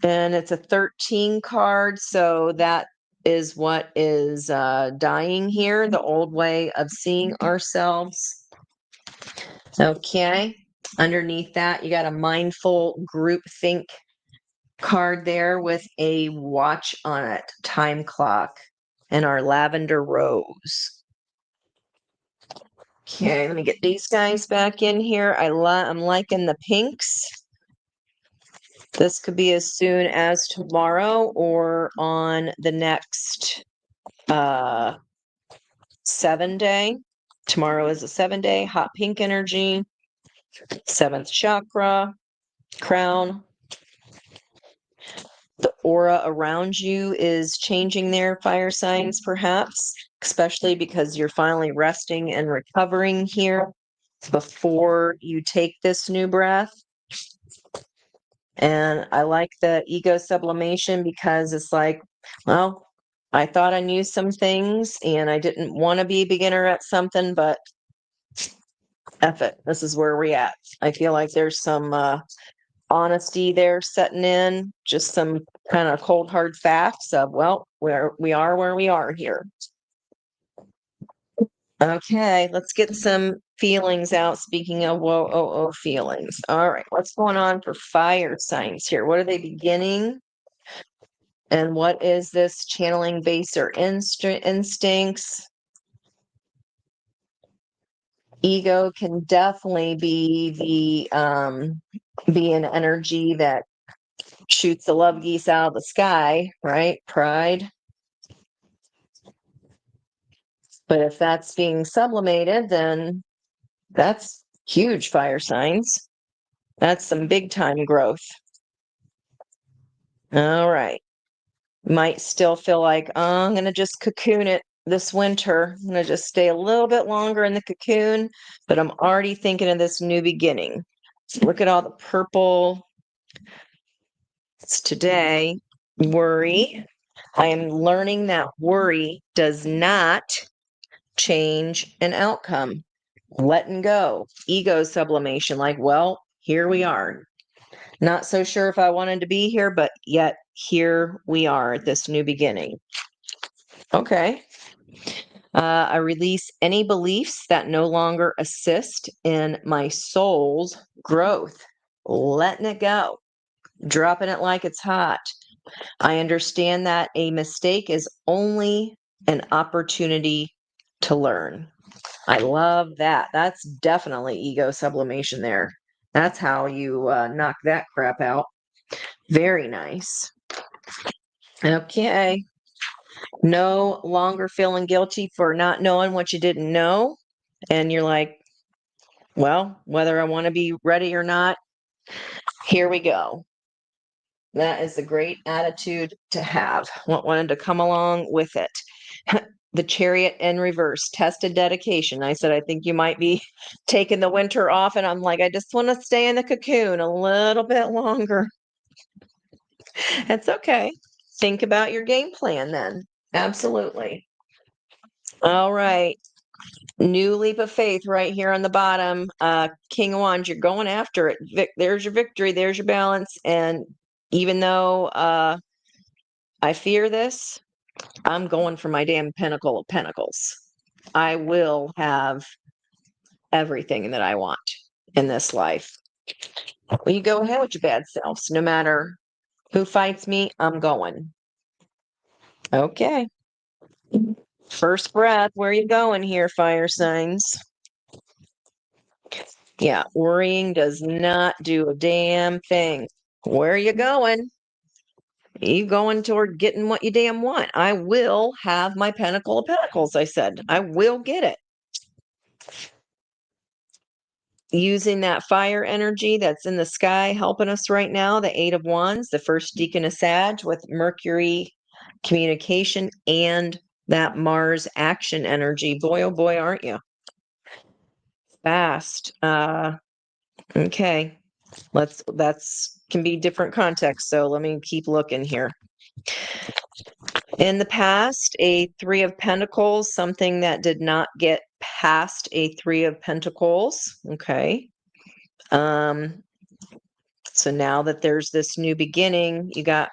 And it's a 13 card, so that is what is dying here, the old way of seeing ourselves. Okay. Underneath that, you got a mindful group think card there with a watch on it, time clock, and our lavender rose. Okay, let me get these guys back in here. I'm liking the pinks. This could be as soon as tomorrow or on the next 7-day. Tomorrow is a 7-day hot pink energy, 7th chakra, crown. The aura around you is changing there, fire signs, perhaps, especially because you're finally resting and recovering here before you take this new breath. And I like the ego sublimation because it's like, well, I thought I knew some things and I didn't want to be a beginner at something, but F it. This is where we're at. I feel like there's some honesty there setting in, just some kind of cold hard facts of, well, where we are here. Okay, let's get some feelings out. Speaking of feelings. All right, what's going on for fire signs here? What are they beginning? And what is this channeling base or instincts? Ego can definitely be an energy that shoots the love geese out of the sky, right? Pride. But if that's being sublimated, then that's huge fire signs. That's some big time growth. All right. Might still feel like, oh, I'm going to just cocoon it this winter. I'm going to just stay a little bit longer in the cocoon, but I'm already thinking of this new beginning. So look at all the purple. It's today. Worry. I am learning that worry does not change an outcome. Letting go. Ego sublimation. Like, well, here we are. Not so sure if I wanted to be here, but yet here we are at this new beginning. Okay. I release any beliefs that no longer assist in my soul's growth. Letting it go. Dropping it like it's hot. I understand that a mistake is only an opportunity to learn. I love that. That's definitely ego sublimation there. That's how you knock that crap out. Very nice. Okay. No longer feeling guilty for not knowing what you didn't know. And you're like, well, whether I want to be ready or not, here we go. That is a great attitude to have. What wanted to come along with it. The Chariot in reverse, tested dedication. I said, I think you might be taking the winter off. And I'm like, I just want to stay in the cocoon a little bit longer. It's okay. Think about your game plan then. Absolutely. All right. New leap of faith right here on the bottom. King of Wands, you're going after it. There's your victory. There's your balance. And even though I fear this, I'm going for my damn Pinnacle of Pentacles. I will have everything that I want in this life. Well, you go ahead with your bad selves. No matter who fights me, I'm going. Okay. First breath. Where are you going here, fire signs? Yeah, worrying does not do a damn thing. Where are you going? You going toward getting what you damn want. I will have my Pinnacle of Pentacles, I said. I will get it. Using that fire energy that's in the sky helping us right now, the 8 of Wands, the first deacon of Sag with Mercury communication and that Mars action energy. Boy, oh boy, aren't you? Fast. Okay. That's can be different contexts. So let me keep looking here. In the past, a 3 of Pentacles, something that did not get past a 3 of Pentacles. Okay. So now that there's this new beginning, you got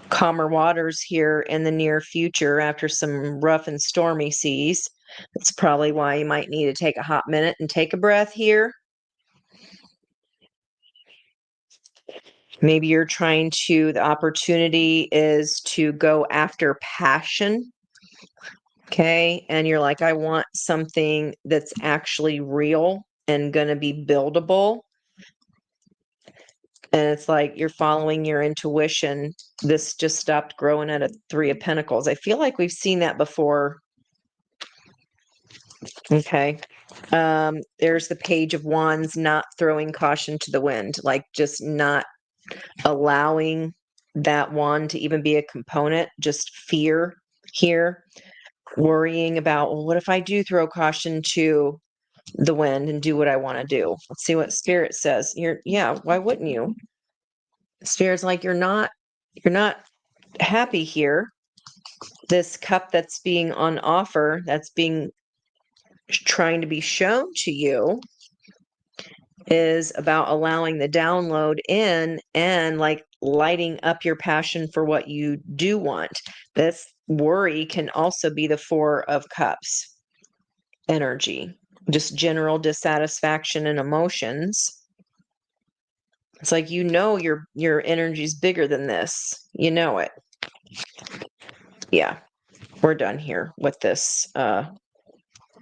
calmer waters here in the near future after some rough and stormy seas. That's probably why you might need to take a hot minute and take a breath here. Maybe you're the opportunity is to go after passion. Okay. And you're like, I want something that's actually real and going to be buildable. And it's like you're following your intuition. This just stopped growing at a Three of Pentacles. I feel like we've seen that before. Okay. There's the Page of Wands, not throwing caution to the wind, like just not allowing that wand to even be a component, just fear here, worrying about, well, what if I do throw caution to the wind and do what I want to do? Let's see what Spirit says. Yeah, why wouldn't you? Spirit's like, you're not happy here. This cup that's being on offer, that's being trying to be shown to you, is about allowing the download in and like lighting up your passion for what you do want. This worry can also be the Four of Cups energy, just general dissatisfaction and emotions. It's like, your energy's bigger than this. You know it. Yeah, we're done here with this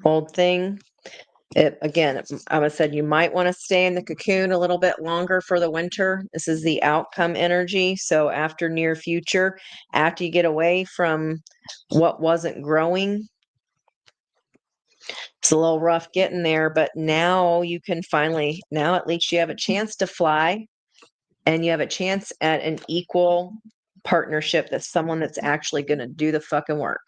old thing. Again, I said you might want to stay in the cocoon a little bit longer for the winter. This is the outcome energy. So after near future, after you get away from what wasn't growing, it's a little rough getting there, but now you can finally, now at least you have a chance to fly, and you have a chance at an equal partnership that's someone that's actually going to do the fucking work.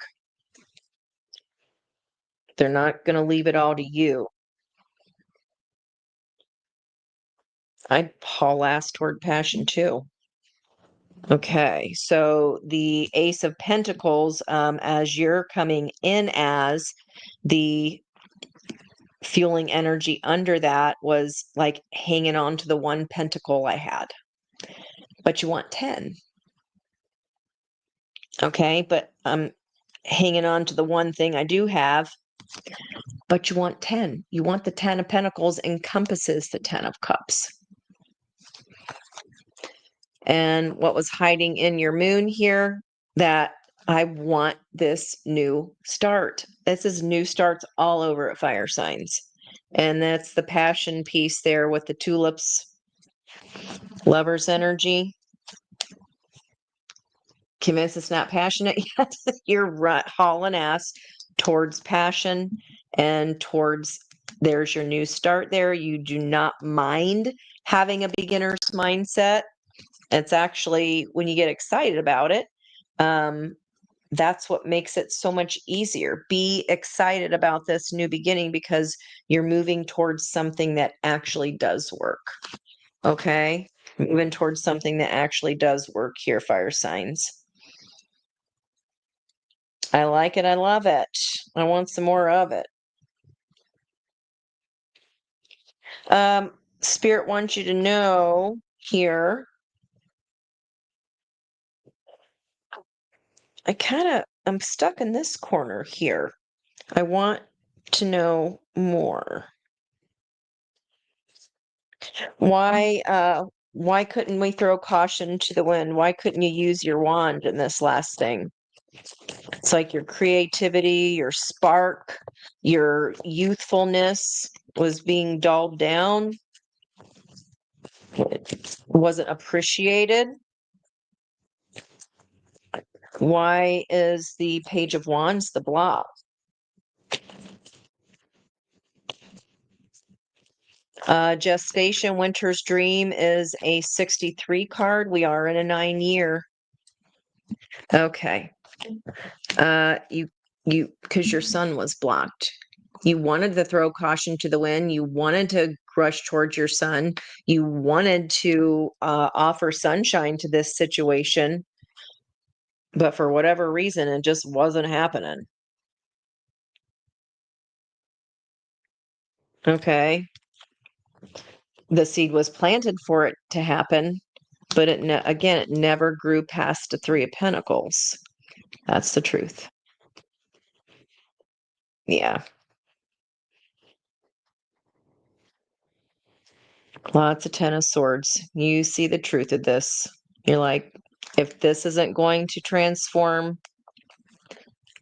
They're not going to leave it all to you. I'd haul ass toward passion too. Okay, so the Ace of Pentacles, as you're coming in as the fueling energy under that, was like hanging on to the one pentacle I had. But you want 10. Okay, but I'm hanging on to the one thing I do have, but you want 10. You want the 10 of Pentacles encompasses the 10 of Cups. And what was hiding in your moon here, that I want this new start. This is new starts all over at fire signs. And that's the passion piece there with the tulips, lover's energy. Convinced it's not passionate yet. You're hauling ass towards passion and towards, there's your new start there. You do not mind having a beginner's mindset. It's actually, when you get excited about it, that's what makes it so much easier. Be excited about this new beginning because you're moving towards something that actually does work. Okay? Moving towards something that actually does work here, fire signs. I like it. I love it. I want some more of it. Spirit wants you to know here, I'm stuck in this corner here. I want to know more. Why couldn't we throw caution to the wind? Why couldn't you use your wand in this last thing? It's like your creativity, your spark, your youthfulness was being dulled down. It wasn't appreciated. Why is the Page of Wands the block? Gestation Winter's Dream is a 63 card. We are in a 9-year. Okay. Because your sun was blocked. You wanted to throw caution to the wind. You wanted to rush towards your son. You wanted to offer sunshine to this situation. But for whatever reason, it just wasn't happening. Okay. The seed was planted for it to happen, but it never grew past the Three of Pentacles. That's the truth. Yeah. Lots of Ten of Swords. You see the truth of this. You're like, if this isn't going to transform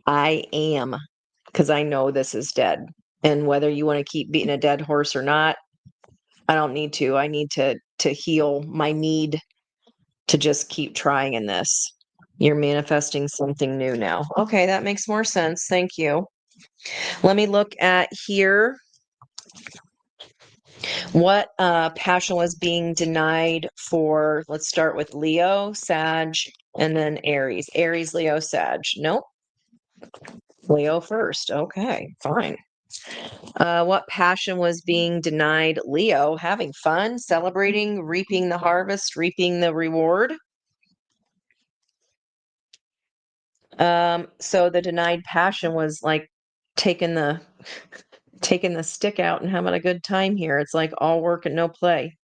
I am, because I know this is dead. And whether you want to keep beating a dead horse or not, I don't need to. I need to heal my need to just keep trying in this. You're manifesting something new now. Okay, that makes more sense. Thank you. Let me look at here. What passion was being denied for? Let's start with Leo, Sag, and then Aries. Aries, Leo, Sag. Nope. Leo first. Okay, fine. What passion was being denied Leo? Having fun, celebrating, reaping the harvest, reaping the reward. So the denied passion was like taking the taking the stick out and having a good time here. It's like all work and no play.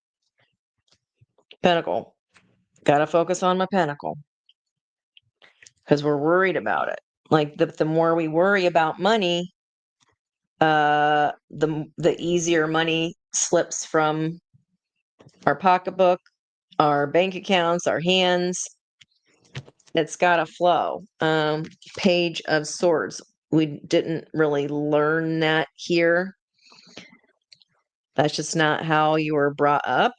Pentacle. Got to focus on my pentacle because we're worried about it. Like the more we worry about money, the easier money slips from our pocketbook, our bank accounts, our hands. It's got to flow. Page of Swords. We didn't really learn that here. That's just not how you were brought up.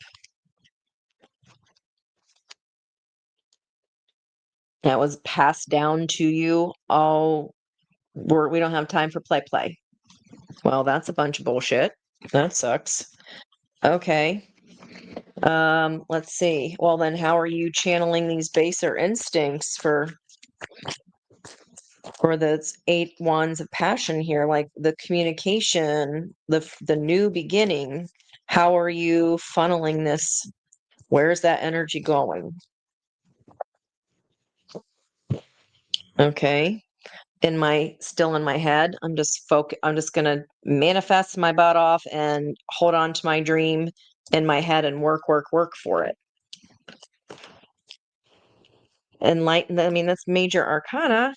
That was passed down to you. Oh, we don't have time for play. Well, that's a bunch of bullshit. That sucks. Okay. Let's see. Well, then how are you channeling these baser instincts for the 8 wands of passion here, like the communication, the new beginning? How are you funneling this? Where's that energy going? Okay. Still in my head, I'm just gonna manifest my butt off and hold on to my dream in my head and work for it. Enlighten, I mean, that's major arcana.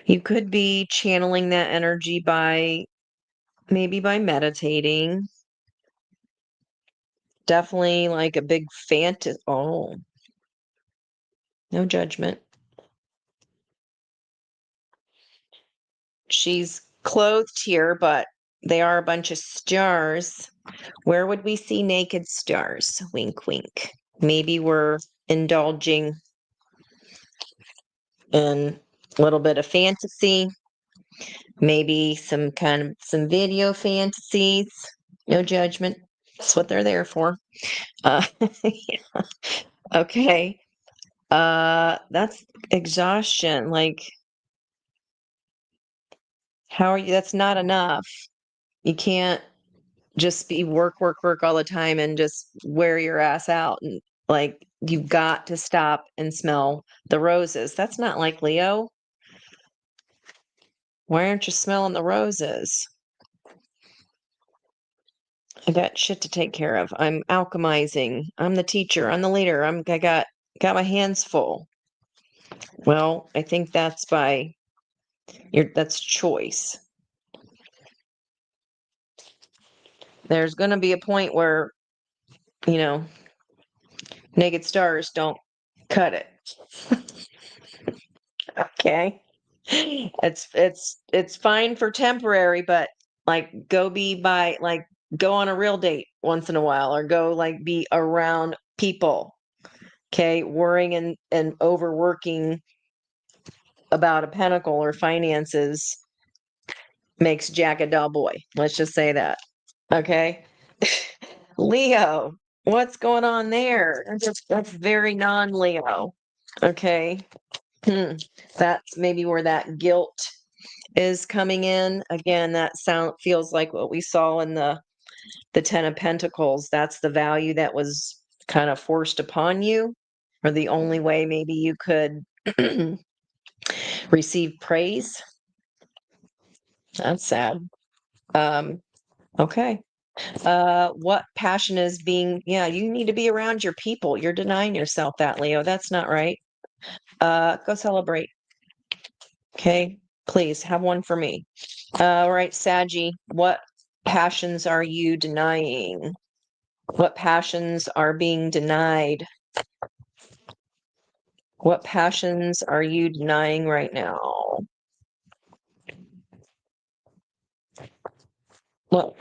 You could be channeling that energy by maybe by meditating. Definitely like a big fantasy. Oh, no judgment. She's clothed here, but they are a bunch of stars. Where would we see naked stars? Wink, wink. Maybe we're indulging in a little bit of fantasy, maybe some video fantasies. No judgment. That's what they're there for. Uh, okay. That's exhaustion. Like, how are you? That's not enough. You can't just be work all the time and just wear your ass out. And like, you've got to stop and smell the roses. That's not like Leo. Why aren't you smelling the roses? I got shit to take care of. I'm alchemizing. I'm the teacher. I'm the leader. I got my hands full. Well, I think that's choice. There's going to be a point where, you know, naked stars don't cut it. Okay. It's fine for temporary, but like go on a real date once in a while or go like be around people. Okay. Worrying and overworking about a pentacle or finances makes Jack a dull boy. Let's just say that. Okay. Leo, what's going on there? That's very non-Leo. Okay. That's maybe where that guilt is coming in. Again, that sound feels like what we saw in the 10 of Pentacles. That's the value that was kind of forced upon you, or the only way maybe you could receive praise. That's sad. Um, okay. What passion is being, yeah, you need to be around your people. You're denying yourself that, Leo. That's not right. Go celebrate. Okay. Please have one for me. All right, Saggy, what passions are you denying? What passions are being denied? What passions are you denying right now? What?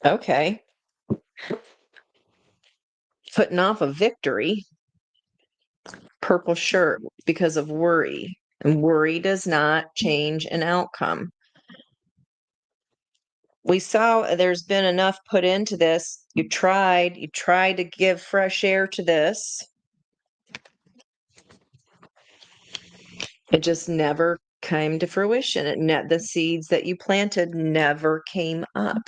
Okay. Putting off a victory. Purple shirt because of worry. And worry does not change an outcome. We saw there's been enough put into this. You tried to give fresh air to this. It just never came to fruition. The seeds that you planted never came up.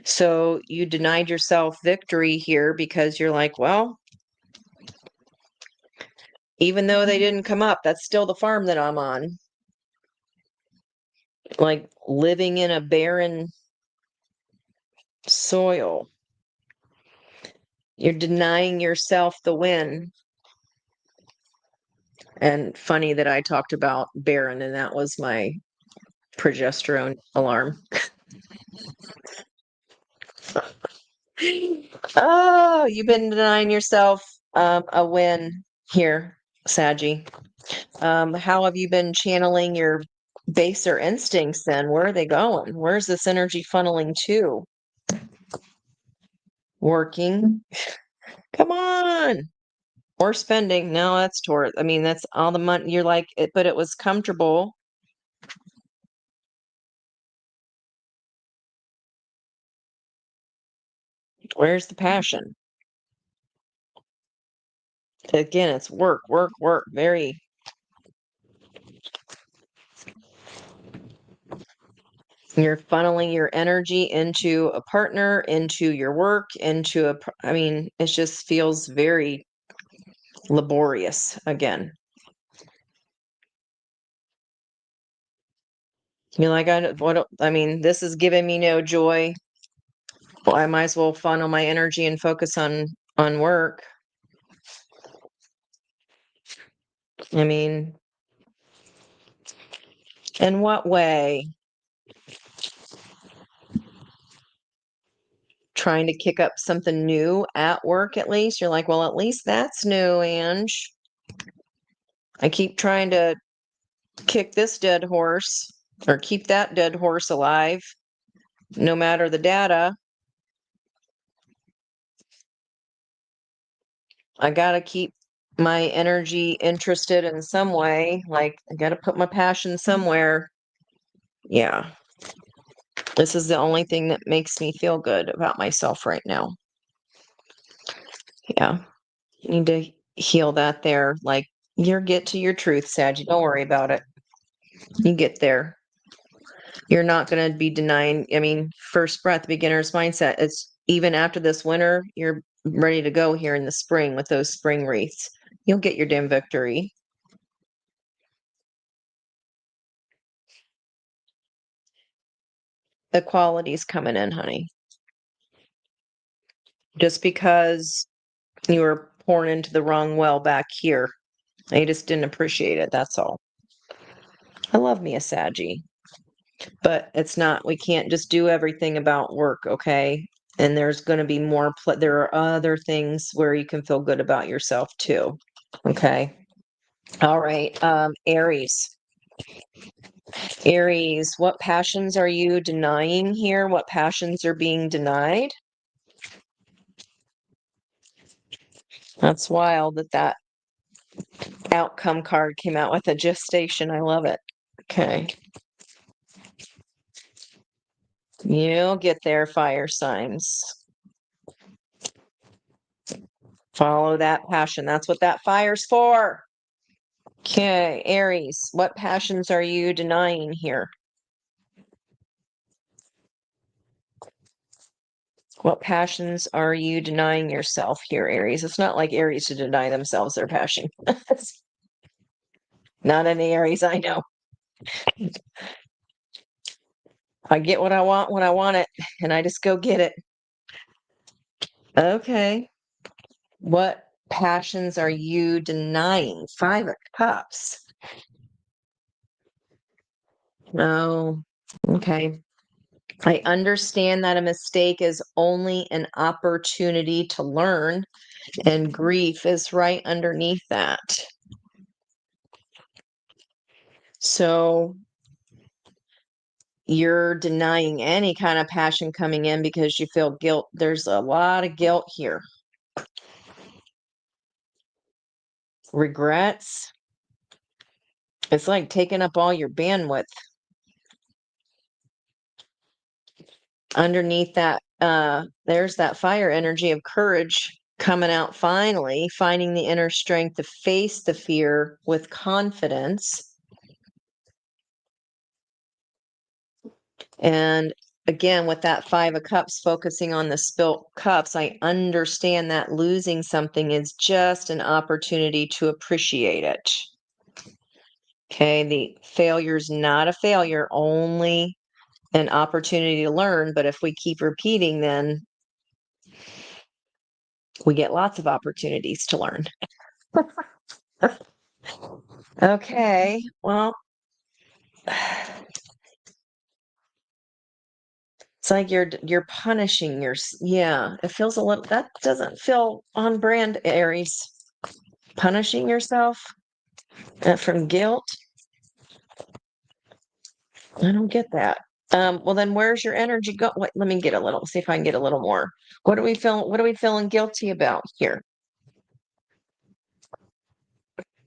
So you denied yourself victory here because you're like, well, even though they didn't come up, that's still the farm that I'm on. Like living in a barren soil. You're denying yourself the win. And funny that I talked about barren, and that was my progesterone alarm. Oh, you've been denying yourself a win here, Saggy. How have you been channeling your baser instincts then? Where are they going? Where's this energy funneling to? Working. Come on. Or spending. No, that's Taurus. I mean, that's all the money. You're like, but it was comfortable. Where's the passion? Again, it's work, work, work. Very. You're funneling your energy into a partner, into your work, I mean, it just feels very laborious again. You're like, I mean, this is giving me no joy. Well, I might as well funnel my energy and focus on work. I mean, in what way? Trying to kick up something new at work, at least. You're like, well, at least that's new, Ange. I keep trying to kick this dead horse or keep that dead horse alive, no matter the data. I got to keep my energy interested in some way. Like, I got to put my passion somewhere. Yeah. This is the only thing that makes me feel good about myself right now. Yeah. You need to heal that there. Like, get to your truth, Sag. Don't worry about it. You get there. You're not going to be denying. I mean, first breath, beginner's mindset. It's even after this winter, you're ready to go here in the spring with those spring wreaths. You'll get your damn victory. The quality's coming in, honey. Just because you were pouring into the wrong well back here, I just didn't appreciate it. That's all. I love me a Saggy, but it's not, we can't just do everything about work, okay? And there's going to be more, there are other things where you can feel good about yourself too, okay? All right, Aries. Aries, what passions are you denying here? What passions are being denied? That's wild that outcome card came out with a gestation. I love it. Okay. You'll get there, fire signs. Follow that passion. That's what that fire's for. Okay, Aries, what passions are you denying here? What passions are you denying yourself here, Aries? It's not like Aries to deny themselves their passion. Not any Aries I know. I get what I want when I want it, and I just go get it. Okay. What passions are you denying? Five of Cups. No. Okay. I understand that a mistake is only an opportunity to learn, and grief is right underneath that. So you're denying any kind of passion coming in because you feel guilt. There's a lot of guilt here. Regrets. It's like taking up all your bandwidth. Underneath that, there's that fire energy of courage coming out finally, finding the inner strength to face the fear with confidence. And again, with that 5 of Cups, focusing on the spilt cups, I understand that losing something is just an opportunity to appreciate it. Okay, the failure's not a failure, only an opportunity to learn. But if we keep repeating, then we get lots of opportunities to learn. Okay, well, it's like you're punishing yeah, it feels a little, that doesn't feel on brand, Aries. Punishing yourself from guilt. I don't get that. Well, then where's your energy go? Wait, let me get a little, see if I can get a little more. What are we feeling guilty about here?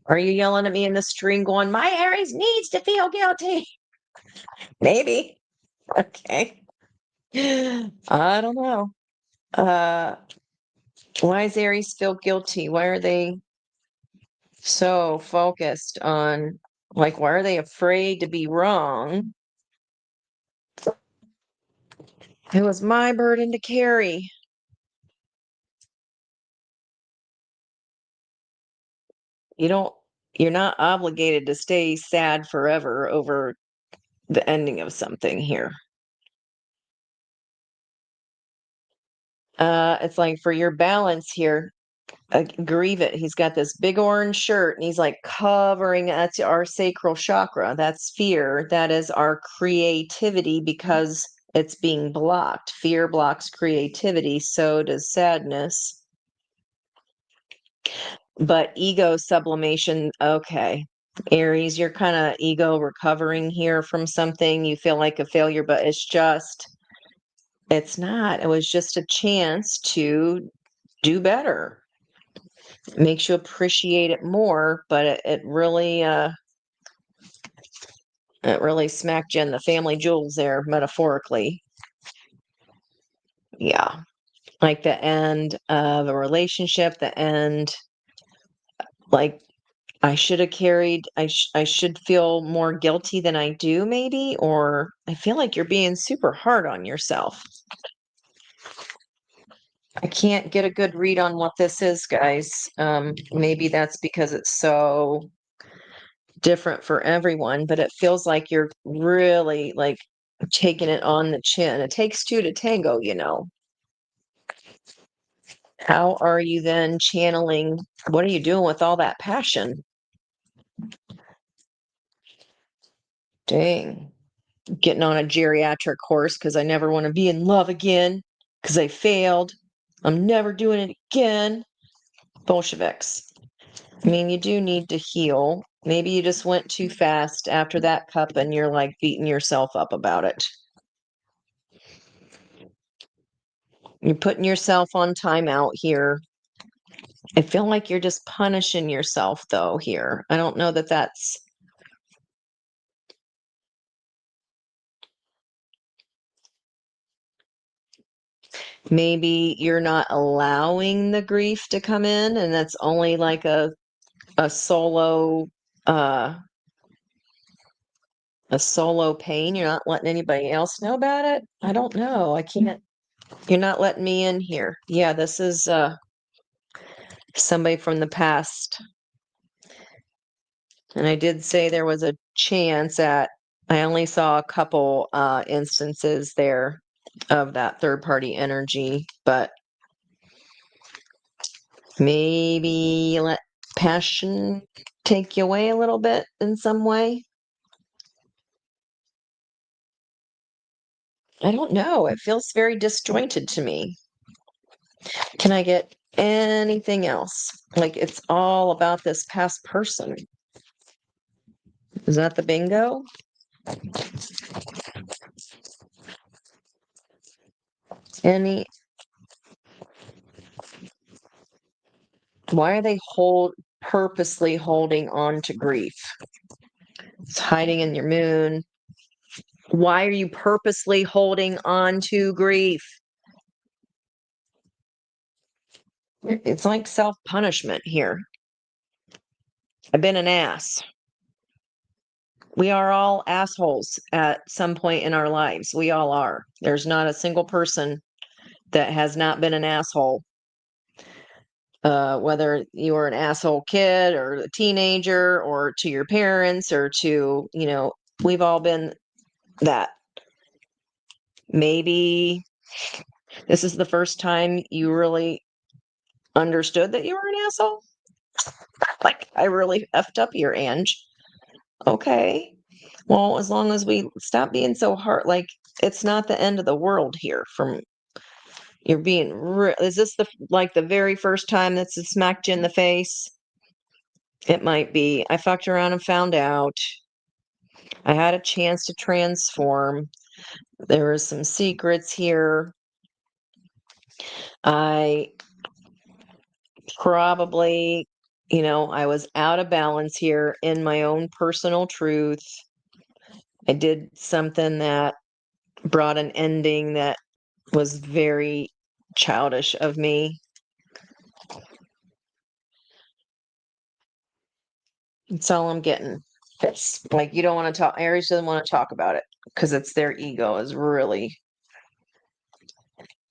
Are you yelling at me in the stream going, my Aries needs to feel guilty? Maybe. Okay. I don't know. Uh, why is Aries feel guilty? Why are they so focused on, like, why are they afraid to be wrong? It was my burden to carry. You don't, you're not obligated to stay sad forever over the ending of something here. It's like for your balance here, grieve it. He's got this big orange shirt and he's like covering, that's our sacral chakra. That's fear. That is our creativity because it's being blocked. Fear blocks creativity. So does sadness. But ego sublimation, okay. Aries, you're kind of ego recovering here from something. You feel like a failure, but it's not. It was just a chance to do better. It makes you appreciate it more, but it really smacked you in the family jewels there, metaphorically. Yeah. Like the end of a relationship, the end, like I should have carried, I should feel more guilty than I do, maybe, or I feel like you're being super hard on yourself. I can't get a good read on what this is, guys. Maybe that's because it's so different for everyone, but it feels like you're really like taking it on the chin. It takes two to tango, you know. How are you then channeling? What are you doing with all that passion? Dang. Getting on a geriatric course because I never want to be in love again because I failed. I'm never doing it again. Bolsheviks. I mean, you do need to heal. Maybe you just went too fast after that cup and you're like beating yourself up about it. You're putting yourself on timeout here. I feel like you're just punishing yourself, though, here. I don't know that that's maybe you're not allowing the grief to come in, and that's only like a solo uh a solo pain. You're not letting anybody else know about it. I don't know. I can't. You're not letting me in here. Yeah, this is somebody from the past. And I did say there was a chance at, I only saw a couple instances there of that third party energy, but maybe let passion take you away a little bit in some way. I don't know. It feels very disjointed to me. Can I get anything else? Like it's all about this past person. Is that the bingo? Any, why are they purposely holding on to grief? It's hiding in your moon. Why are you purposely holding on to grief? It's like self-punishment here. I've been an ass. We are all assholes at some point in our lives. We all are. There's not a single person that has not been an asshole. Whether you were an asshole kid or a teenager or to your parents or to, we've all been that. Maybe this is the first time you really understood that you were an asshole. Like, I really effed up here, Ange. Okay. Well, as long as we stop being so hard, like, it's not the end of the world here from you're being is this the very first time that's smacked you in the face? It might be. I fucked around and found out. I had a chance to transform. There was some secrets here. I probably, I was out of balance here in my own personal truth. I did something that brought an ending that was very childish of me. That's all I'm getting. It's like you don't want to talk. Aries doesn't want to talk about it because it's their ego is really.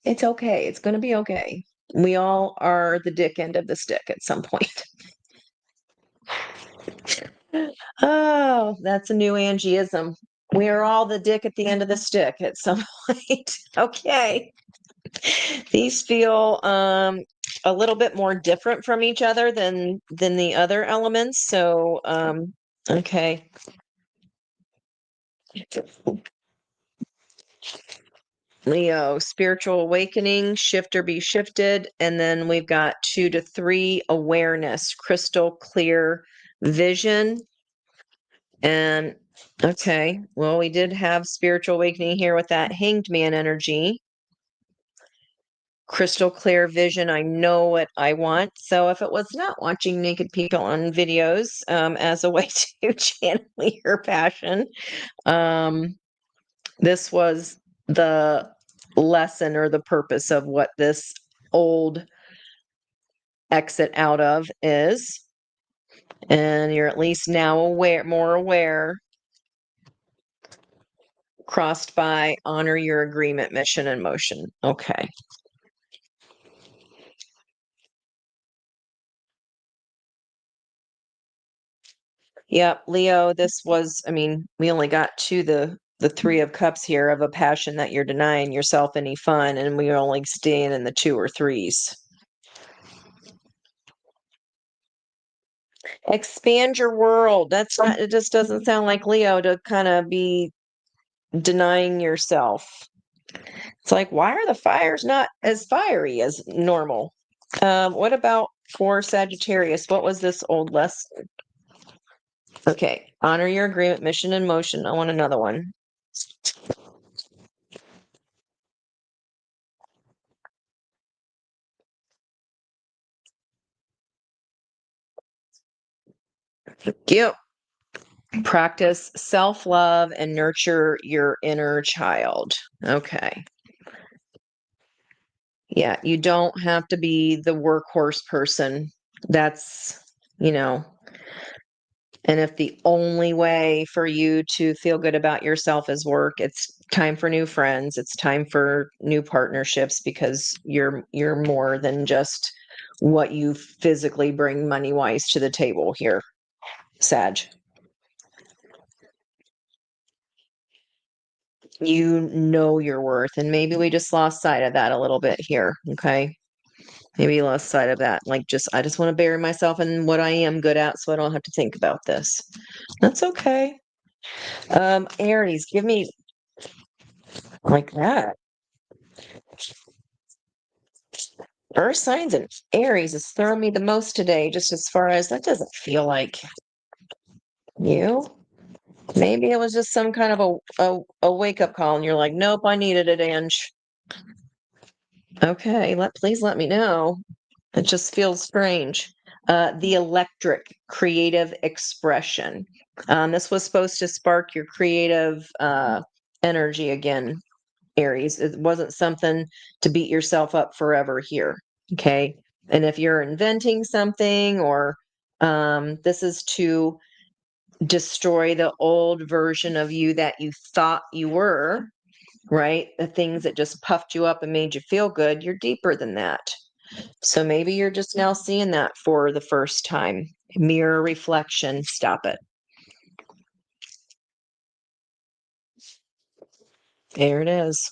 It's okay. It's going to be okay. We all are the dick end of the stick at some point. Oh, that's a new Angiism. We are all the dick at the end of the stick at some point. Okay. These feel a little bit more different from each other than the other elements. So okay. Leo, spiritual awakening, shift or be shifted. And then we've got 2 to 3 awareness, crystal clear vision. And okay, well, we did have spiritual awakening here with that hanged man energy. Crystal clear vision. I know what I want. So if it was not watching naked people on videos as a way to channel your passion, this was the lesson or the purpose of what this old exit out of is. And you're at least now more aware. Crossed by honor your agreement, mission, and motion. Okay. Yep, Leo, this was, we only got to the 3 of cups here of a passion that you're denying yourself any fun, and we only staying in the 2 or 3s. Expand your world. That's not, it just doesn't sound like Leo to kind of be denying yourself. It's like, why are the fires not as fiery as normal? What about for Sagittarius? What was this old lesson? Okay, honor your agreement, mission, and motion. I want another one. Yep. Practice self-love and nurture your inner child. Okay. Yeah, you don't have to be the workhorse person. That's, you know, and if the only way for you to feel good about yourself is work, it's time for new friends. It's time for new partnerships because you're more than just what you physically bring money-wise to the table here, Sag. You know your worth, and maybe we just lost sight of that a little bit here, okay? Maybe lost sight of that. Like I just want to bury myself in what I am good at so I don't have to think about this. That's okay. Aries, give me like that. Earth signs and Aries is throwing me the most today, just as far as that doesn't feel like you. Maybe it was just some kind of a wake up call, and you're like, nope, I needed it, Ange. Okay, please let me know. It just feels strange. The electric creative expression. This was supposed to spark your creative energy again, Aries. It wasn't something to beat yourself up forever here. Okay. And if you're inventing something or this is to destroy the old version of you that you thought you were, right? The things that just puffed you up and made you feel good, you're deeper than that. So maybe you're just now seeing that for the first time. Mirror reflection, stop it. There it is.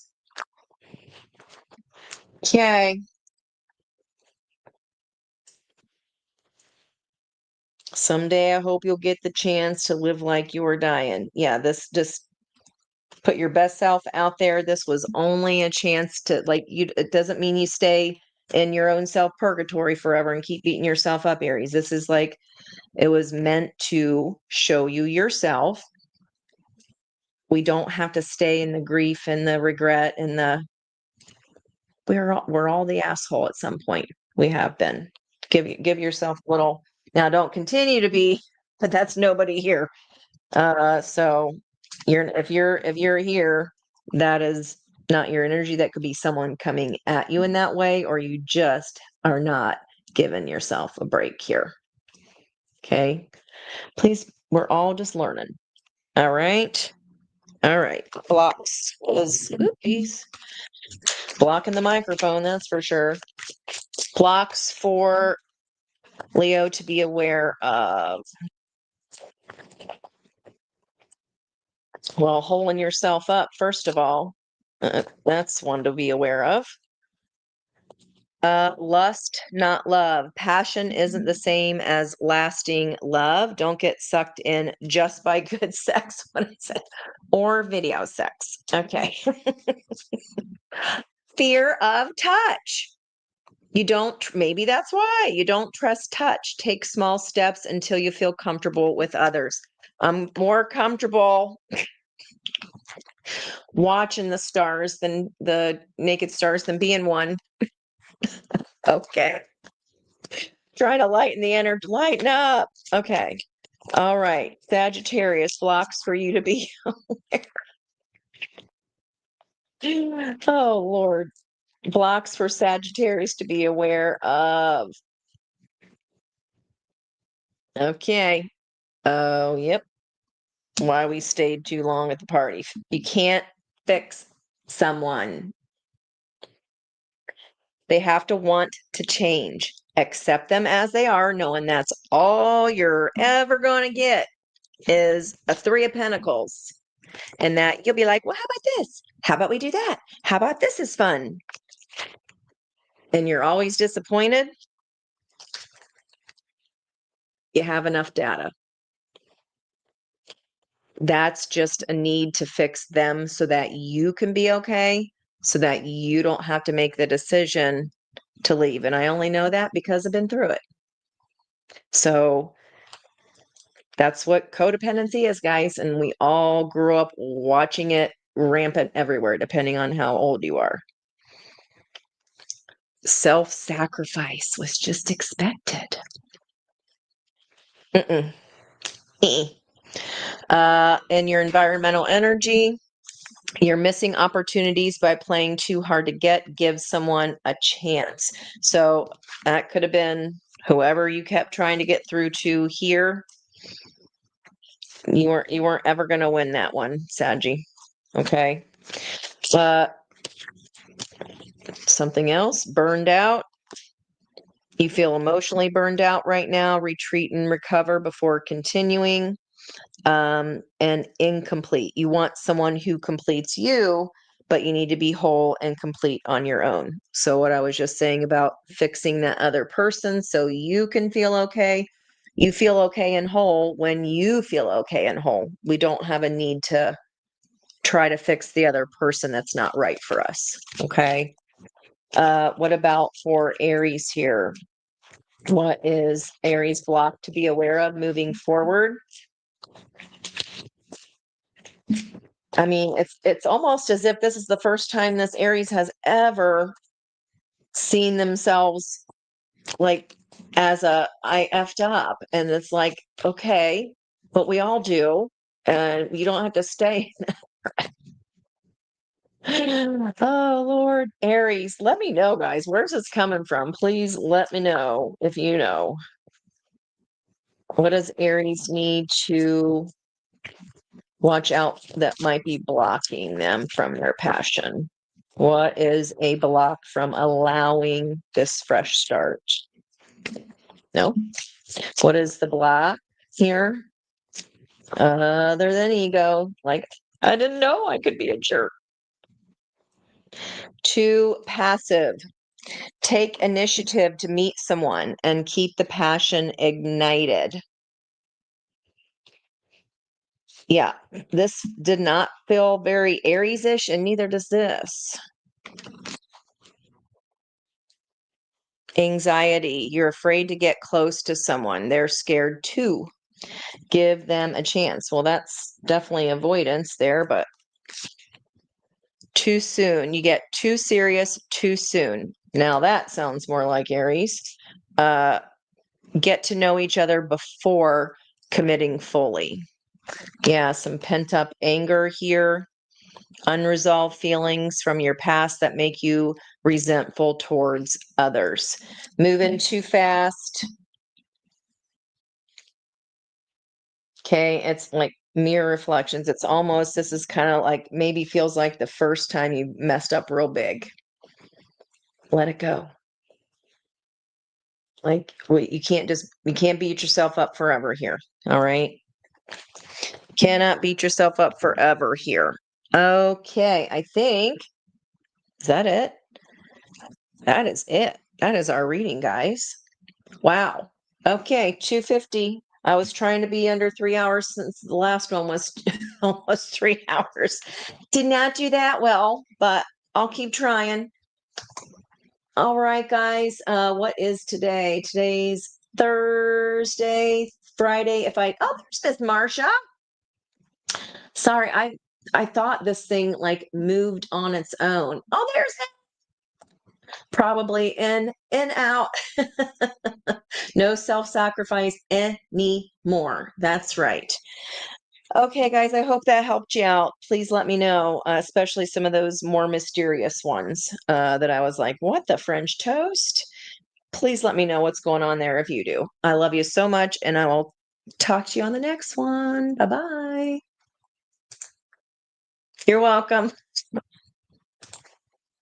Okay. Someday I hope you'll get the chance to live like you were dying. Yeah, this just put your best self out there. This was only a chance to like you it doesn't mean you stay in your own self purgatory forever and keep beating yourself up, Aries. This is like it was meant to show you yourself. We don't have to stay in the grief and the regret and the we're all the asshole at some point. We have been. Give yourself a little now don't continue to be, but that's nobody here. So if you're here, that is not your energy. That could be someone coming at you in that way, or you just are not giving yourself a break here. Okay. Please, we're all just learning. All right. All right. Blocks was oops, blocking the microphone, that's for sure. Blocks for Leo to be aware of. Well, holding yourself up, first of all, that's one to be aware of. Lust, not love. Passion isn't the same as lasting love. Don't get sucked in just by good sex, what I said, or video sex. Okay. Fear of touch. You don't, maybe that's why you don't trust touch. Take small steps until you feel comfortable with others. I'm more comfortable watching the stars than the naked stars than being one. Okay. Trying to lighten the energy, lighten up. Okay. All right. Sagittarius blocks for you to be. Oh, Lord. Blocks for Sagittarius to be aware of. Okay. Oh, yep. Why we stayed too long at the party. You can't fix someone. They have to want to change. Accept them as they are, knowing that's all you're ever going to get is a Three of Pentacles. And that you'll be like, well, how about this? How about we do that? How about this is fun? And you're always disappointed. You have enough data. That's just a need to fix them so that you can be okay, so that you don't have to make the decision to leave. And I only know that because I've been through it. So that's what codependency is, guys. And we all grew up watching it rampant everywhere, depending on how old you are. Self-sacrifice was just expected. Mm-mm. And your environmental energy, you're missing opportunities by playing too hard to get. Give someone a chance. So that could have been whoever you kept trying to get through to here. You weren't ever going to win that one, Saggy. Okay. Something else, burned out. You feel emotionally burned out right now. Retreat and recover before continuing. And incomplete. You want someone who completes you, but you need to be whole and complete on your own. So what I was just saying about fixing that other person so you can feel okay. You feel okay and whole when you feel okay and whole. We don't have a need to try to fix the other person that's not right for us. Okay. What about for Aries here? What is Aries block to be aware of moving forward? I mean, it's almost as if this is the first time this Aries has ever seen themselves like as I effed up. And it's like, okay, but we all do. And you don't have to stay. Oh, Lord. Aries, let me know, guys. Where's this coming from? Please let me know if you know. What does Aries need to watch out that might be blocking them from their passion? What is a block from allowing this fresh start? No. What is the block here? Other than ego, like, I didn't know I could be a jerk. Too passive. Take initiative to meet someone and keep the passion ignited. Yeah, this did not feel very Aries-ish, and neither does this. Anxiety. You're afraid to get close to someone. They're scared too. Give them a chance. Well, that's definitely avoidance there, but too soon. You get too serious too soon. Now that sounds more like Aries. Get to know each other before committing fully. Yeah, some pent up anger here, unresolved feelings from your past that make you resentful towards others. Moving too fast. Okay, it's like mirror reflections. It's almost, this is kind of like maybe feels like the first time you messed up real big. Let it go. Like, you can't beat yourself up forever here. All right. Cannot beat yourself up forever here. Okay, I think, is that it? That is it. That is our reading, guys. Wow. Okay, 250. I was trying to be under 3 hours since the last one was almost 3 hours. Did not do that well, but I'll keep trying. All right, guys. What is today? Today's Thursday, Friday. Oh, there's Miss Marsha. Sorry, I thought this thing like moved on its own. Oh, there's it. Probably in out. No self-sacrifice anymore. That's right. Okay, guys, I hope that helped you out. Please let me know, especially some of those more mysterious ones that I was like, what the French toast? Please let me know what's going on there if you do. I love you so much, and I will talk to you on the next one. Bye bye. You're welcome.